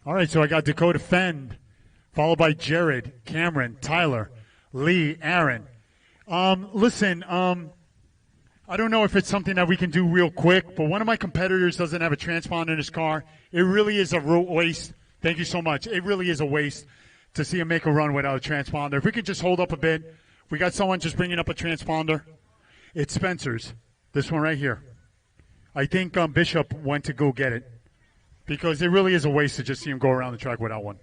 All right, so I got Dakota Fend, followed by Jared, Cameron, Tyler, Lee, Aaron. Listen, I don't know if it's something that we can do real quick, but one of my competitors doesn't have a transponder in his car. It really is a waste. Thank you so much. It really is a waste to see him make a run without a transponder. If we could just hold up a bit. We got someone just bringing up a transponder. It's Spencer's, this one right here. I think Bishop went to go get it because it really is a waste to just see him go around the track without one.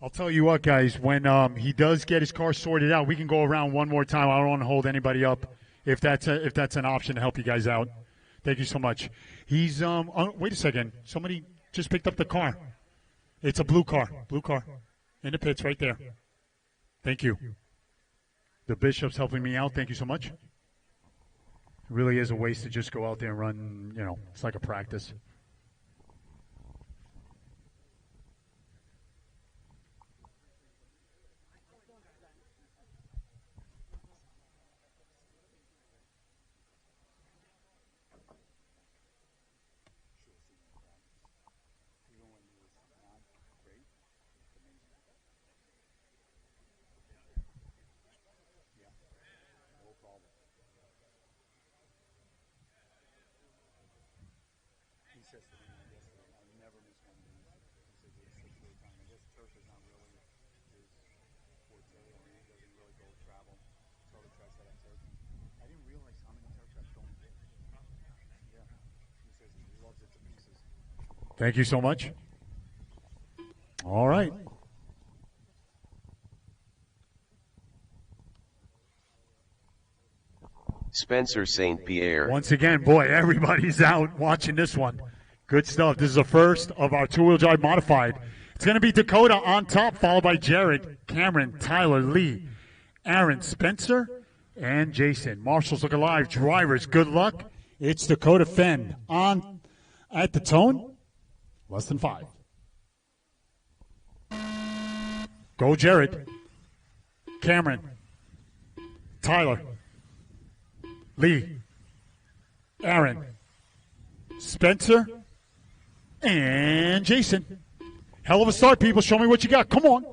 I'll tell you what, guys, when he does get his car sorted out, we can go around one more time. I don't want to hold anybody up if that's an option to help you guys out. Thank you so much. He's wait a second. Somebody just picked up the car. It's a blue car in the pits right there. Thank you. The Bishop's helping me out. Thank you so much. It really is a waste to just go out there and run, it's like a practice. Thank you so much. All right. Spencer St. Pierre. Once again, boy, everybody's out watching this one. Good stuff. This is the first of our two-wheel drive modified. It's going to be Dakota on top, followed by Jared, Cameron, Tyler, Lee, Aaron, Spencer, and Jason. Marshals look alive. Drivers, good luck. It's Dakota Fend on at the tone. Less than 5. Go, Jared. Cameron. Tyler. Lee. Aaron. Spencer. And Jason. Hell of a start, people. Show me what you got. Come on.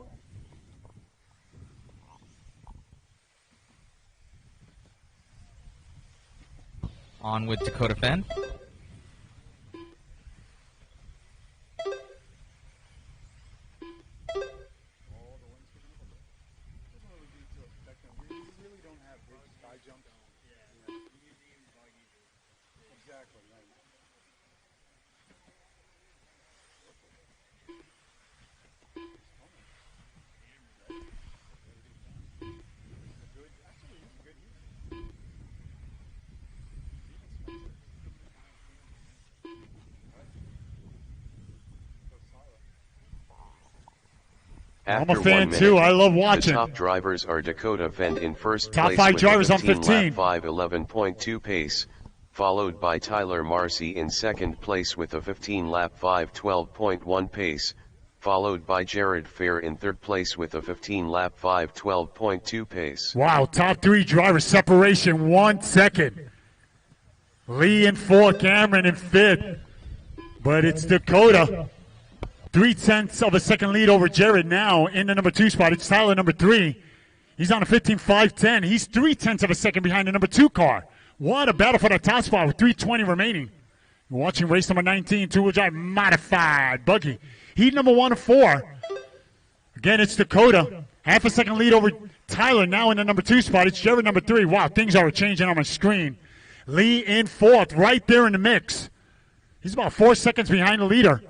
On with Dakota Fend. After I'm a fan 1 minute, too. I love watching. The top drivers are Dakota Fend in first Top place 5 with drivers a on 15 15. lap 5:11.2 pace, followed by Tyler Marcy in second place with a 15 lap 5:12.1 pace, followed by Jared Fair in third place with a 15 lap 5:12.2 pace. Wow, top 3 drivers separation 1 second. Lee in 4th, Cameron in 5th. But it's Dakota. 0.3 of a second lead over Jared now in the number 2 spot. It's Tyler, number 3. He's on a 15.510. He's 0.3 of a second behind the number 2 car. What a battle for the top spot with 3:20 remaining. You're watching race number 19, two-wheel drive modified buggy. Heat number 1 of 4. Again, it's Dakota. Half a second lead over Tyler now in the number 2 spot. It's Jared, number 3. Wow, things are changing on my screen. Lee in 4th, right there in the mix. He's about 4 seconds behind the leader.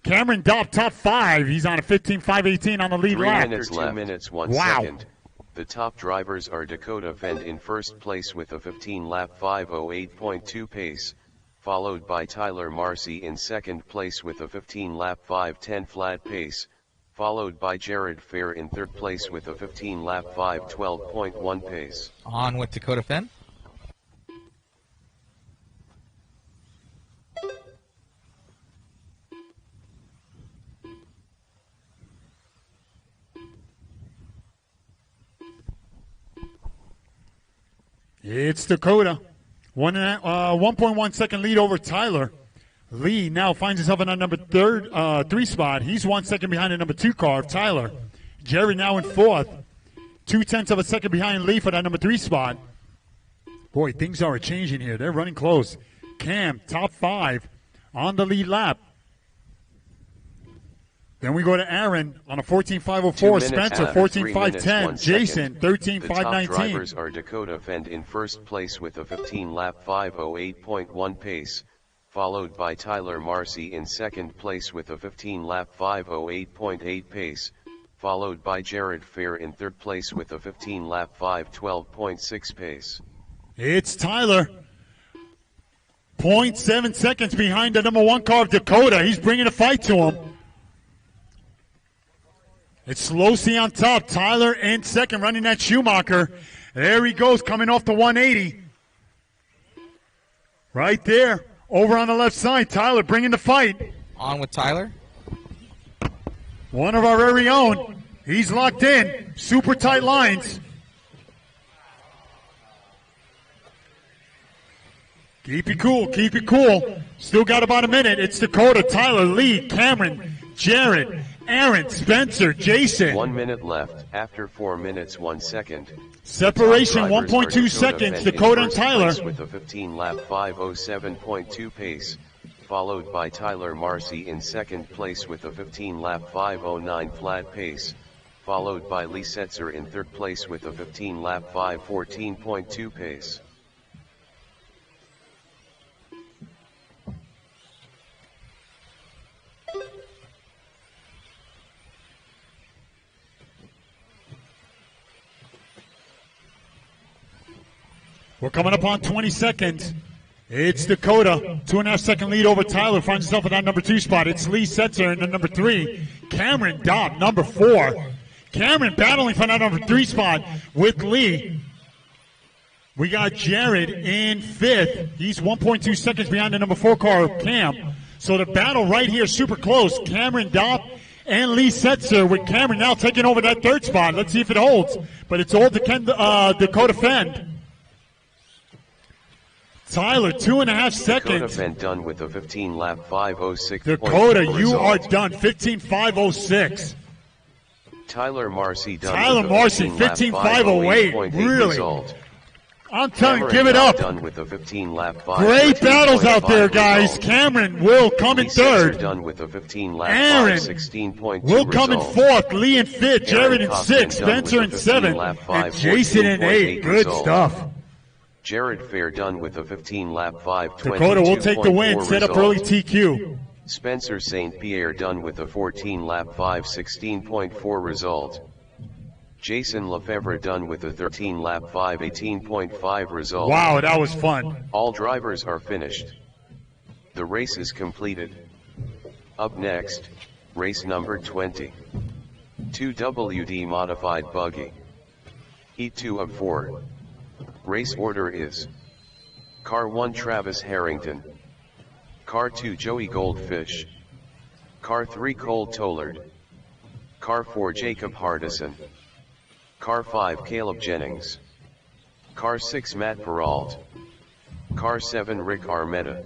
Cameron Dopp, top 5. He's on a 15.518 on the lead 3 lap. minutes left. 2 minutes 1 Wow. second. The top drivers are Dakota Fend in first place with a 15 lap 5:08.2 pace, followed by Tyler Marcy in second place with a 15 lap 5:10 flat pace, followed by Jared Fair in third place with a 15 lap 5:12.1 pace. On with Dakota Fenn. It's Dakota. 1.1 second lead over Tyler. Lee now finds himself in a number 3 spot. He's 1 second behind the number 2 car of Tyler. Jerry now in 4th. 0.2 of a second behind Lee for that number 3 spot. Boy, things are changing here. They're running close. Cam, top 5 on the lead lap. Then we go to Aaron on a 14.504. Spencer, 14.510. Jason, The top 13.519. drivers are Dakota Fend in first place with a 15 lap 5:08.1 pace, followed by Tyler Marcy in second place with a 15 lap 5:08.8 pace, followed by Jared Fair in third place with a 15 lap 5:12.6 pace. It's Tyler. 0.7 seconds behind the number 1 car of Dakota. He's bringing a fight to him. It's Losey on top. Tyler in second, running that Schumacher. There he goes, coming off the 180. Right there, over on the left side. Tyler bringing the fight. On with Tyler. One of our very own. He's locked in. Super tight lines. Keep it cool, keep it cool. Still got about a minute. It's Dakota, Tyler, Lee, Cameron, Jared, Aaron, Spencer, Jason. 1 minute left, after 4 minutes 1 second. Separation, The top drivers 1.2 are seconds. Fend in Dakota and first Tyler. place with a 15 lap 5:07.2 pace, followed by Tyler Marcy in second place with a 15 lap 5:09 flat pace, followed by Lee Setzer in third place with a 15 lap 5:14.2 pace. We're coming up on 20 seconds. It's Dakota. 2.5 second lead over Tyler. Finds himself in that number 2 spot. It's Lee Setzer in the number 3. Cameron Dopp, number 4. Cameron battling for that number 3 spot with Lee. We got Jared in 5th. He's 1.2 seconds behind the number 4 car of Cam. So the battle right here, super close. Cameron Dopp and Lee Setzer, with Cameron now taking over that 3rd spot. Let's see if it holds. But it's all Dakota Fend. Tyler, 2.5 seconds. Dakota Fend done with a 15 lap 5:06. Dakota, you are done. 15.506. Tyler Marcy done. Tyler with a Marcy, 15.508. 15.508. Really? Result. I'm telling you, Cameron give it Dopp up. Done with a 15 lap 5. Great battles out there, guys. Result. Cameron will come in Lee Setzer 3rd. done with a 15 lap Aaron 5:16.2 will come in result. 4th. Lee in 5th. Jared in Kaufman 6th. done with Spencer a in 15 7th. lap And Jason in 8th. 5:14.8 Good result. stuff. Jared Fair done with a 15-lap 5:22.4 Dakota will take the win, set up early TQ. Spencer St. Pierre done with a 14-lap 5:16.4 result. Jason Lefebvre done with a 13-lap 5:18.5 result. Wow, that was fun. All drivers are finished. The race is completed. Up next, race number 20. 2WD modified buggy. Heat 2 of 4. Race order is: Car 1 Travis Harrington, Car 2 Joey Goldfish, Car 3 Cole Tollard, Car 4 Jacob Hardison, Car 5 Caleb Jennings, Car 6 Matt Peralt, Car 7 Rick Armetta,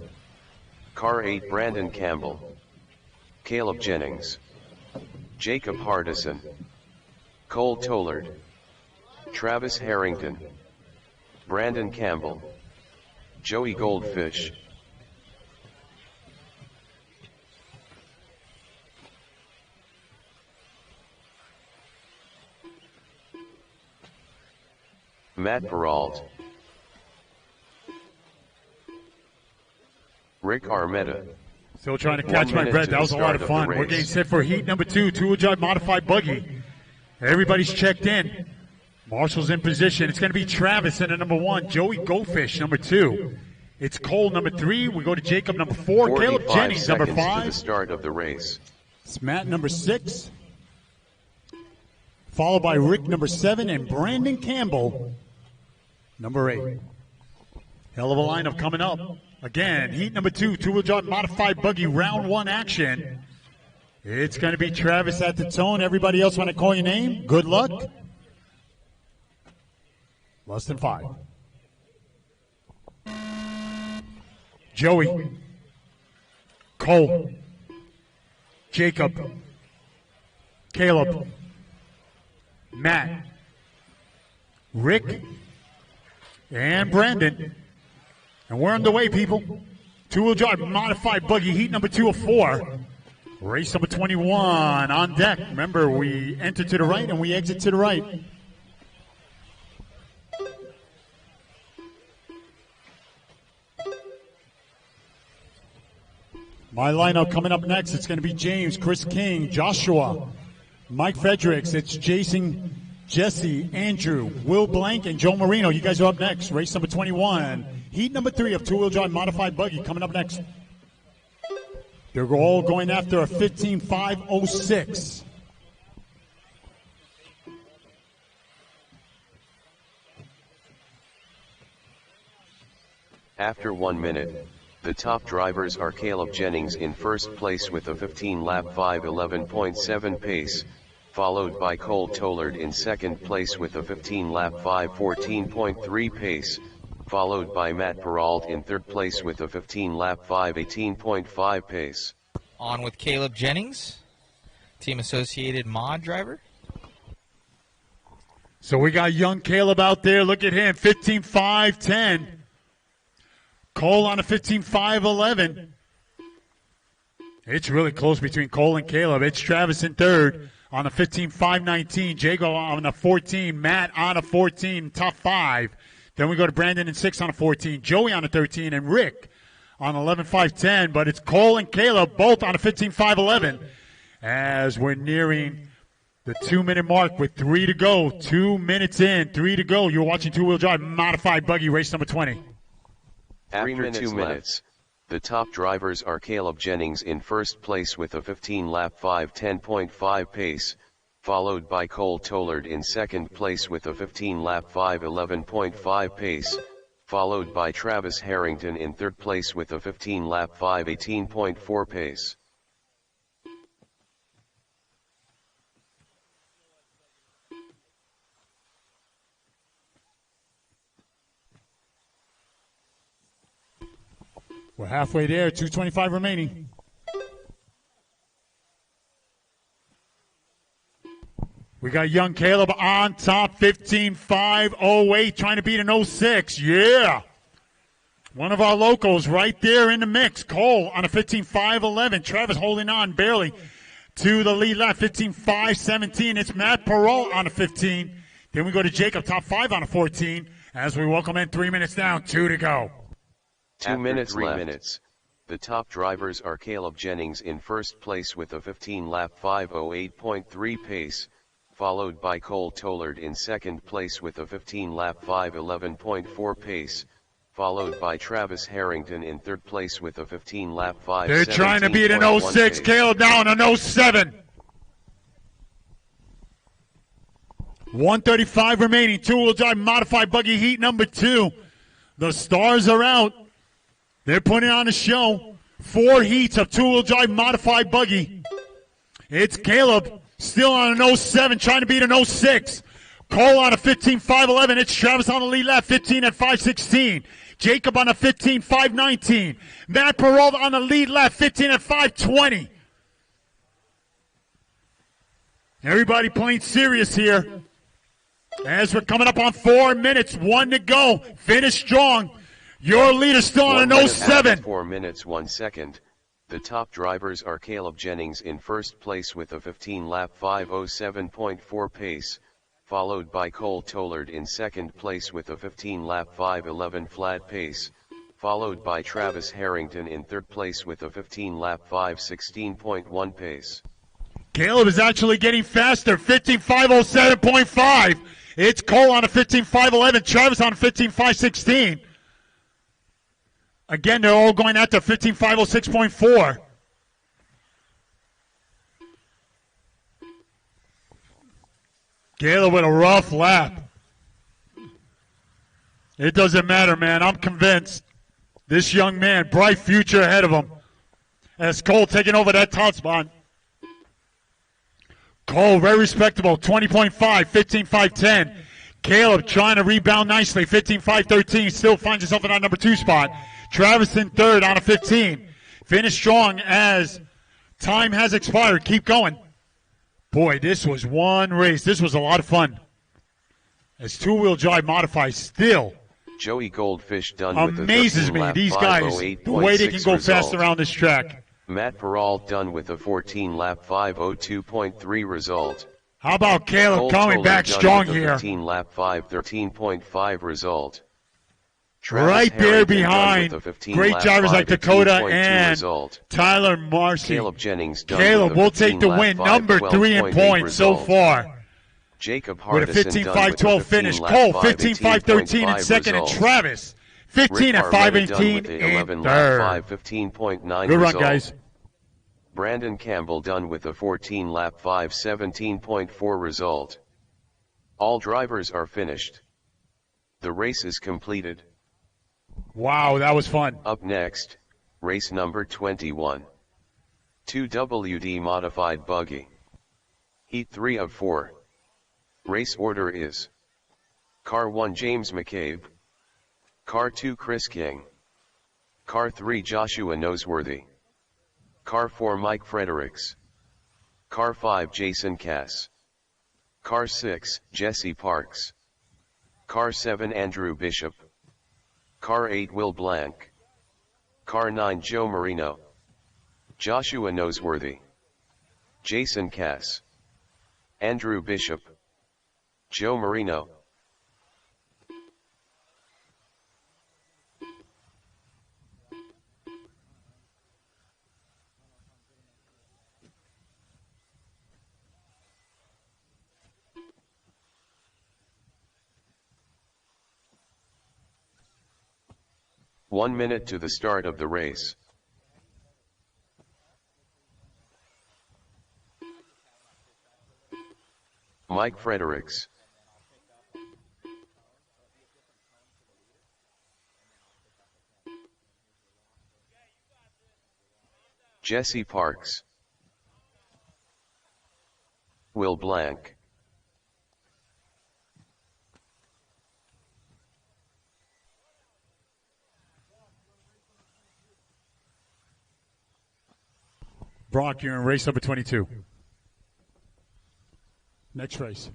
Car 8 Brandon Campbell, Caleb Jennings, Jacob Hardison, Cole Tollard, Travis Harrington, Brandon Campbell, Joey Goldfish. Matt Peralt, Rick Armetta. Still trying to catch my breath. That was a lot of fun. We're getting set for heat number 2, two-wheel drive modified buggy. Everybody's checked in. Marshall's in position. It's going to be Travis in at number 1, Joey Goldfish number 2. It's Cole number 3. We go to Jacob number 4, Caleb Jennings number 5. To the start of the race. It's Matt number 6, followed by Rick number 7 and Brandon Campbell number 8. Hell of a lineup coming up. Again, heat number 2, two-wheel drive modified buggy, round 1 action. It's going to be Travis at the tone. Everybody else want to call your name? Good luck. Less than 5. Joey. Cole. Jacob. Caleb. Matt. Rick. And Brandon. And we're underway, people. Two-wheel drive modified buggy, heat number 2 of 4. Race number 21 on deck. Remember, we enter to the right and we exit to the right. My lineup coming up next, it's going to be James, Chris King, Joshua, Mike Fredericks. It's Jason, Jesse, Andrew, Will Blank, and Joe Marino. You guys are up next. Race number 21. Heat number 3 of two-wheel drive modified buggy coming up next. They're all going after a 15.506. After 1 minute, the top drivers are Caleb Jennings in first place with a 15-lap 5:11.7 pace, followed by Cole Tollard in second place with a 15-lap 5:14.3 pace, followed by Matt Peralt in third place with a 15-lap 5:18.5 pace. On with Caleb Jennings, Team Associated mod driver. So we got young Caleb out there. Look at him, 15.510. Cole on a 15.511. It's really close between Cole and Caleb. It's Travis in third on a 15.519. Jago on a 14. Matt on a 14, top 5. Then we go to Brandon in 6 on a 14. Joey on a 13. And Rick on 11.510. But it's Cole and Caleb both on a 15.511. As we're nearing the 2-minute mark with 3 to go. 2 minutes in, 3 to go. You're watching two-wheel drive modified buggy race number 20. After 2 minutes, the top drivers are Caleb Jennings in first place with a 15-lap 5:10.5 pace, followed by Cole Tollard in second place with a 15-lap 5:11.5 pace, followed by Travis Harrington in third place with a 15-lap 5:18.4 pace. We're halfway there, 2:25 remaining. We got young Caleb on top, 15.508, trying to beat an 06. Yeah. One of our locals right there in the mix. Cole on a 15.511. Travis holding on barely to the lead lap, 15.517. It's Matt Peralt on a 15. Then we go to Jacob, top 5 on a 14. As we welcome in 3 minutes down, 2 to go. 2 minutes left. The top drivers are Caleb Jennings in first place with a 15-lap 5:08.3 pace, followed by Cole Tollard in second place with a 15-lap 5:11.4 pace, followed by Travis Harrington in third place with a 15-lap 5:17.1 They're trying to beat an 06. Caleb down an 07. 135 remaining. Two-wheel drive modified buggy heat number 2. The stars are out. They're putting on a show. 4 heats of two-wheel drive modified buggy. It's Caleb still on an 07 trying to beat an 06. Cole on a 15.511. It's Travis on the lead lap, 15 at 5.16. Jacob on a 15.519. Matt Peralta on the lead lap, 15 at 5.20. Everybody playing serious here. As we're coming up on 4 minutes, 1 to go. Finish strong. Your leader still on an 07. 4 minutes 1 second. The top drivers are Caleb Jennings in first place with a 15-lap 5:07.4 pace, followed by Cole Tollard in second place with a 15-lap 5:11 flat pace, followed by Travis Harrington in third place with a 15-lap 5:16.1 pace. Caleb is actually getting faster, 15.507.5. It's Cole on a 15.511, Travis on a 15.516. Again, they're all going at the 15.506.4. Caleb with a rough lap. It doesn't matter, man. I'm convinced. This young man, bright future ahead of him. As Cole taking over that top spot. Cole, very respectable, 20.5, 15.510. Caleb trying to rebound nicely, 15.513. Still finds himself in that number 2 spot. Travis in third on a 15. Finish strong as time has expired. Keep going. Boy, this was one race. This was a lot of fun. As two-wheel drive modifies still. Joey Goldfish done with the amazes me, these guys, the way they can go fast around this track. Matt Peralta done with a 14-lap 5:02.3 result. How about Caleb Cole coming Tollard back done strong with a here? 15-lap 5:13.5 result. Travis Right there Harrington behind done with a 15 great lap drivers like Dakota 5:18.2 and result. Tyler Marcy. Caleb Jennings done Caleb with a will take the 15 win, lap number 3 in 5:12.8 points so result. far. Jacob With a Hardison done with a 15.512 finish. 15 Cole, lap 15.513 in 5:18.5 second, and result. Travis, 15 Rick at Armetta done 5:18 with a in 11 third. lap 5:15.9 Good run, result. guys. Brandon Campbell done with a 14 lap 5:17.4 result. All drivers are finished. The race is completed. Wow, that was fun. Up next, race number 21. 2WD modified buggy. Heat 3 of 4. Race order is: Car 1 James McCabe, Car 2 Chris King, Car 3 Joshua Noseworthy, Car 4 Mike Fredericks, Car 5 Jason Cass, Car 6 Jesse Parks, Car 7 Andrew Bishop, Car 8 Will Blank, Car 9 Joe Marino, Joshua Noseworthy, Jason Cass, Andrew Bishop, Joe Marino. One minute to the start of the race. Mike Fredericks, Jesse Parks, Will Blank, Brock, you're in race number 22. Next race.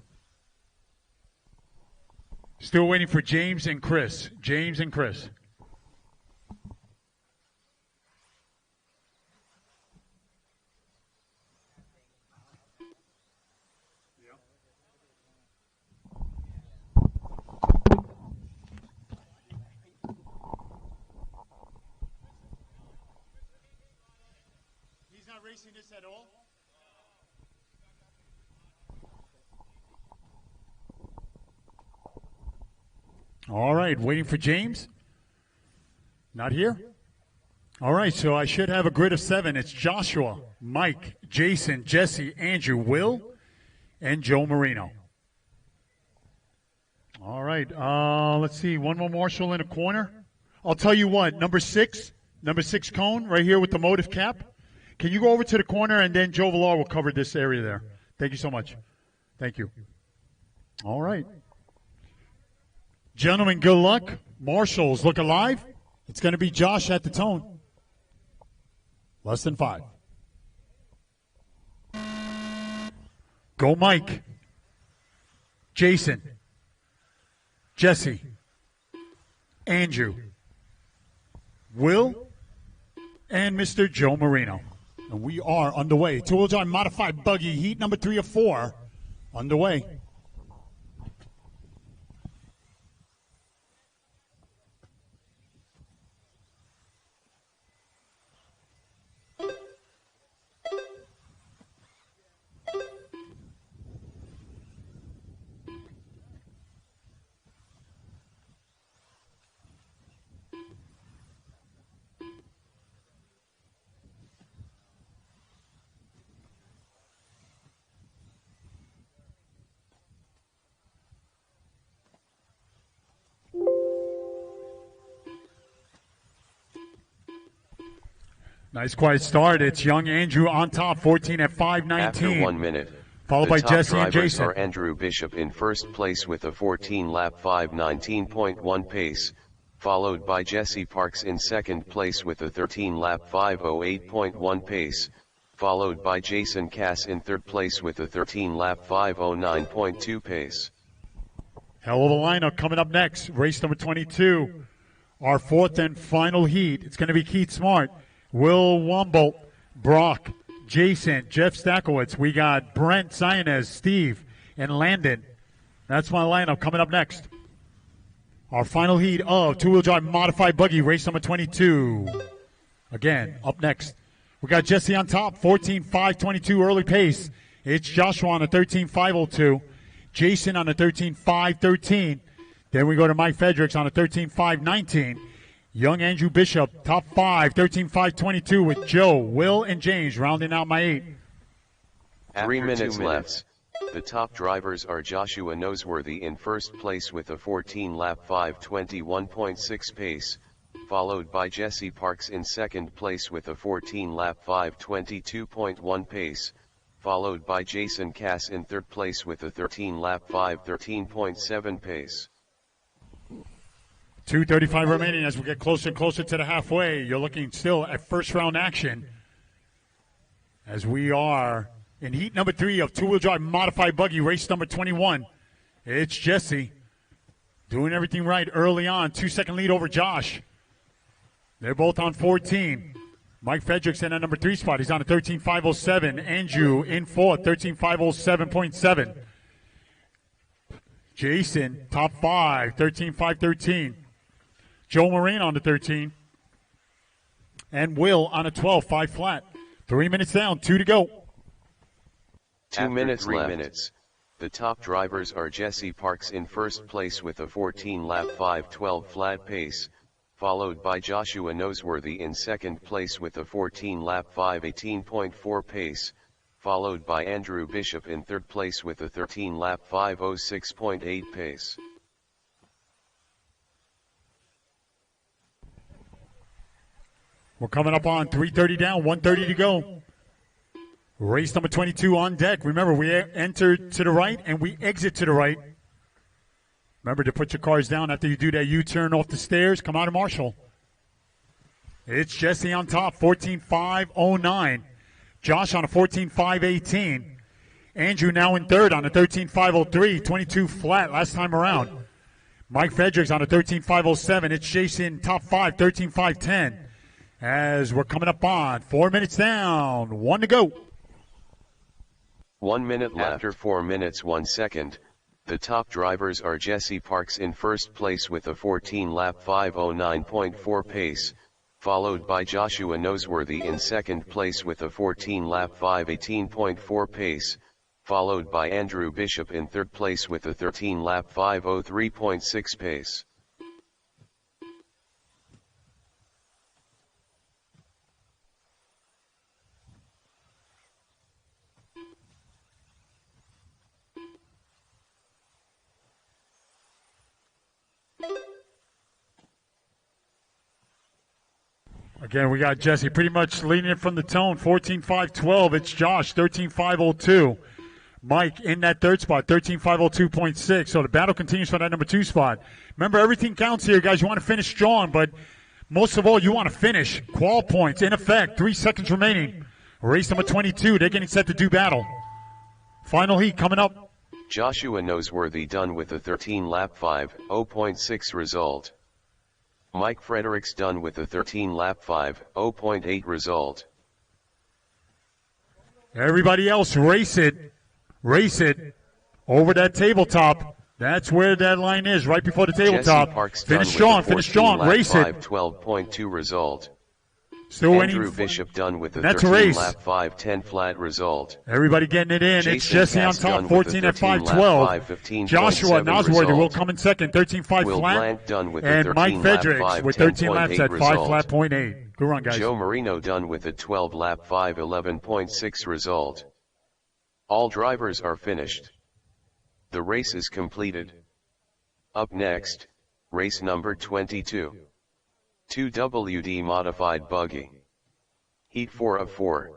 Still waiting for James and Chris. James and Chris. racing this at all? All right, waiting for James. Not here? All right, so I should have a grid of 7. It's Joshua, Mike, Jason, Jesse, Andrew, Will, and Joe Marino. All right, let's see. One more Marshall in a corner. I'll tell you what, number 6 cone right here with the motive cap. Can you go over to the corner, and then Joe Villar will cover this area there. Thank you so much. Thank you. All right. Gentlemen, good luck. Marshalls, look alive. It's going to be Josh at the tone. Less than 5. Go Mike. Jason. Jesse. Andrew. Will. And Mr. Joe Marino. And we are underway. Two-wheel drive modified buggy, heat number 3 of 4. Underway. Nice quiet start. It's young Andrew on top, 14 at 5:19. After 1 minute, followed by Jesse and the top drivers Jason. are Andrew Bishop in first place with a 14-lap 5:19.1 pace, followed by Jesse Parks in second place with a 13-lap 5:08.1 pace, followed by Jason Cass in third place with a 13-lap 5:09.2 pace. Hell of a lineup coming up next. Race number 22. Our fourth and final heat. It's going to be Keith Smart, Will Wumbolt, Brock, Jason, Jeff Stakowitz. We got Brent Sionez, Steve, and Landon. That's my lineup coming up next. Our final heat of two-wheel drive modified buggy, race number 22. Again, up next. We got Jesse on top, 14.522 early pace. It's Joshua on a 13.502. Jason on a 13.513. Then we go to Mike Fredericks on a 13.519. Young Andrew Bishop, top 5, 13.522 with Joe, Will, and James rounding out my 8. 3 minutes left. The top drivers are Joshua Noseworthy in first place with a 14-lap 5:21.6 pace, followed by Jesse Parks in second place with a 14-lap 5:22.1 pace, followed by Jason Cass in third place with a 13-lap 5:13.7 pace. 2:35 remaining as we get closer and closer to the halfway. You're looking still at first round action as we are in heat number 3 of two-wheel drive modified buggy, race number 21. It's Jesse doing everything right early on. 2-second lead over Josh. They're both on 14. Mike Fredericks in at number 3 spot. He's on a 13.507. Andrew in 4th, 13.507.7. Jason, top 5, 13.513. Joe Marino on the 13. And Will on a 12, 5 flat. 3 minutes down, 2 to go. 2 minutes left. The top drivers are Jesse Parks in first place with a 14-lap 5:12 flat pace, followed by Joshua Noseworthy in second place with a 14-lap 5:18.4 pace, followed by Andrew Bishop in third place with a 13-lap 5:06.8 pace. We're coming up on 3:30 down, 1:30 to go. Race number 22 on deck. Remember, we enter to the right and we exit to the right. Remember to put your cars down after you do that U-turn off the stairs. Come out of Marshall. It's Jesse on top, 14.509. Josh on a 14.518. Andrew now in third on a 13.503, 22 flat last time around. Mike Fredericks on a 13.507. It's Jason top 5, 13.510. As we're coming up on 4 minutes down, 1 to go. 1 minute left. After 4 minutes 1 second, the top drivers are Jesse Parks in first place with a 14-lap 5:09.4 pace, followed by Joshua Noseworthy in second place with a 14-lap 5:18.4 pace, followed by Andrew Bishop in third place with a 13-lap 5:03.6 pace. Again, we got Jesse pretty much leading it from the tone, 14.512. It's Josh, 13.502. Mike in that third spot, 13.502.6. So the battle continues for that number 2 spot. Remember, everything counts here, guys. You want to finish strong, but most of all, you want to finish. Qual points in effect, 3 seconds remaining. Race number 22, they're getting set to do battle. Final heat coming up. Joshua Noseworthy done with a 13-lap 5:0.6 result. Mike Fredericks done with a 13-lap 5:0.8 result. Everybody else, race it over that tabletop. That's where that line is, right before the tabletop. Finish strong, race it. 12.2 result. Still Andrew Bishop done with a 13-lap 5:10 flat result. Everybody getting it in. Jason It's Jesse on Cass top, done 14 at 5:12. Joshua Nosworthy will come in second, 13.5 Will flat. Blank done with a And 13 Mike lap Fredericks with 13 laps 5:10.8 at 5 result. flat point 8. Good run, guys. Joe Marino done with a 12-lap 5:11.6 result. All drivers are finished. The race is completed. Up next, race number 22. 2WD modified buggy. Heat 4 of 4.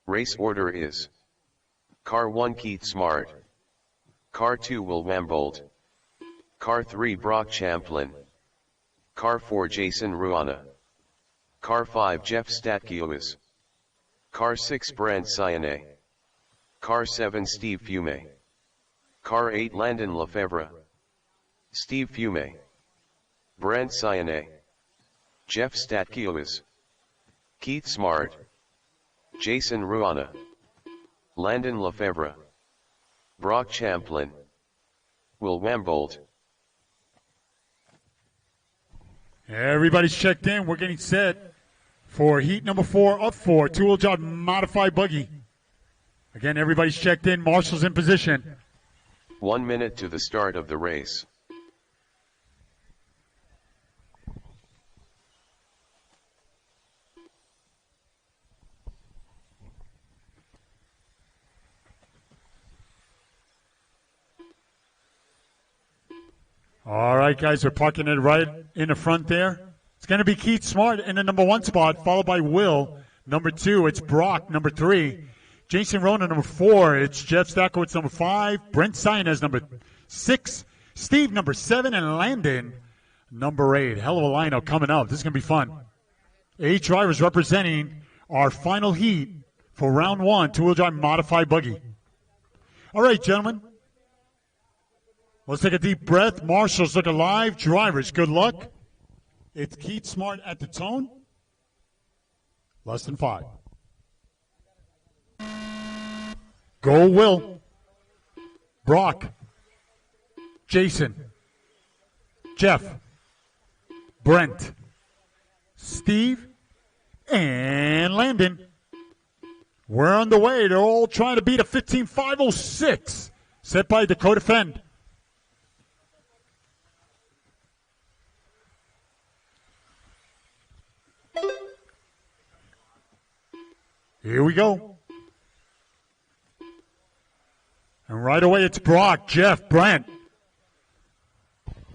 Race order is: Car 1 Keith Smart, Car 2 Will Wambold, Car 3 Brock Champlin, Car 4 Jason Ruana, Car 5 Jeff Statkiewicz, Car 6 Brent Sione, Car 7 Steve Fume, Car 8 Landon Lefebvre, Steve Fume, Brent Sione, Jeff Statkiewicz, Keith Smart, Jason Ruana, Landon Lefebvre, Brock Champlin, Will Wambold. Everybody's checked in. We're getting set for heat number 4 of 4, two-wheel drive modified buggy. Again, everybody's checked in. Marshall's in position. 1 minute to the start of the race. All right, guys, they're parking it right in the front there. It's going to be Keith Smart in the number 1 spot, followed by Will. Number 2, it's Brock, number 3. Jason Rona, number 4. It's Jeff Statkiewicz, number 5. Brent Sione, number 6. Steve, number 7. And Landon, number 8. Hell of a lineup coming up. This is going to be fun. 8 drivers representing our final heat for round 1, two-wheel drive modified buggy. All right, gentlemen. Let's take a deep breath. Marshall's looking live. Drivers, good luck. It's Keith Smart at the tone. Less than 5. Go Will. Brock. Jason. Jeff. Brent. Steve. And Landon. We're on the way. They're all trying to beat a 15.506 set by Dakota Fend. Here we go. And right away it's Brock, Jeff, Brent.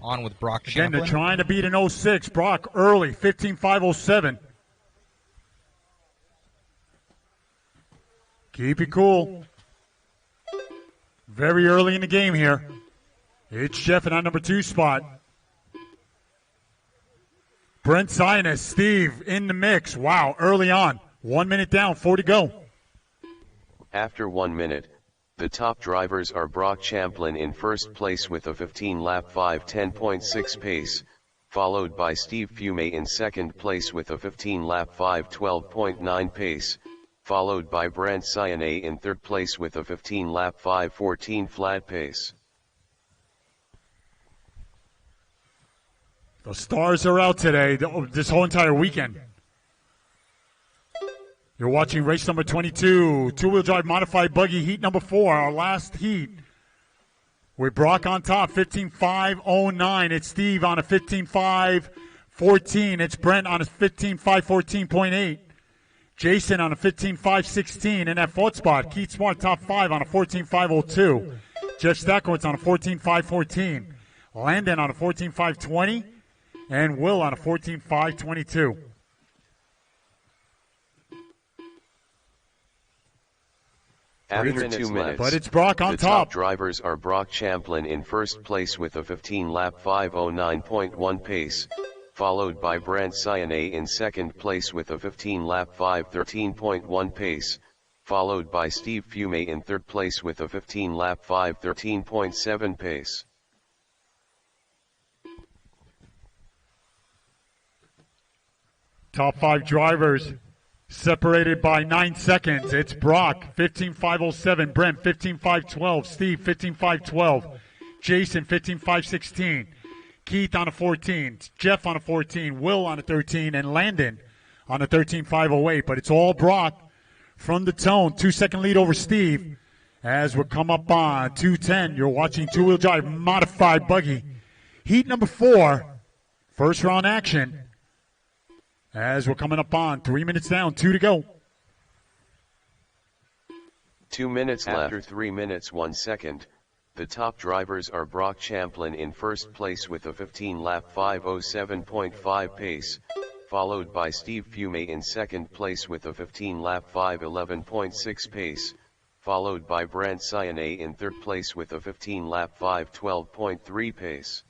On with Brock Again, Champlin. they're trying to beat an 06. Brock early, 15.507. Keep it cool. Very early in the game here. It's Jeff in our number 2 spot. Brent Sione, Steve in the mix. Wow, early on. 1 minute down, 4 to go. After 1 minute, the top drivers are Brock Champlin in first place with a 15-lap 5:10.6 pace, followed by Steve Fume in second place with a 15-lap 5:12.9 pace, followed by Brent Sione in third place with a 15-lap 5:14 flat pace. The stars are out today, this whole entire weekend. You're watching race number 22, two-wheel drive modified buggy heat number 4, our last heat. With Brock on top, 15.509. It's Steve on a 15.514. It's Brent on a 15.514.8. Jason on a 15.516 in that fourth spot. Keith Smart top 5 on a 14.502. Jeff Stackwitz on a 14.514. Landon on a 14.520. And Will on a 14.522. After 2 minutes, but it's Brock on the top. Top drivers are Brock Champlin in first place with a 15-lap 5:09.1 pace, followed by Brant Sione in second place with a 15-lap 5:13.1 pace, followed by Steve Fume in third place with a 15-lap 5:13.7 pace. Top 5 drivers separated by 9 seconds. It's Brock, 15.507. Brent, 15.512. Steve, 15.512. Jason, 15.516. Keith on a 14. Jeff on a 14. Will on a 13. And Landon on a 13.508. But it's all Brock from the tone. 2-second lead over Steve. As we come up on 2:10, you're watching two-wheel drive modified buggy. Heat number 4. First round action. As we're coming up on 3 minutes down, 2 to go. 2 minutes left. After 3 minutes 1 second, the top drivers are Brock Champlin in first place with a 15-lap 5:07.5 pace, followed by Steve Fume in second place with a 15-lap 5:11.6 pace, followed by Brant Sione in third place with a 15-lap 5:12.3 pace.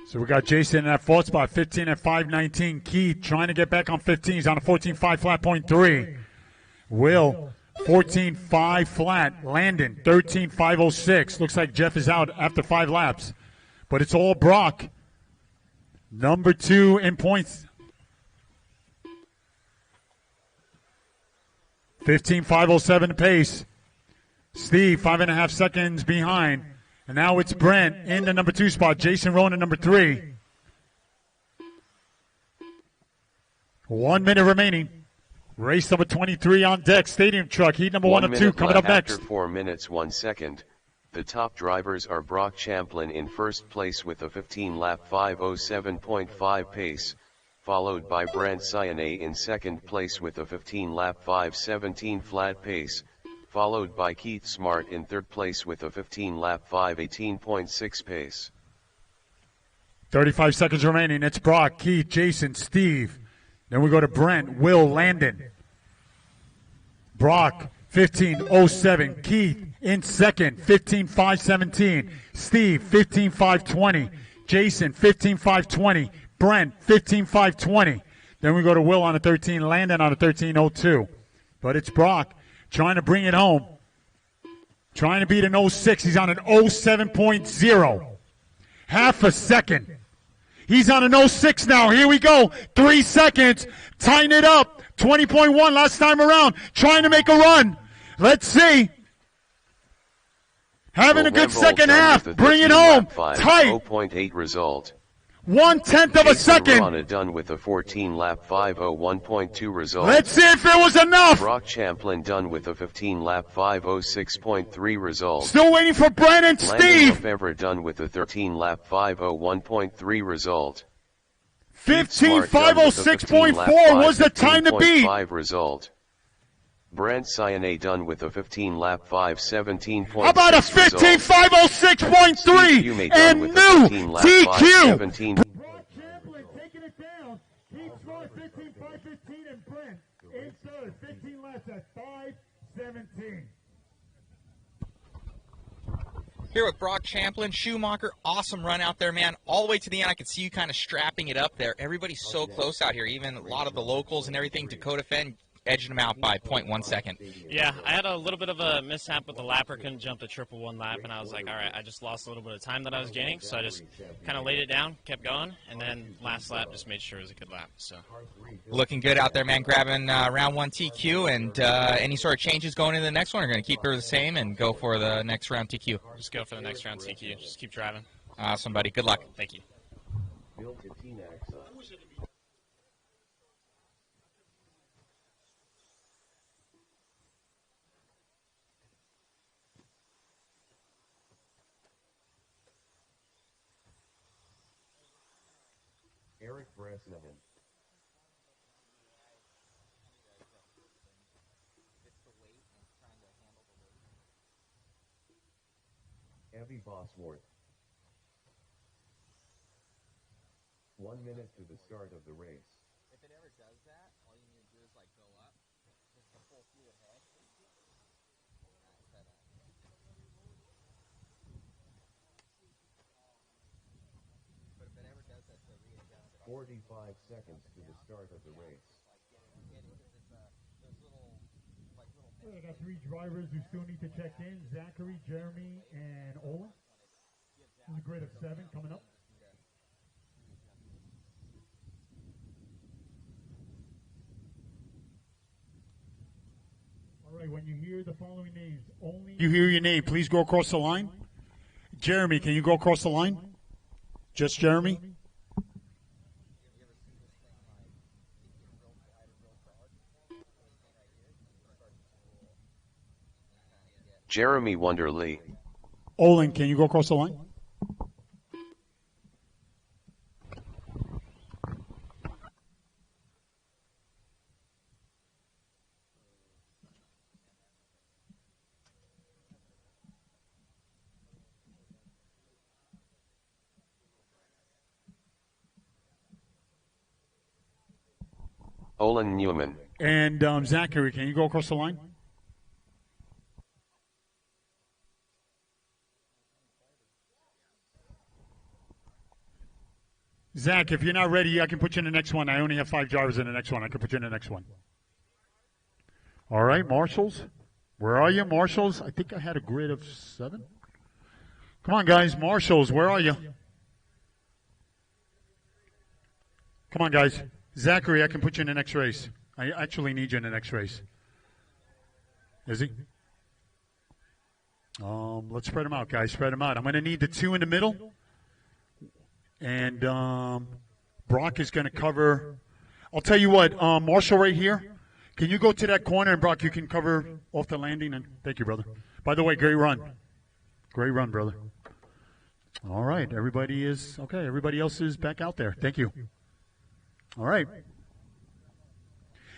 So we got Jason in that fourth spot, 15 at 5:19. Keith trying to get back on 15. He's on a 14.5 flat point 3. Will, 14.5 flat. Landon, 13.506. Looks like Jeff is out after 5 laps. But it's all Brock. Number 2 in points. 15.507 pace. Steve, 5.5 seconds behind. And now it's Brent in the number 2 spot. Jason Ronan, number 3. 1 minute remaining. Race number 23 on deck. Stadium truck, heat number 1 of 2 coming up next. After 4 minutes 1 second, the top drivers are Brock Champlin in first place with a 15-lap 5:07.5 pace, followed by Brant Sione in second place with a 15-lap 5:17 flat pace, followed by Keith Smart in third place with a 15-lap 5:18.6 pace. 35 seconds remaining. It's Brock, Keith, Jason, Steve. Then we go to Brent, Will, Landon. Brock, 15.07. Keith in second, 15.517. Steve, 15.520. Jason, 15.520. Brent, 15.520. Then we go to Will on a 13, Landon on a 13.02. But it's Brock trying to bring it home. Trying to beat an 06. He's on an 07.0. Half a second. He's on an 06 now. Here we go. 3 seconds. Tighten it up. 20.1 last time around. Trying to make a run. Let's see. Having a good second half. Bring it home. Tight. 0.8 result. 1/10 of a second. Rana done with a 14-lap 5:01.2 result. Let's see if it was enough. Brock Champlin done with a 15-lap 5:06.3 result. Still waiting for Brent and Steve. Landon Lefevre done with a 13-lap 5:01.3 result. 15.506.4 was the time to beat. Result. Brant Sione done with a 15-lap 5:17.6. How about a 15.506.3 and new TQ? Brock Champlin taking it down. Keith Smart 15.515 and Brent in third. 15 laps at 5:17. Here with Brock Champlin, Schumacher, awesome run out there, man. All the way to the end, I could see you kind of strapping it up there. Everybody's so close out here, even a lot of the locals and everything. Dakota Fenn edging them out by 0.1 second. Yeah, I had a little bit of a mishap with the lapper, couldn't jump the triple one lap, and I was like, all right, I just lost a little bit of time that I was gaining, so I just kind of laid it down, kept going, and then last lap just made sure it was a good lap. So looking good out there, man, grabbing round 1 TQ, and any sort of changes going into the next one, are going to keep her the same and go for the next round TQ? Just go for the next round TQ, just keep driving. Awesome, buddy. Good luck. Thank you. Bill Katinaksa. Eric Bresnahan. Evie Bosworth. 1 minute to the start of the race. If it ever does that, all you need to do is like go up, just to pull through ahead. But if it ever does that, to readjust it. 45 seconds to the start of the race. I got 3 drivers who still need to check in: Zachary, Jeremy, and Ola. This is a grid of 7 coming up. All right, when you hear the following names, only you hear your name, please go across the line. Jeremy, can you go across the line? Just Jeremy? Jeremy Wonderly. Olin, can you go across the line? Olin Newman. And Zachary, can you go across the line? Zach, if you're not ready, I can put you in the next one. I only have 5 drivers in the next one. I can put you in the next one. All right, marshals. Where are you, marshals? I think I had a grid of 7. Come on, guys. Marshals, where are you? Come on, guys. Zachary, I can put you in the next race. I actually need you in the next race. Is he? Let's spread them out, guys. Spread them out. I'm going to need the 2 in the middle. And Brock is going to cover. I'll tell you what, Marshall right here. Can you go to that corner, and Brock, you can cover off the landing. And thank you, brother. By the way, great run. Great run, brother. All right, everybody is okay. Everybody else is back out there. Thank you. All right.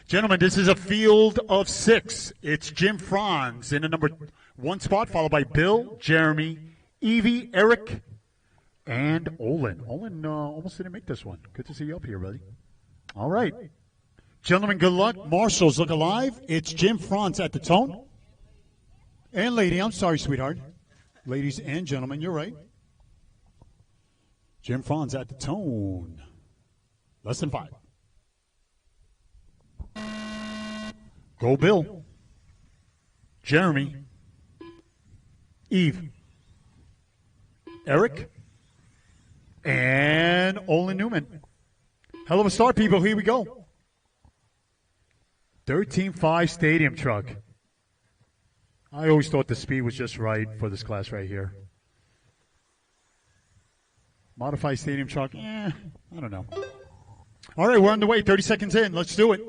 Gentlemen, this is a field of 6. It's Jim Franz in the number 1 spot, followed by Bill, Jeremy, Evie, Eric, and Olin. Olin almost didn't make this one. Good to see you up here, buddy. All right. Gentlemen, good luck. Marshals, look alive. It's Jim Franz at the tone. And lady, I'm sorry, sweetheart. Ladies and gentlemen, you're right. Jim Franz at the tone. Less than 5. Go Bill. Jeremy. Eve. Eric. And Olin Newman. Hell of a start, people. Here we go. 13.5 stadium truck. I always thought the speed was just right for this class right here. Modified stadium truck, I don't know. All right, we're on the way. 30 seconds in. Let's do it.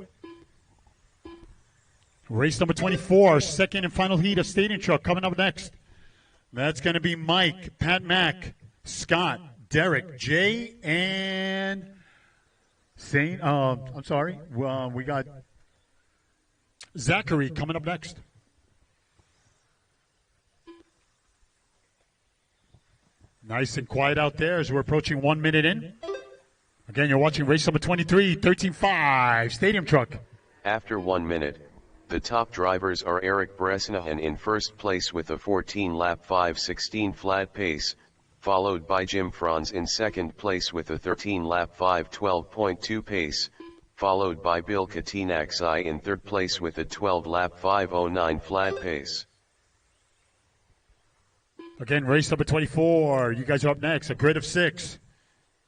Race number 24, second and final heat of stadium truck coming up next. That's going to be Mike, Pat Mack, Scott, Derek, Jay, and Saint. I'm sorry. We got Zachary coming up next. Nice and quiet out there as we're approaching 1 minute in. Again, you're watching race number 23, 13.5 stadium truck. After 1 minute, the top drivers are Eric Bresnahan in first place with a 14-lap 5:16 flat pace, followed by Jim Franz in second place with a 13-lap 5:12.2 pace, followed by Bill Katinaksa in third place with a 12-lap 5:09 flat pace. Again, race number 24. You guys are up next. A grid of 6.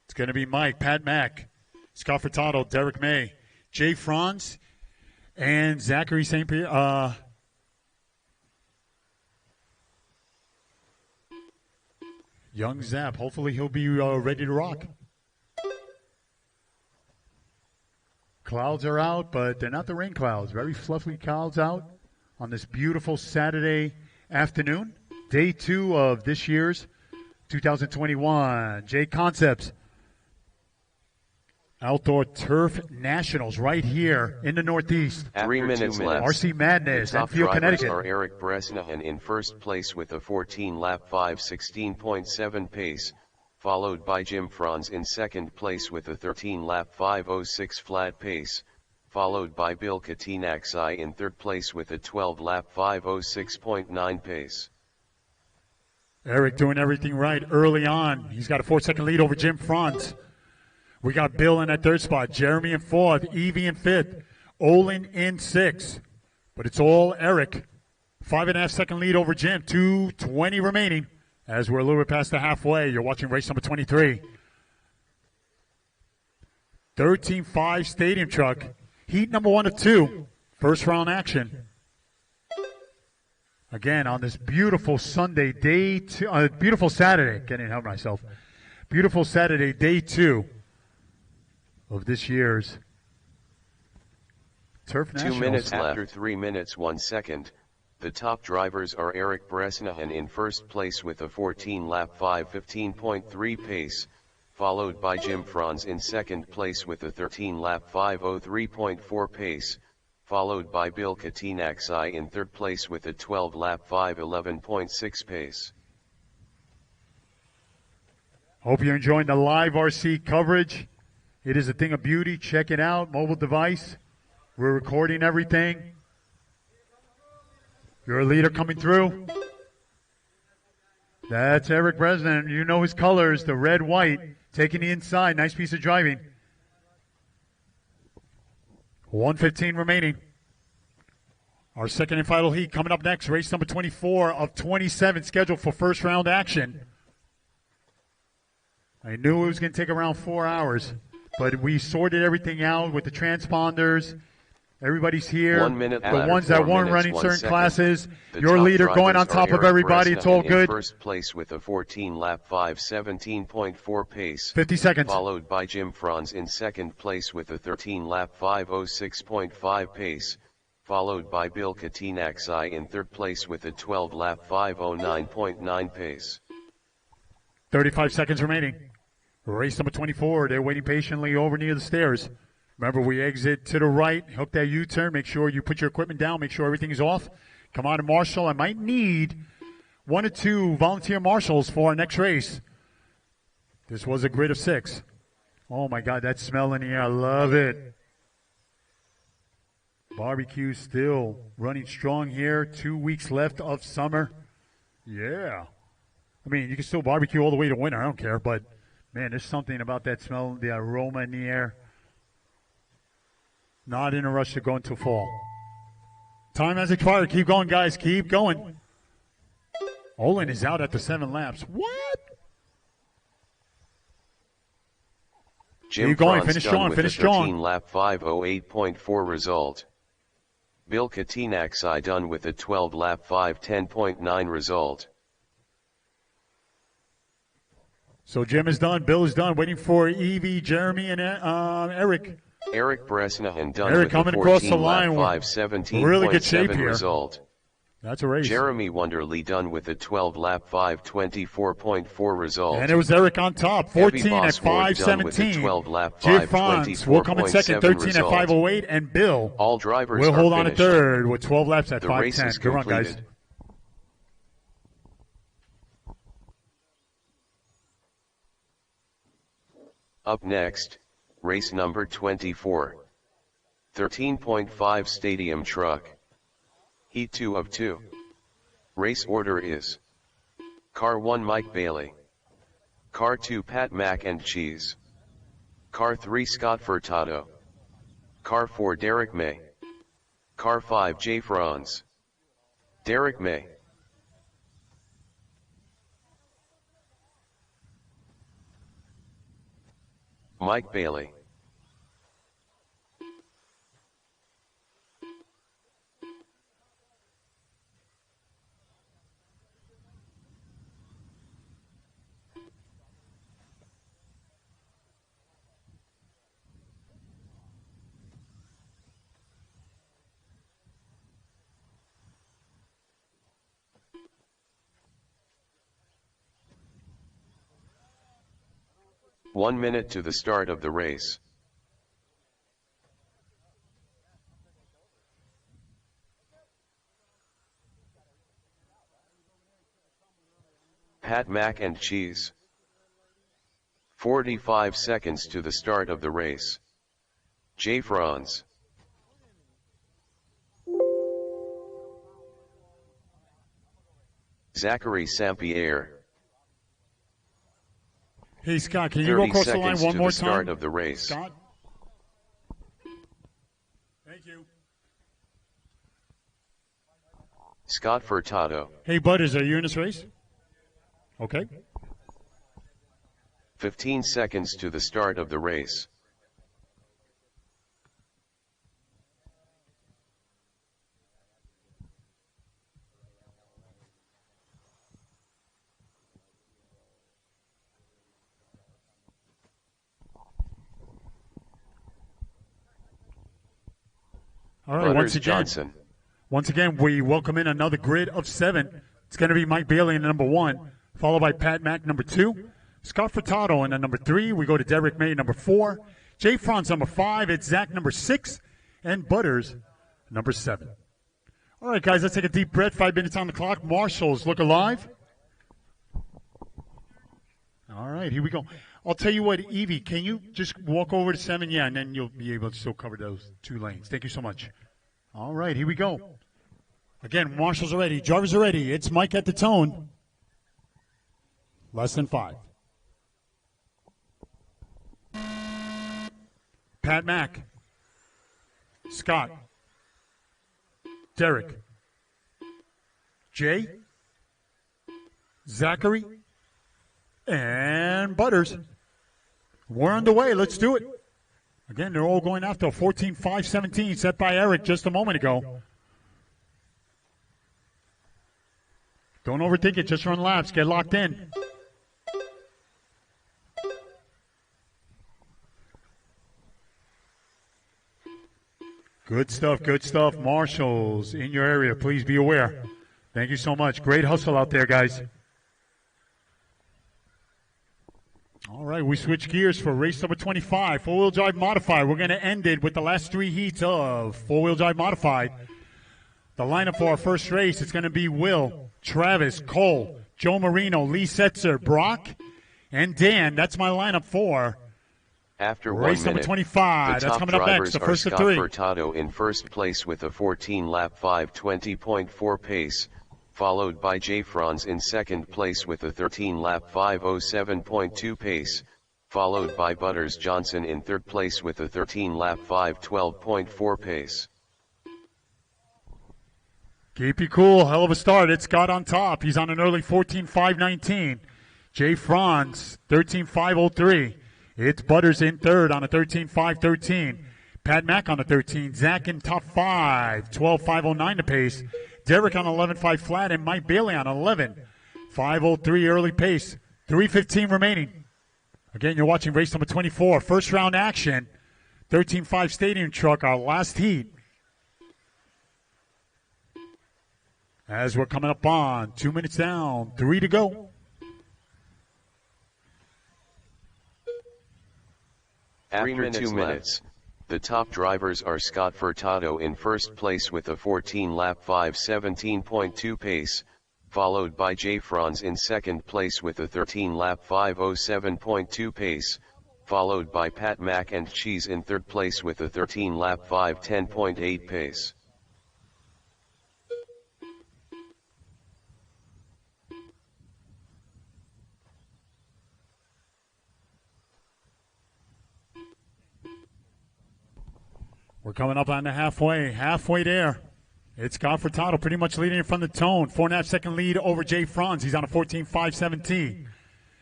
It's going to be Mike, Pat Mack, Scott Furtado, Derek May, Jay Franz, and Zachary St. Pierre. Young Zap. Hopefully he'll be ready to rock. Clouds are out, but they're not the rain clouds. Very fluffy clouds out on this beautiful Saturday afternoon. Day 2 of this year's 2021 JConcepts Outdoor Turf Nationals right here in the Northeast. 3 minutes left. RC Madness, The top Enfield, drivers Connecticut. are Eric Bresnahan in first place with a 14-lap 5:16.7 pace, followed by Jim Franz in second place with a 13-lap 5:06 flat pace, followed by Bill Katinaksai in third place with a 12-lap 5:06.9 pace. Eric doing everything right early on. He's got a 4-second lead over Jim Franz. We got Bill in that third spot, Jeremy in fourth, Evie in fifth, Olin in sixth. But it's all Eric. 5.5-second lead over Jim, 2:20 remaining. As we're a little bit past the halfway, you're watching race number 23. 13.5 Stadium Truck, heat number 1 of 2, first round action. Again, on this beautiful Sunday, day 2, beautiful Saturday, can't even help myself. Beautiful Saturday, day 2 of this year's Turf Nationals. 2 minutes after 3 minutes 1 second. The top drivers are Eric Bresnahan in first place with a 14-lap 5:15.3 pace, followed by Jim Franz in second place with a 13-lap 5:03.4 pace, followed by Bill Katinaksai in third place with a 12-lap 5:11.6 pace. Hope you're enjoying the LiveRC coverage. It is a thing of beauty. Check it out. Mobile device. We're recording everything. You're a leader coming through. That's Eric Bresnan. You know his colors, the red, white. Taking the inside. Nice piece of driving. 1:15 remaining. Our second and final heat coming up next. Race number 24 of 27 scheduled for first round action. I knew it was going to take around 4 hours, but we sorted everything out with the transponders. Everybody's here. 1 minute the left, ones that 4 weren't minutes, running 1 certain second. classes. The Your top leader going drivers on are top of Eric everybody. It's all Bresnahan good. in first place with a 14-lap 5:17.4 pace. 50 seconds. Followed by Jim Franz in second place with a 13-lap 5:06.5 pace. Followed by Bill Katinaksai in third place with a 12-lap 5:09.9 pace. 35 seconds remaining. Race number 24. They're waiting patiently over near the stairs. Remember, we exit to the right, hook that U-turn, make sure you put your equipment down, make sure everything is off. Come on and marshal. I might need 1 or 2 volunteer marshals for our next race. This was a grid of 6. Oh, my God, that smell in the air. I love it. Barbecue still running strong here. 2 weeks left of summer. Yeah. I mean, you can still barbecue all the way to winter. I don't care. But, man, there's something about that smell, the aroma in the air. Not in a rush to go into fall. Time has expired. Keep going, guys. Keep going. Olin is out after 7 laps. What? Jim Keep going. Franz Finish done strong. with Finish a strong. 13-lap 5:08.4 result. Bill Katinaksai done with a 12-lap 5:10.9 result. So Jim is done. Bill is done. Waiting for Evie, Jeremy, and Eric. Eric Bresnahan done Eric with coming a across the 14-lap line. 5:17.7 Really good shape here. result. That's a race. Jeremy Wonderly done with a 12-lap 5:24.4 result. And it was Eric on top. 14 Heavy at Boss Ward done with a 5:17. 12-lap Jim Franz will come in second. 13 at result. 5:08. And Bill All drivers will are hold on to finished. third with 12 laps at The race 5:10. is Good run, guys. completed. Up next, race number 24. 13.5 Stadium Truck. Heat 2 of 2. Race order is: Car 1 Mike Bailey. Car 2 Pat Mac and Cheese. Car 3 Scott Furtado. Car 4 Derek May. Car 5 Jay Franz. Derek May. Mike Bailey. 1 minute to the start of the race. Pat Mac and Cheese. 45 seconds to the start of the race. J. Franz. Zachary Sampierre. Hey Scott, can you go across the line one more time? 30 seconds to the start of the race. Scott? Thank you. Scott Furtado. Hey Butters, are you in this race? Okay. 15 seconds to the start of the race. All right, Butters once again, we welcome in another grid of 7. It's going to be Mike Bailey in the number 1, followed by Pat Mack, number 2. Scott Furtado in the number 3. We go to Derek May, number 4. Jay Franz, number 5. It's Zach, number 6. And Butters, number 7. All right, guys, let's take a deep breath. 5 minutes on the clock. Marshals, look alive. All right, here we go. I'll tell you what, Evie, can you just walk over to 7? Yeah, and then you'll be able to still cover those 2 lanes. Thank you so much. All right, here we go. Again, marshals are ready. Drivers are ready. It's Mike at the tone. Less than 5. Pat Mack. Scott. Derek. Jay. Zachary. And Butters. We're underway. Let's do it. Again, they're all going after a 14.5.17 set by Eric just a moment ago. Don't overthink it. Just run laps. Get locked in. Good stuff. Good stuff. Marshals in your area, please be aware. Thank you so much. Great hustle out there, guys. All right, we switch gears for race number 25, four-wheel drive modified. We're going to end it with the last 3 heats of four-wheel drive modified. The lineup for our first race is going to be Will, Travis, Cole, Joe Marino, Lee Setzer, Brock, and Dan. That's my lineup for after race 1 number minute, 25. That's coming up next, the first of 3. Scott Furtado in first place with a 14-lap 5:20.4 pace, followed by Jay Franz in second place with a 13-lap 5:07.2 pace, followed by Butters Johnson in third place with a 13-lap 5:12.4 pace. Keep you cool. Hell of a start. It's Scott on top. He's on an early 14.519. Jay Franz, 13.503. It's Butters in third on a 13.513. Pat Mack on a 13. Zach in top 5, 12.509 to pace. Derek on 11.5 flat, and Mike Bailey on 11.503 early pace. 3:15 remaining. Again, you're watching race number 24. First round action. 13.5 stadium truck, our last heat. As we're coming up on 2 minutes down, 3 to go. After 2 minutes, the top drivers are Scott Furtado in first place with a 14-lap 5:17.2 pace, followed by Jay Franz in second place with a 13-lap 5:07.2 pace, followed by Pat Mack and Cheese in third place with a 13-lap 5:10.8 pace. We're coming up on the halfway there. It's Scott Furtado pretty much leading from the tone. 4.5 second lead over Jay Franz. He's on a 14.517.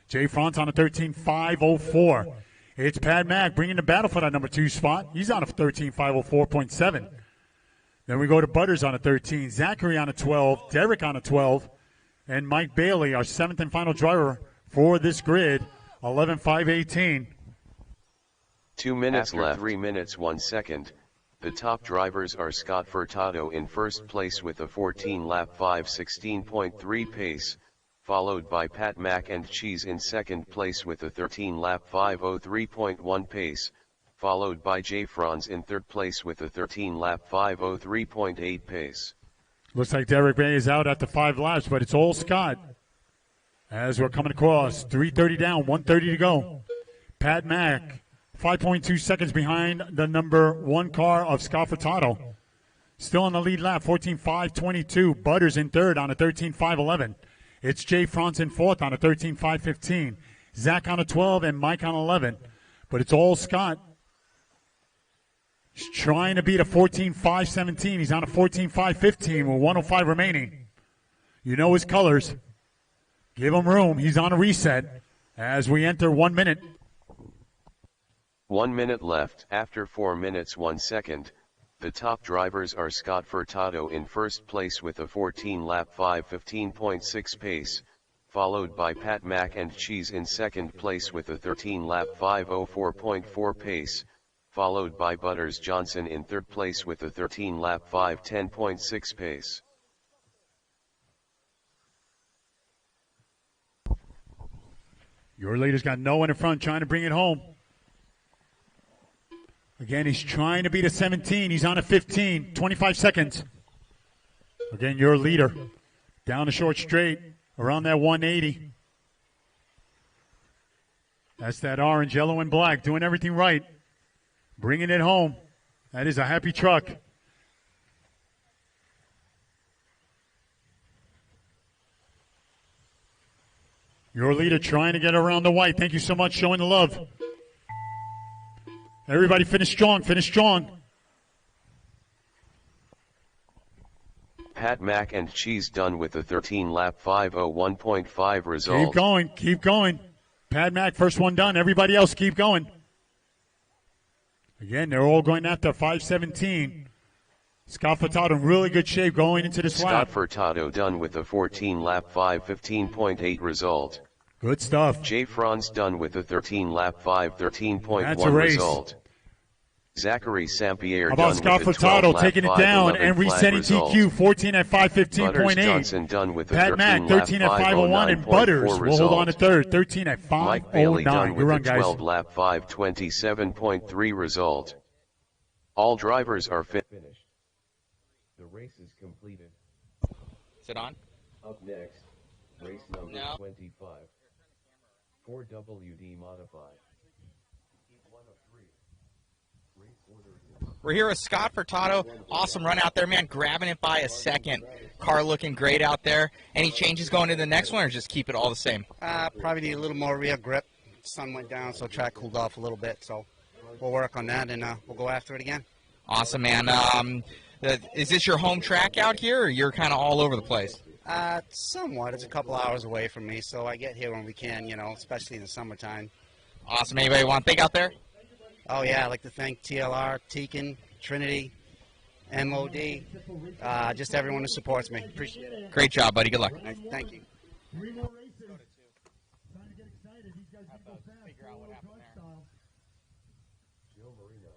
Jay Franz on a 13.504. It's Pat Mack bringing the battle for that number 2 spot. He's on a 13.504.7. Then we go to Butters on a 13. Zachary on a 12. Derek on a 12. And Mike Bailey, our 7th and final driver for this grid, 11.518. 2 minutes left. 3 minutes 1 second. The top drivers are Scott Furtado in first place with a 14-lap 5:16.3 pace, followed by Pat Mac and Cheese in second place with a 13-lap 5:03.1 pace, followed by Jay Franz in third place with a 13-lap 5:03.8 pace. Looks like Derek Bay is out after 5 laps, but it's all Scott. As we're coming across, 3:30 down, 1:30 to go. Pat Mack, 5.2 seconds behind the number 1 car of Scott Furtado. Still on the lead lap, 14.522. Butters in third on a 13.511. It's Jay Franz in fourth on a 13.515. Zach on a 12 and Mike on 11. But it's all Scott. He's trying to beat a 14.517. He's on a 14.515 with 105 remaining. You know his colors. Give him room. He's on a reset as we enter 1 minute. 1 minute left. After 4 minutes 1 second, the top drivers are Scott Furtado in first place with a 14-lap 5:15.6 pace, followed by Pat Mac and Cheese in second place with a 13-lap 5:04.4 pace, followed by Butters Johnson in third place with a 13-lap 5:10.6 pace. Your leader's got no one in front trying to bring it home. Again, he's trying to beat a 17. He's on a 15, 25 seconds. Again, your leader down the short straight, around that 180. That's that orange, yellow, and black, doing everything right. Bringing it home. That is a happy truck. Your leader trying to get around the white. Thank you so much, showing the love. Everybody finish strong, finish strong. Pat Mac and Cheese done with a 13-lap 5:01.5 result. Keep going, keep going. Pat Mac, first one done. Everybody else, keep going. Again, they're all going after 5:17. Scott Furtado in really good shape going into this lap. Scott Furtado done with a 14-lap 5:15.8 result. Good stuff. Jay Franz done with a 13-lap That's a 5:13.1 race. result. Zachary Sampierre How about done Scott with a Furtado 12-lap taking it down 5:11 and flat resetting result. TQ 14 at Butters 5:15.8. Johnson done with a Pat Mack 13-lap 13 at 5:01 and 5:09.4 Butters will hold on to result. third 13 at Mike Bailey done 5:09. Good with run, a guys. 12-lap 5:27.3 result. All drivers are Finished. The race is completed. Is it on? Up next, race number No. 25. 4WD modified. Heat 1 of 3. Race order is We're here with Scott Furtado. Awesome run out there, man. Grabbing it by a second. Car looking great out there. Any changes going to the next one, or just keep it all the same? Probably need a little more rear grip. Sun went down, so track cooled off a little bit. So we'll work on that, and we'll go after it again. Awesome, man. Is this your home track out here, or you're kind of all over the place? Somewhat. It's a couple hours away from me, so I get here when we can, especially in the summertime. Awesome. Anybody want to think out there? Oh, yeah, I'd like to thank TLR, Teakin, Trinity, MOD, just everyone who supports me. Appreciate it. Great job, buddy. Good luck. Thank you. 3 more races. Time to get excited. These guys can go fast. figure out what happened there. Style. Joe Marino.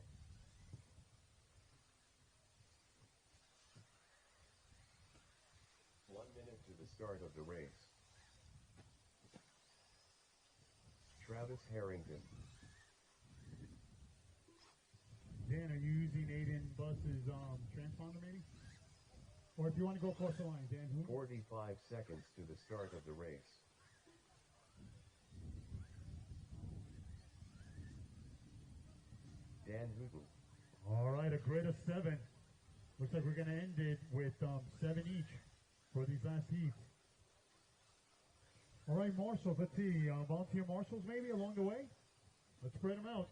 One minute to the start of the race. Travis Harrington. Dan, are you using Aiden Bus's transponder maybe? Or if you want to go across the line, Dan, who? 45 seconds to the start of the race. Dan Hooten. All right, a grid of 7. Looks like we're going to end it with 7 each for these last heats. All right, marshals, let's see. Volunteer marshals maybe along the way? Let's spread them out.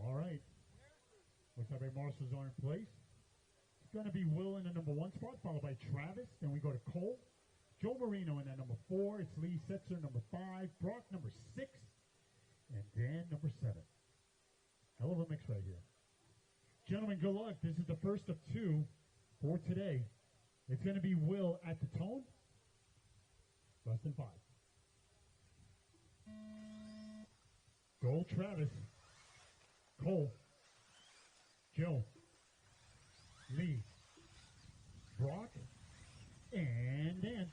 All right. Looks like our marshals are in place. It's going to be Will in the number 1 spot, followed by Travis. Then we go to Cole, Joe Marino in that number 4. It's Lee Setzer, number 5. Brock, number 6. And Dan, number 7. Hell of a mix right here. Gentlemen, good luck. This is the first of 2 for today. It's going to be Will at the tone. Less than 5. Gold Travis. Cole. Joe. Lee. Brock. And Dan.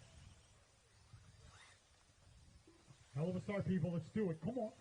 Hell of a start, people. Let's do it. Come on.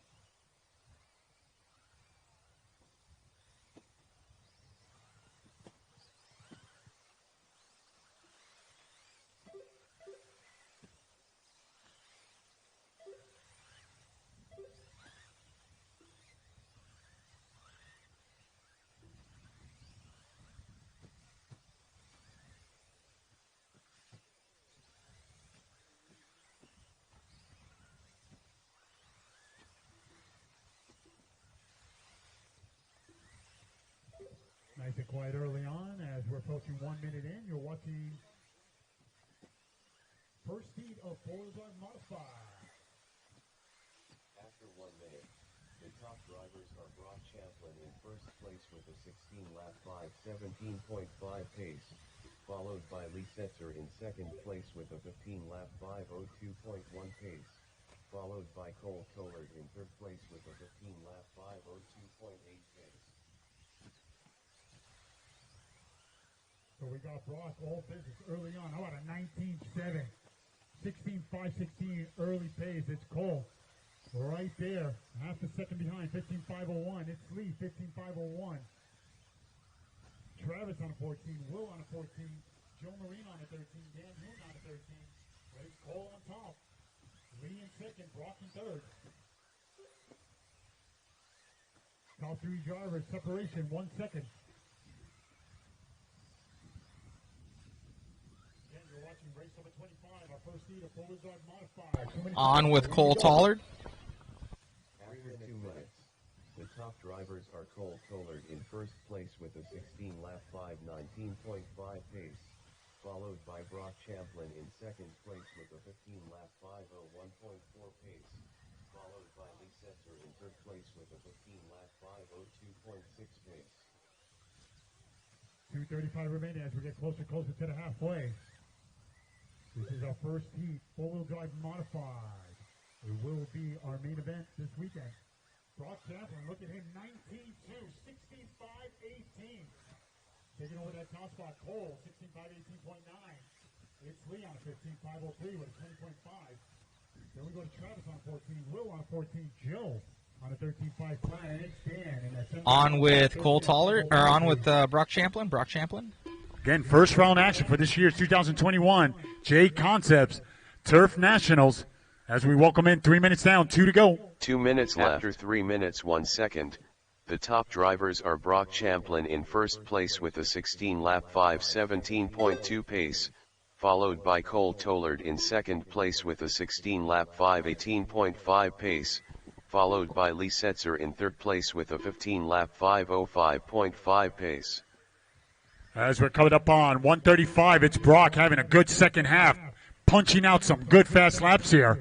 Nice and quiet early on as we're approaching 1 minute in. You're watching first heat of four-wheel modified. After 1 minute, the top drivers are Brock Champlin in first place with a 16-lap 5:17.5 pace, followed by Lee Setzer in second place with a 15-lap 5:02.1 pace, followed by Cole Tollard in third place with a 15-lap 5:02.8 pace. So we got Brock all business early on. How about a 19.7, 16.5, 16 early pace? It's Cole right there, half a second behind, 15.501. It's Lee, 15.501. Travis on a 14, Will on a 14, Joe Marino on a 13, Dan Moon on a 13. It's Cole on top, Lee in second, Brock in third. Top 3 drivers, separation, 1 second. Race number 25, our first heat of four-wheel modified. On with Cole Tollard. After 2 minutes, the top drivers are Cole Tollard in first place with a 16-lap 5:19.5 pace, followed by Brock Champlin in second place with a 15-lap 5:01.4 pace, followed by Lee Setzer in third place with a 15-lap 5:02.6 pace. 2:35 remaining as we get closer to the halfway. This is our first heat, four-wheel drive modified. It will be our main event this weekend. Brock Champlin, look at him, 19.2, 16.518. Taking over that top spot, Cole, 16.518.9. It's Lee on a 15.503 with a 20.5. Then we go to Travis on a 14, Will on a 14, Joe on a 13.5 flat, and it's Dan. And on with Cole Tollard, or on with Brock Champlin. Brock Champlin. Again, first round action for this year's 2021 JConcepts Turf Nationals as we welcome in 3 minutes down, 2 to go. 2 minutes left. After 3 minutes 1 second, the top drivers are Brock Champlin in first place with a 16-lap 5:17.2 pace, followed by Cole Tollard in second place with a 16-lap 5:18.5 pace, followed by Lee Setzer in third place with a 15-lap 5:05.5 pace. As we're coming up on 1:35, it's Brock having a good second half, punching out some good fast laps here.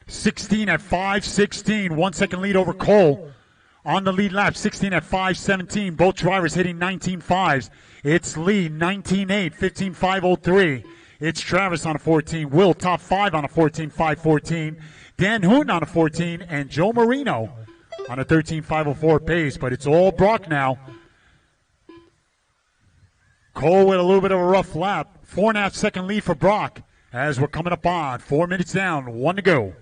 16 at 5:16, 1 second lead over Cole. On the lead lap, 16 at 5:17, both drivers hitting 19.5s. It's Lee, 19.8, 15.503. It's Travis on a 14, Will top 5 on a 14.514, Dan Hoon on a 14, and Joe Marino on a 13.504 pace, but it's all Brock now. Cole with a little bit of a rough lap. 4.5 second lead for Brock as we're coming up on 4 minutes down, 1 to go.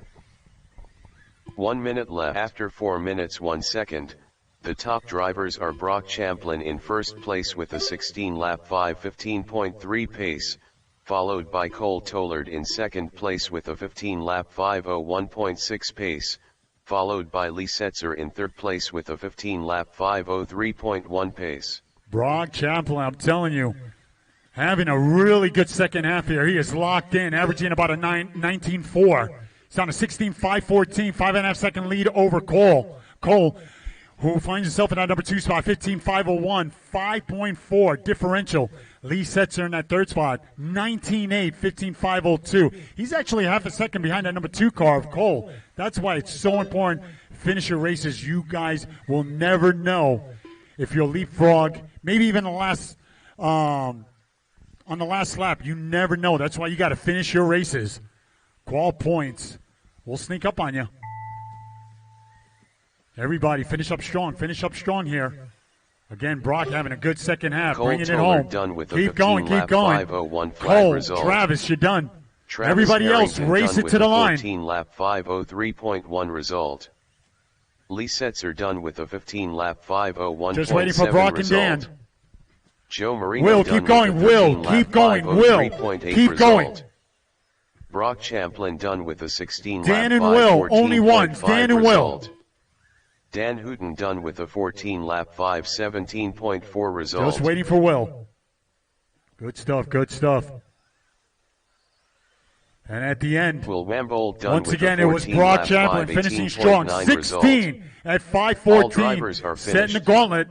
1 minute left. After 4 minutes 1 second, the top drivers are Brock Champlin in first place with a 16-lap 5:15.3 pace, followed by Cole Tollard in second place with a 15-lap 5:01.6 pace, followed by Lee Setzer in third place with a 15-lap 5:03.1 pace. Brock Champlin, I'm telling you, having a really good second half here. He is locked in, averaging about a 19.4. He's on a 16.514, 5.5 second lead over Cole. Cole, who finds himself in that number 2 spot, 15.501, 5.4 differential. Lee Setzer in that third spot, 19.8, 15.502. He's actually half a second behind that number 2 car of Cole. That's why it's so important. Finish your races. You guys will never know if you'll leapfrog, maybe even the last on the last lap. You never know. That's why you got to finish your races. Qual points will sneak up on you. Everybody, finish up strong. Finish up strong here. Again, Brock having a good second half, Cole bringing it Toller home. done with a Keep going, keep 15 going. lap 5:01.5 Cole, result. Travis, you're done. Travis Everybody else, Harrington race done it with to the a line. 14 lap 5:03.1 result. Lee Setzer done with a 15 lap 5:01.7 Just waiting for Brock result. and Dan. Joe Marino Will, done keep with going. a Will, 13 lap keep going. Will, 5:03.8 keep result. going. Brock Champlin done with a 16 Dan lap and Will, only ones. 5:14.5 Dan and Will. result. Dan Hooten done with a 14 lap 5:17.4 result. Just waiting for Will. Good stuff, good stuff. And at the end, Will Wambold done once with again, a it was 14 Brock lap Champlin finishing strong. 5:18.9 result. 16 at All drivers 5:14, are setting the finished. gauntlet.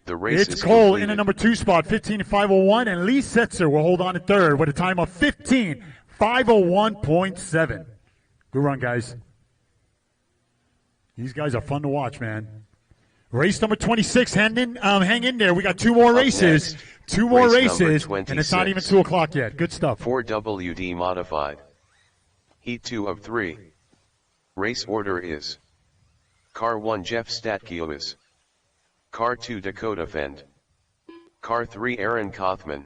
The race It's is Cole completed. in the number 2 spot, 15.501, and Lee Setzer will hold on to third with a time of 15.501.7. Good run, guys. These guys are fun to watch, man. Race number 26, hang in there. We got 2 more races. next, 2 more race number races, and it's not even 26. 2 o'clock yet. Good stuff. 4WD modified. Heat 2 of 3. Race order is: Car 1 Jeff Statkiewicz, Car 2 Dakota Fend, Car 3 Aaron Kothman,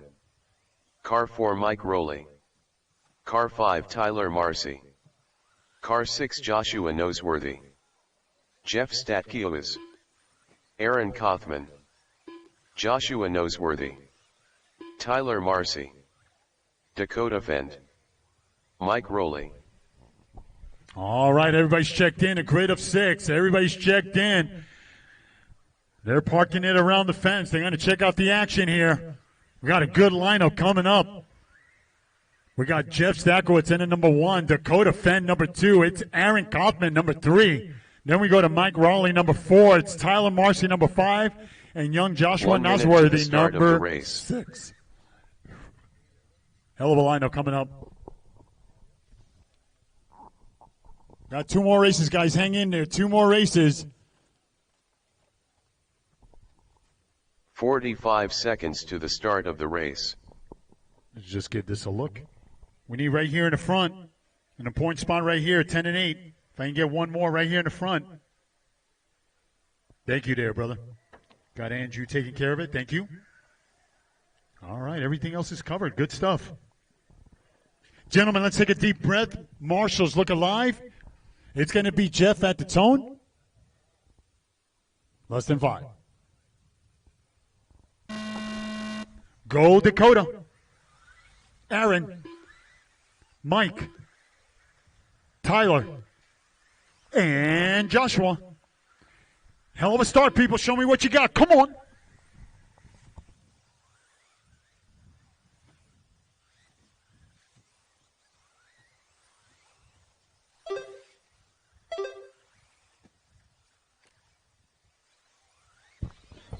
Car 4 Mike Rowley, Car 5 Tyler Marcy, Car 6 Joshua Noseworthy, Jeff Statkiewicz, Aaron Kothman, Joshua Noseworthy, Tyler Marcy, Dakota Fend, Mike Rowley. All right, everybody's checked in. A grid of 6. Everybody's checked in. They're parking it around the fence. They're going to check out the action here. We got a good lineup coming up. We got Jeff Stakowitz in at number 1, Dakota Fenn number 2. It's Aaron Kaufman number 3. Then we go to Mike Raleigh number 4. It's Tyler Marcy number 5, and young Joshua 1 minute to the Nosworthy start of the number race. 6. Hell of a lineup coming up. Got 2 more races, guys. Hang in there. 2 more races. 45 seconds to the start of the race. Let's just give this a look. We need right here in the front, in the point spot right here, 10 and 8. If I can get 1 more right here in the front. Thank you there, brother. Got Andrew taking care of it. Thank you. All right, everything else is covered. Good stuff. Gentlemen, let's take a deep breath. Marshall's look alive. It's going to be Jeff at the tone. Less than 5. Go Dakota. Aaron. Mike. Tyler. And Joshua. Hell of a start, people. Show me what you got. Come on.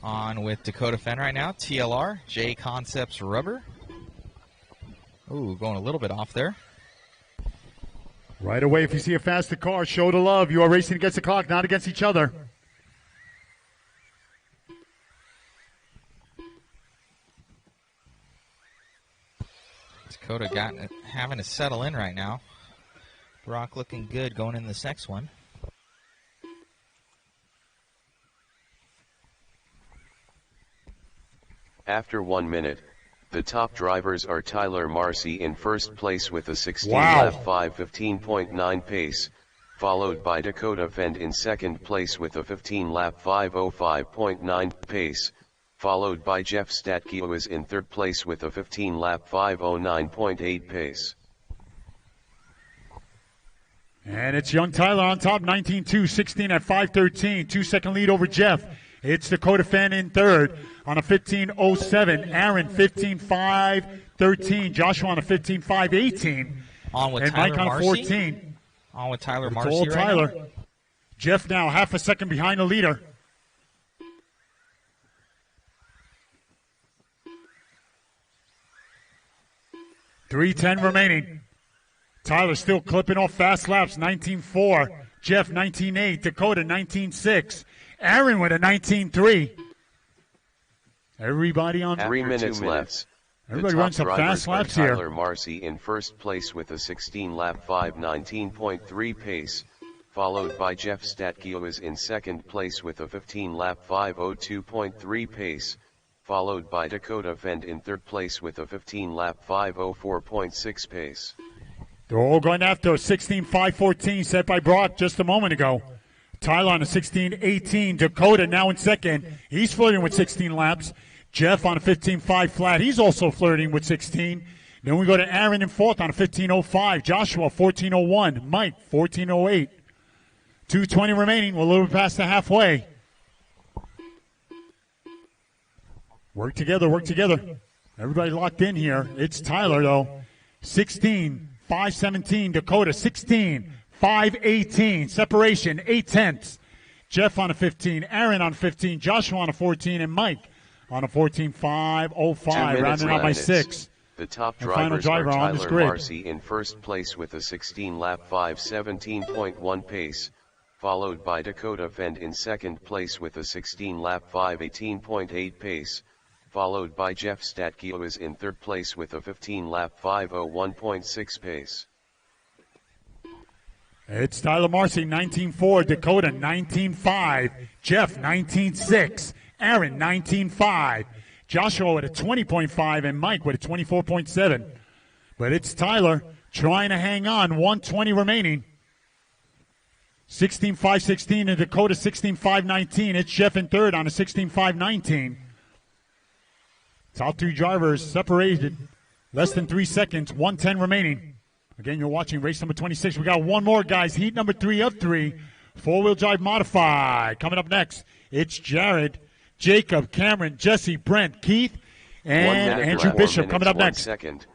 On with Dakota Fenn right now. TLR, JConcepts Rubber. Ooh, going a little bit off there. Right away, if you see a faster car, show the love. You are racing against the clock, not against each other. Dakota having to settle in right now. Brock looking good going in this next one. After 1 minute, the top drivers are Tyler Marcy in first place with a 16 Wow. lap 5:15.9 pace, followed by Dakota Fend in second place with a 15 lap 5:05.9 pace, followed by Jeff Statkiewicz in third place with a 15 lap 5:09.8 pace. And it's young Tyler on top, 19-2, 16 at 5:13, 2-second lead over Jeff. It's Dakota Fenn in third on a 15:07. Aaron 15:5.13. Joshua on a 15:5.18. On with and Tyler Mike on a Marcy. 14. On with Tyler It's Marcy all right Tyler. now. Jeff now half a second behind the leader. 3:10 remaining. Tyler still clipping off fast laps, 19.4. Jeff, 19.8. Dakota, 19.6. Aaron with a 19.3. Everybody on 3 minutes left. Everybody runs some fast laps here. Tyler Marcy in first place with a 16-lap 5:19.3 pace, followed by Jeff Statgio is in second place with a 15-lap 5:02.3 pace, followed by Dakota Fend in third place with a 15-lap 5:04.6 pace. They're all going after a 16.514 set by Brock just a moment ago. Tyler on a 16.18. Dakota now in second. He's flirting with 16 laps. Jeff on a 15.5 flat. He's also flirting with 16. Then we go to Aaron in fourth on a 15.05. Joshua 14.01. Mike 14.08. 2:20 remaining. We're a little bit past the halfway. Work together, work together. Everybody locked in here. It's Tyler, though. 16.517. Dakota 16.518. Separation 0.8. Jeff on a 15. Aaron on 15. Joshua on a 14. And Mike on a 14.505. Rounding out by 6. The top final drivers driver are on this Tyler grid. Marcy in first place with a 16-lap 5:17.1 pace, followed by Dakota Fend in second place with a 16-lap 5:18.8 pace, followed by Jeff Statgio is in third place with a 15-lap 5:01.6 pace. It's Tyler Marcy, 19.4. Dakota, 19.5. Jeff, 19.6. Aaron, 19.5. Joshua with a 20.5 and Mike with a 24.7. But it's Tyler trying to hang on. 1:20 remaining. 16.516 and Dakota 16.519. It's Jeff in third on a 16.519. Top three drivers separated. Less than 3 seconds. 1:10 remaining. Again, you're watching race number 26. We got one more, guys. Heat number 3 of 3. Four-wheel drive modified. Coming up next, it's Jared, Jacob, Cameron, Jesse, Brent, Keith, and Andrew Bishop coming up next. Second.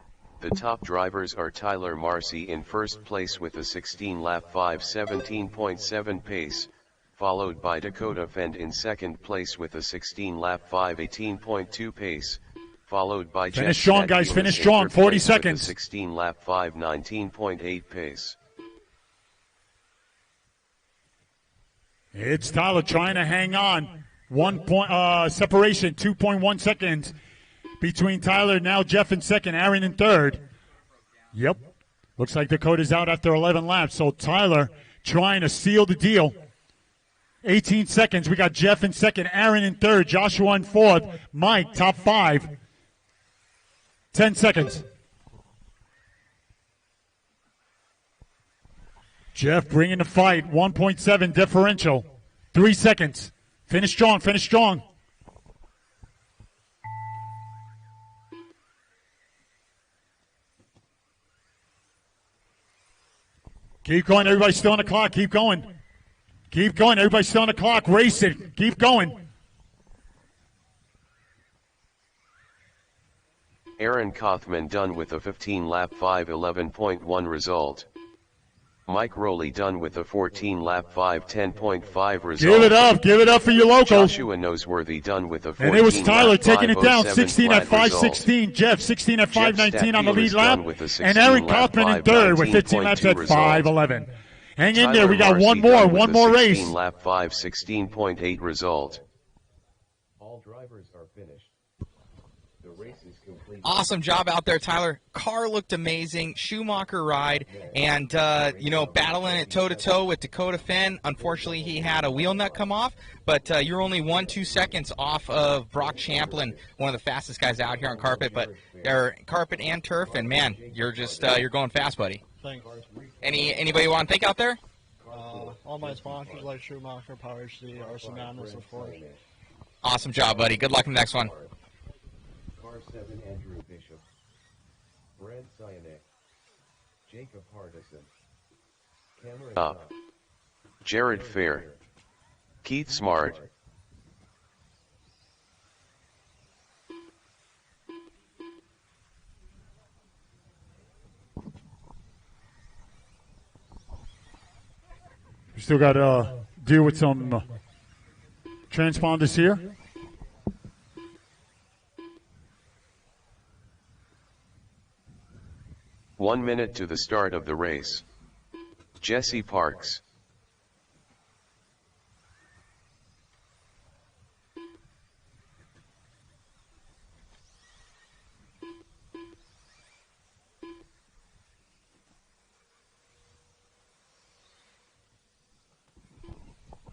The top drivers are Tyler Marcy in first place with a 16-lap 5:17.7 pace, followed by Dakota Fend in second place with a 16-lap 5:18.2 pace, followed by Finish strong, guys. Finish strong. 40 seconds. 16-lap 5:19.8 pace. It's Tyler trying to hang on. 1 point separation, 2.1 seconds between Tyler, now Jeff in second, Aaron in third. Yep. Looks like Dakota's out after 11 laps. So Tyler trying to seal the deal. 18 seconds. We got Jeff in second, Aaron in third, Joshua in fourth, Mike top 5. 10 seconds. Jeff bringing the fight. 1.7 differential. 3 seconds. Finish strong. Finish strong. Keep going. Everybody's still on the clock. Keep going. Keep going. Everybody's still on the clock. Race it. Keep going. Aaron Kothman done with a 15-lap 5:11.1 result. Mike Rowley done with a 14-lap 5:10.5 result. Give it up. Give it up for your locals. Joshua Noseworthy done with a 14-lap 5:07 And it was Tyler taking it down. 16 at flat 5:16. Jeff 16 at 5:19 on the lead lap. With a And Aaron 16-lap Kothman in third with 15 laps at 5:11. Hang in there. We got one more race. 16-lap 5:16.8 result. All drivers are finished. The race is complete. Awesome job out there, Tyler. Car looked amazing. Schumacher ride. And, battling it toe-to-toe with Dakota Fenn. Unfortunately, he had a wheel nut come off. But you're only 1-2 seconds off of Brock Champlin, one of the fastest guys out here on carpet. But carpet and turf. And, man, you're just you're going fast, buddy. Thanks. Anybody you want to thank out there? All my sponsors like Schumacher, Power HD, RC Madness, of course. Awesome job, buddy. Good luck in the next one. Car 7 Andrew Bishop. Brad Cyanek. Jacob Hardison. Cameron Cox. Jared Fair. Keith Smart. We still got to deal with some transponders here. 1 minute to the start of the race. Jesse Parks.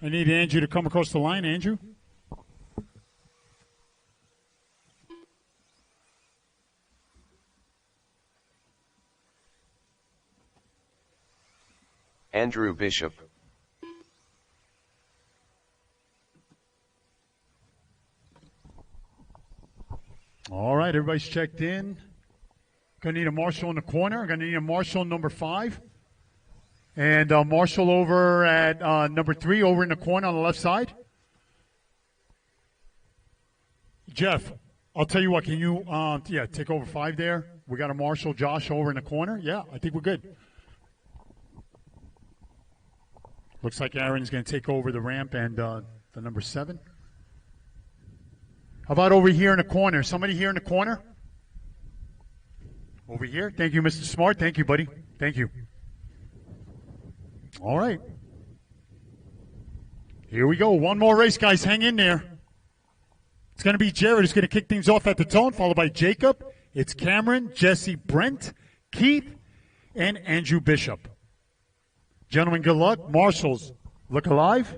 I need Andrew to come across the line. Andrew? Andrew Bishop. All right, everybody's checked in. Gonna need a marshal in the corner. Gonna need a marshal number 5. And marshal over at number 3 over in the corner on the left side. Jeff, I'll tell you what, can you, take over 5 there? We got a marshal, Josh, over in the corner. Yeah, I think we're good. Looks like Aaron's going to take over the ramp and the number 7. How about over here in the corner? Somebody here in the corner? Over here? Thank you, Mr. Smart. Thank you, buddy. Thank you. All right. Here we go. One more race, guys. Hang in there. It's going to be Jared who's going to kick things off at the tone, followed by Jacob. It's Cameron, Jesse, Brent, Keith, and Andrew Bishop. Gentlemen, good luck. Marshals, look alive.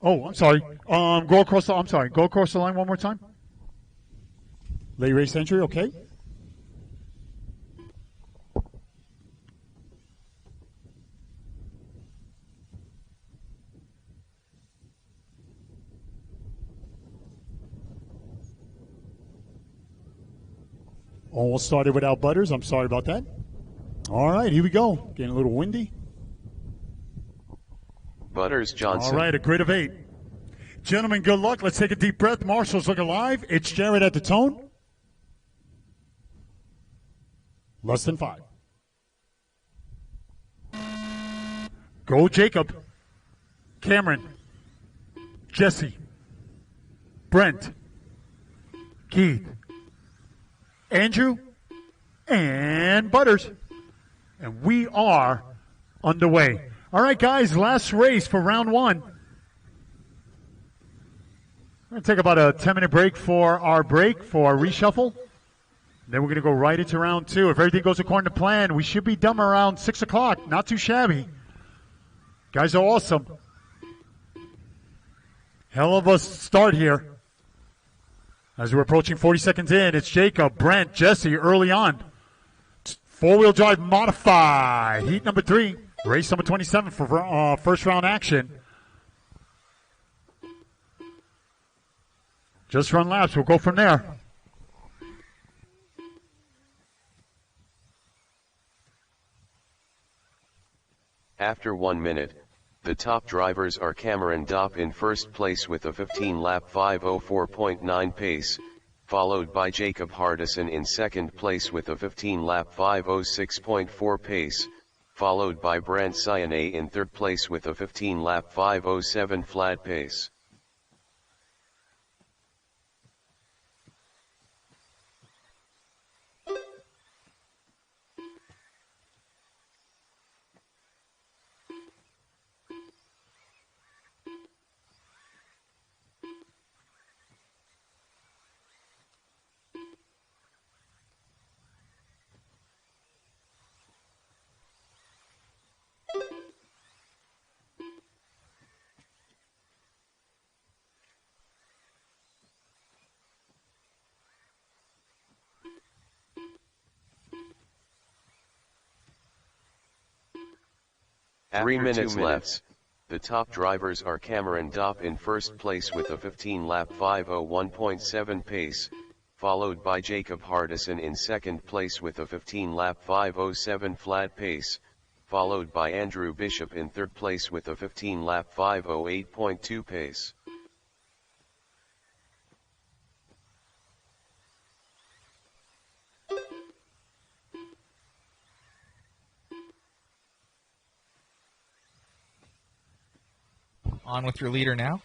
Oh, I'm sorry. Go across the line one more time. Late race entry, okay. Almost started without Butters. I'm sorry about that. All right, here we go. Getting a little windy. Butters Johnson. All right, a grid of 8. Gentlemen, good luck. Let's take a deep breath. Marshals, look alive. It's Jared at the tone. Less than 5. Go, Jacob. Cameron. Jesse. Brent. Keith. Andrew. And Butters. And we are underway. All right, guys, last race for round 1. We're going to take about a 10-minute break for our reshuffle. Then we're going to go right into round 2. If everything goes according to plan, we should be done around 6 o'clock. Not too shabby. Guys are awesome. Hell of a start here. As we're approaching 40 seconds in, it's Jacob, Brent, Jesse early on. 4-wheel drive modified. Heat number 3. Race number 27 for first round action. Just run laps. We'll go from there. After 1 minute, the top drivers are Cameron Dopp in first place with a 15-lap 5:04.9 pace, followed by Jacob Hardison in second place with a 15-lap 5:06.4 pace, followed by Brent Sione in third place with a 15-lap 5:07 flat pace. After 3 minutes left. The top drivers are Cameron Dopp in first place with a 15-lap 5:01.7 pace, followed by Jacob Hardison in second place with a 15-lap 5:07 flat pace, followed by Andrew Bishop in third place with a 15-lap 5:08.2 pace. On with your leader now.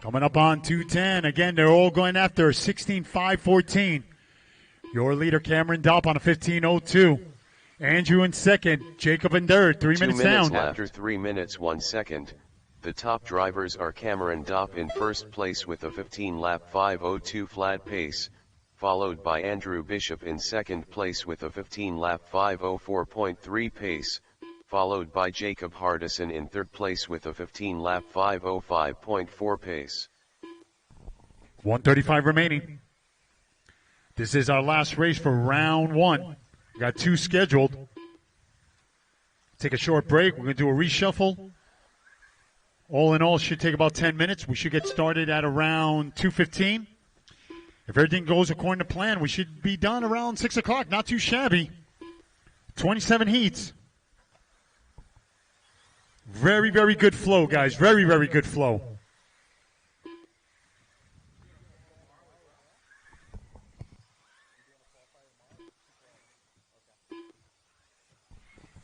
Coming up on 2:10. Again, they're all going after 16.5.14. Your leader, Cameron Dopp, on a 15.02. Andrew in second. Jacob in third. 3 minutes down. After 3 minutes 1 second, the top drivers are Cameron Dopp in first place with a 15-lap 5:02 flat pace, followed by Andrew Bishop in second place with a 15-lap 5:04.3 pace, followed by Jacob Hardison in third place with a 15-lap 5:05.4 pace. 1:35 remaining. This is our last race for round one. We got 2 scheduled. Take a short break. We're going to do a reshuffle. All in all, it should take about 10 minutes. We should get started at around 2:15. If everything goes according to plan, we should be done around 6 o'clock. Not too shabby. 27 heats. Very, very good flow, guys. Very, very good flow.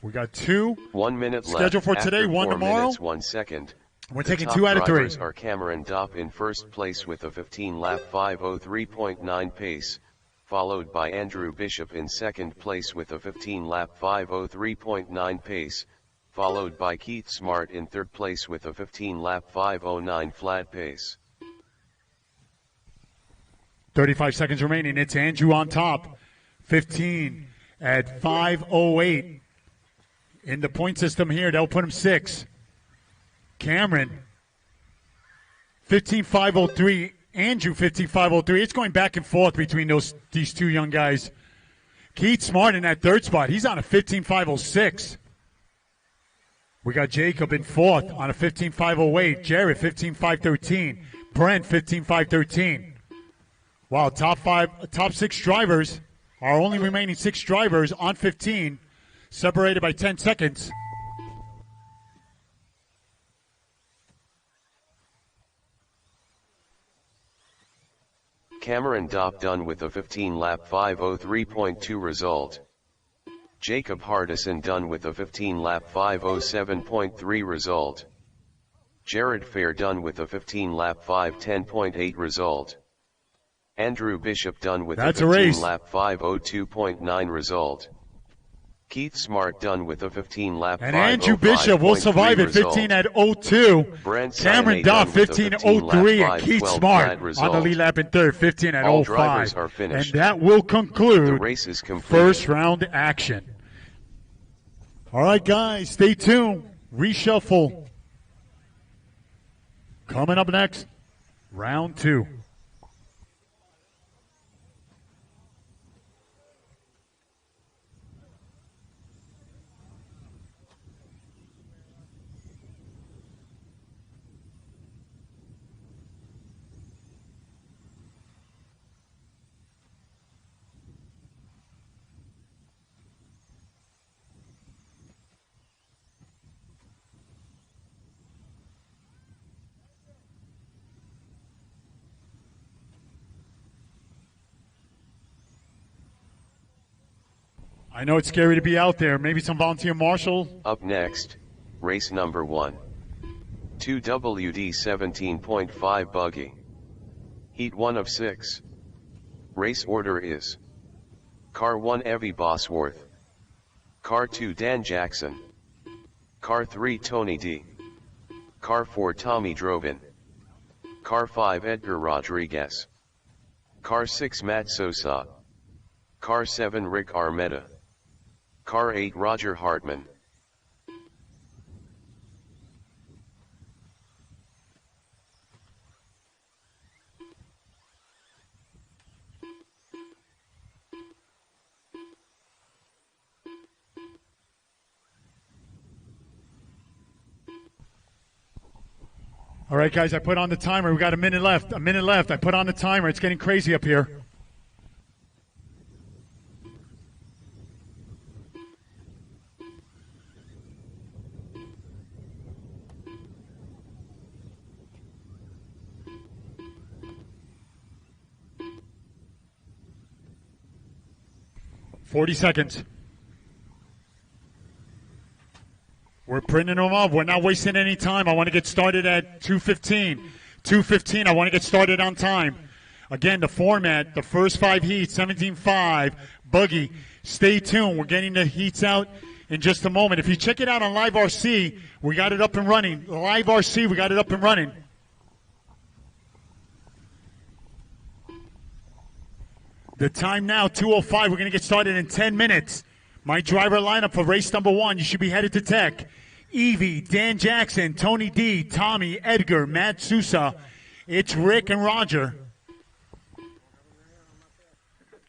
We got 2 1 minute scheduled for today, after 1 4 tomorrow. Minutes, 1 second. We're The taking top 2 out of 3. drivers are Cameron Dopp in first place with a 15-lap 5:03.9 pace, followed by Andrew Bishop in second place with a 15-lap 5:03.9 pace, followed by Keith Smart in third place with a 15-lap 5:09 flat pace. 35 seconds remaining. It's Andrew on top. 15 at 5:08. In the point system here, they'll put him 6. Cameron, 15.503. Andrew, 15.503. It's going back and forth between these 2 young guys. Keith Smart in that third spot. He's on a 15.506. We got Jacob in fourth on a 15.508. Jared, 15.513. Brent, 15.513. Wow, top 6 drivers, our only remaining 6 drivers on 15, separated by 10 seconds. Cameron Dopp done with a 15-lap 5:03.2 result. Jacob Hardison done with a 15-lap 5:07.3 result. Jared Fair done with a 15-lap 5:10.8 result. Andrew Bishop done with a 15-lap 5:02.9 result. Keith Smart done with a 15-lap 5:05.3 And Andrew Bishop will survive at 15 at 02. Cameron Dopp 15:03 and Keith Smart on the lead lap in third, 15 at 05. And that will conclude the race is complete. First round action. All right, guys, stay tuned. Reshuffle. Coming up next, round 2. I know it's scary to be out there. Maybe some volunteer marshal. Up next, race number 1. 2 WD 17.5 buggy. Heat 1 of 6. Race order is: Car 1 Evie Bosworth. Car 2 Dan Jackson. Car 3 Tony D. Car 4 Tommy Drovin. Car 5 Edgar Rodriguez. Car 6 Matt Sosa. Car 7 Rick Armetta. Car 8 Roger Hartman. All right, guys, I put on the timer. We got a minute left. I put on the timer. It's getting crazy up here. $40 seconds. We're printing them up. We're not wasting any time. I want to get started at 2:15. 2:15. I want to get started on time. Again, the format, the first 5 heats, 17.5, buggy. Stay tuned. We're getting the heats out in just a moment. If you check it out on LiveRC, we got it up and running. LiveRC, we got it up and running. The time now, 2:05. We're going to get started in 10 minutes. My driver lineup for race number 1. You should be headed to Tech. Evie, Dan Jackson, Tony D, Tommy, Edgar, Matt Sousa. It's Rick and Roger.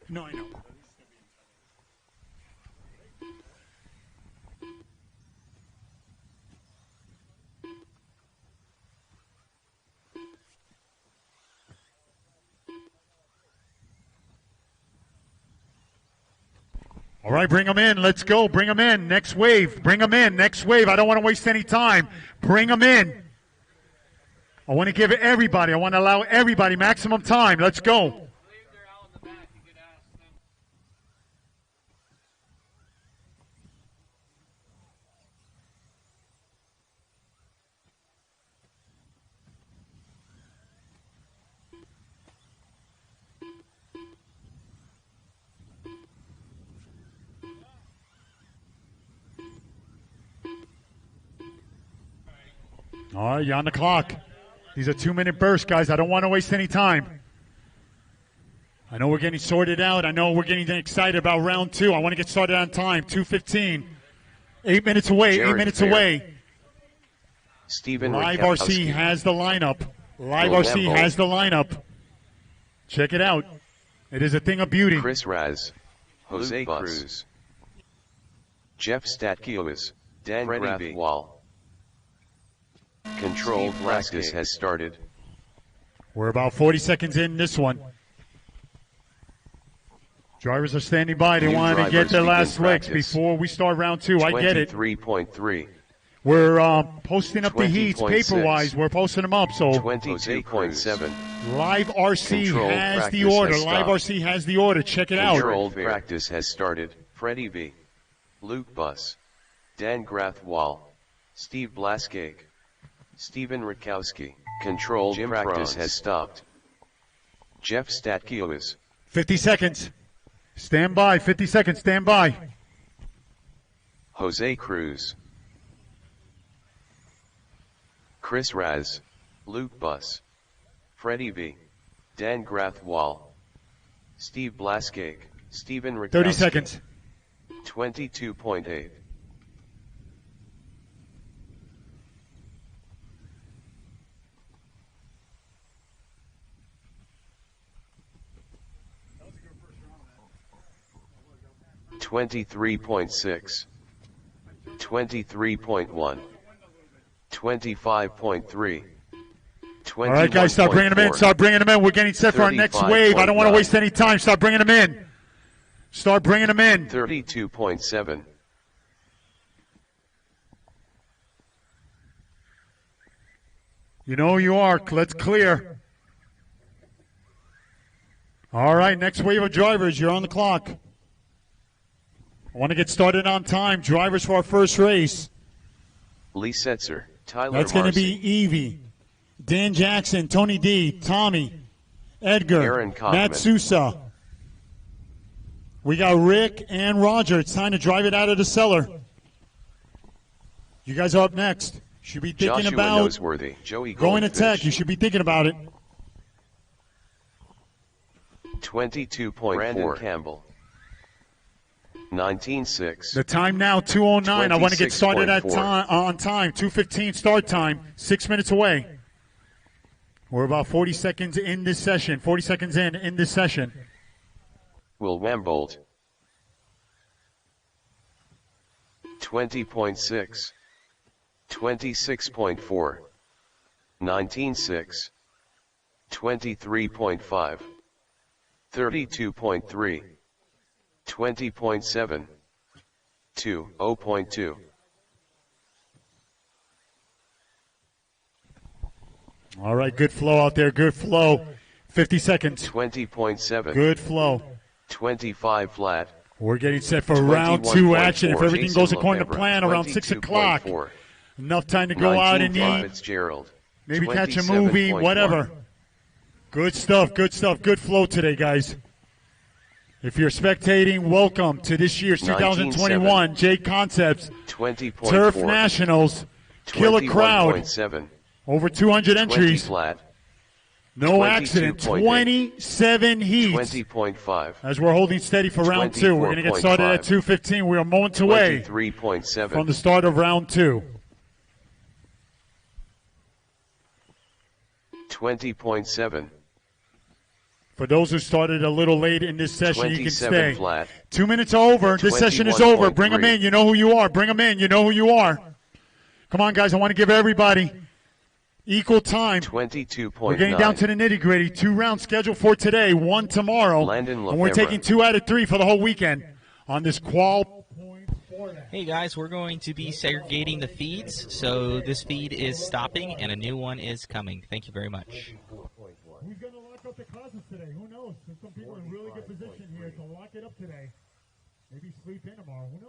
No, I know. All right, bring them in. Let's go. Bring them in. Next wave. Bring them in. Next wave. I don't want to waste any time. Bring them in. I want to give everybody, I want to allow everybody maximum time. Let's go. All right, you're on the clock. These are 2-minute bursts, guys. I don't want to waste any time. I know we're getting sorted out. I know we're getting excited about round 2. I want to get started on time. 2:15. 8 minutes away. Jared 8 minutes Fair. away. Stephen LiveRC Rakowski. has the lineup. LiveRC Lambo. has the lineup. Check it out. It is a thing of beauty. Chris Raz, Jose Luke Bus. Cruz, Jeff Statkiewicz, Dan Freddie B. Grathwall. Controlled Steve practice Blaskey. has started. We're about 40 seconds in this one. Drivers are standing by. They New want to get drivers their begin last licks practice. before we start round 2. I get it. 23.3, We're posting up the heats 20.6. paper-wise. We're posting them up. So 22.7. LiveRC Controlled has the practice order. has stopped. LiveRC has the order. Check it out. Controlled practice has started. Freddie B. Luke Bus, Dan Grathwall, Steve Blaskeg, Stephen Rakowski. Controlled Jim practice Franz. has stopped. Jeff Statkiewicz. 50 seconds. Stand by. 50 seconds. Stand by. Jose Cruz, Chris Raz, Luke Bus, Freddie B, Dan Grathwall, Steve Blaskeg, Stephen Rakowski. 30 seconds. 22.8. $23.6, 23.1, 25.3, All right, guys, start bringing them in. Start bringing them in. We're getting set for our next wave. I don't want to waste any time. Start bringing them in. Start bringing them in. 32.7. You know who you are. Let's clear. All right, next wave of drivers. You're on the clock. I want to get started on time. Drivers for our first race. Lee Setzer, Tyler That's going to Marcy, be Evie, Dan Jackson, Tony D, Tommy, Edgar, Aaron Kaufman. Matt Sousa. We got Rick and Roger. It's time to drive it out of the cellar. You guys are up next. Should be thinking Joshua about Noseworthy, Joey going to Goldfish, Tech. You should be thinking about it. 22.4. Brandon Campbell, 19.6. The time now, 2:09. I want to get started at 26.4. on time. 2:15 start time. 6 minutes away. We're about 40 seconds in this session. 40 seconds in this session. Will Wambolt, 20.6, 26.4, 19.6, 23.5, 32.3, 20.7, 0.2. All right, good flow out there. Good flow. 50 seconds. 20.7. Good flow. 25 flat. We're getting set for round 2 action. If 21.4, everything Jason goes according to Lefebvre, plan, around 6 o'clock. 22.4. Enough time to go out and 19.5 eat. Fitzgerald. maybe catch a movie, whatever. Good stuff, good stuff. Good flow today, guys. If you're spectating, welcome to this year's 2021 JConcepts Turf Nationals. Killer crowd. Over 200 entries. Flat. No accident. 27 heats. 20.5. As we're holding steady for round 2. We're going to get started at 2:15. We are moments away from the start of round 2. 20.7. For those who started a little late in this session, you can stay. Flat. 2 minutes over. This session is over. Bring them in. You know who you are. Bring them in. You know who you are. Come on, guys. I want to give everybody equal time. 22.9. We're getting down to the nitty-gritty. 2 rounds scheduled for today, 1 tomorrow. And we're taking 2 out of 3 for the whole weekend on this Qual. Hey guys, we're going to be segregating the feeds, so this feed is stopping and a new one is coming. Thank you very much. Who's going to lock up the classes today? Who knows? There's some people in really good position here to lock it up today. Maybe sleep in tomorrow. Who knows?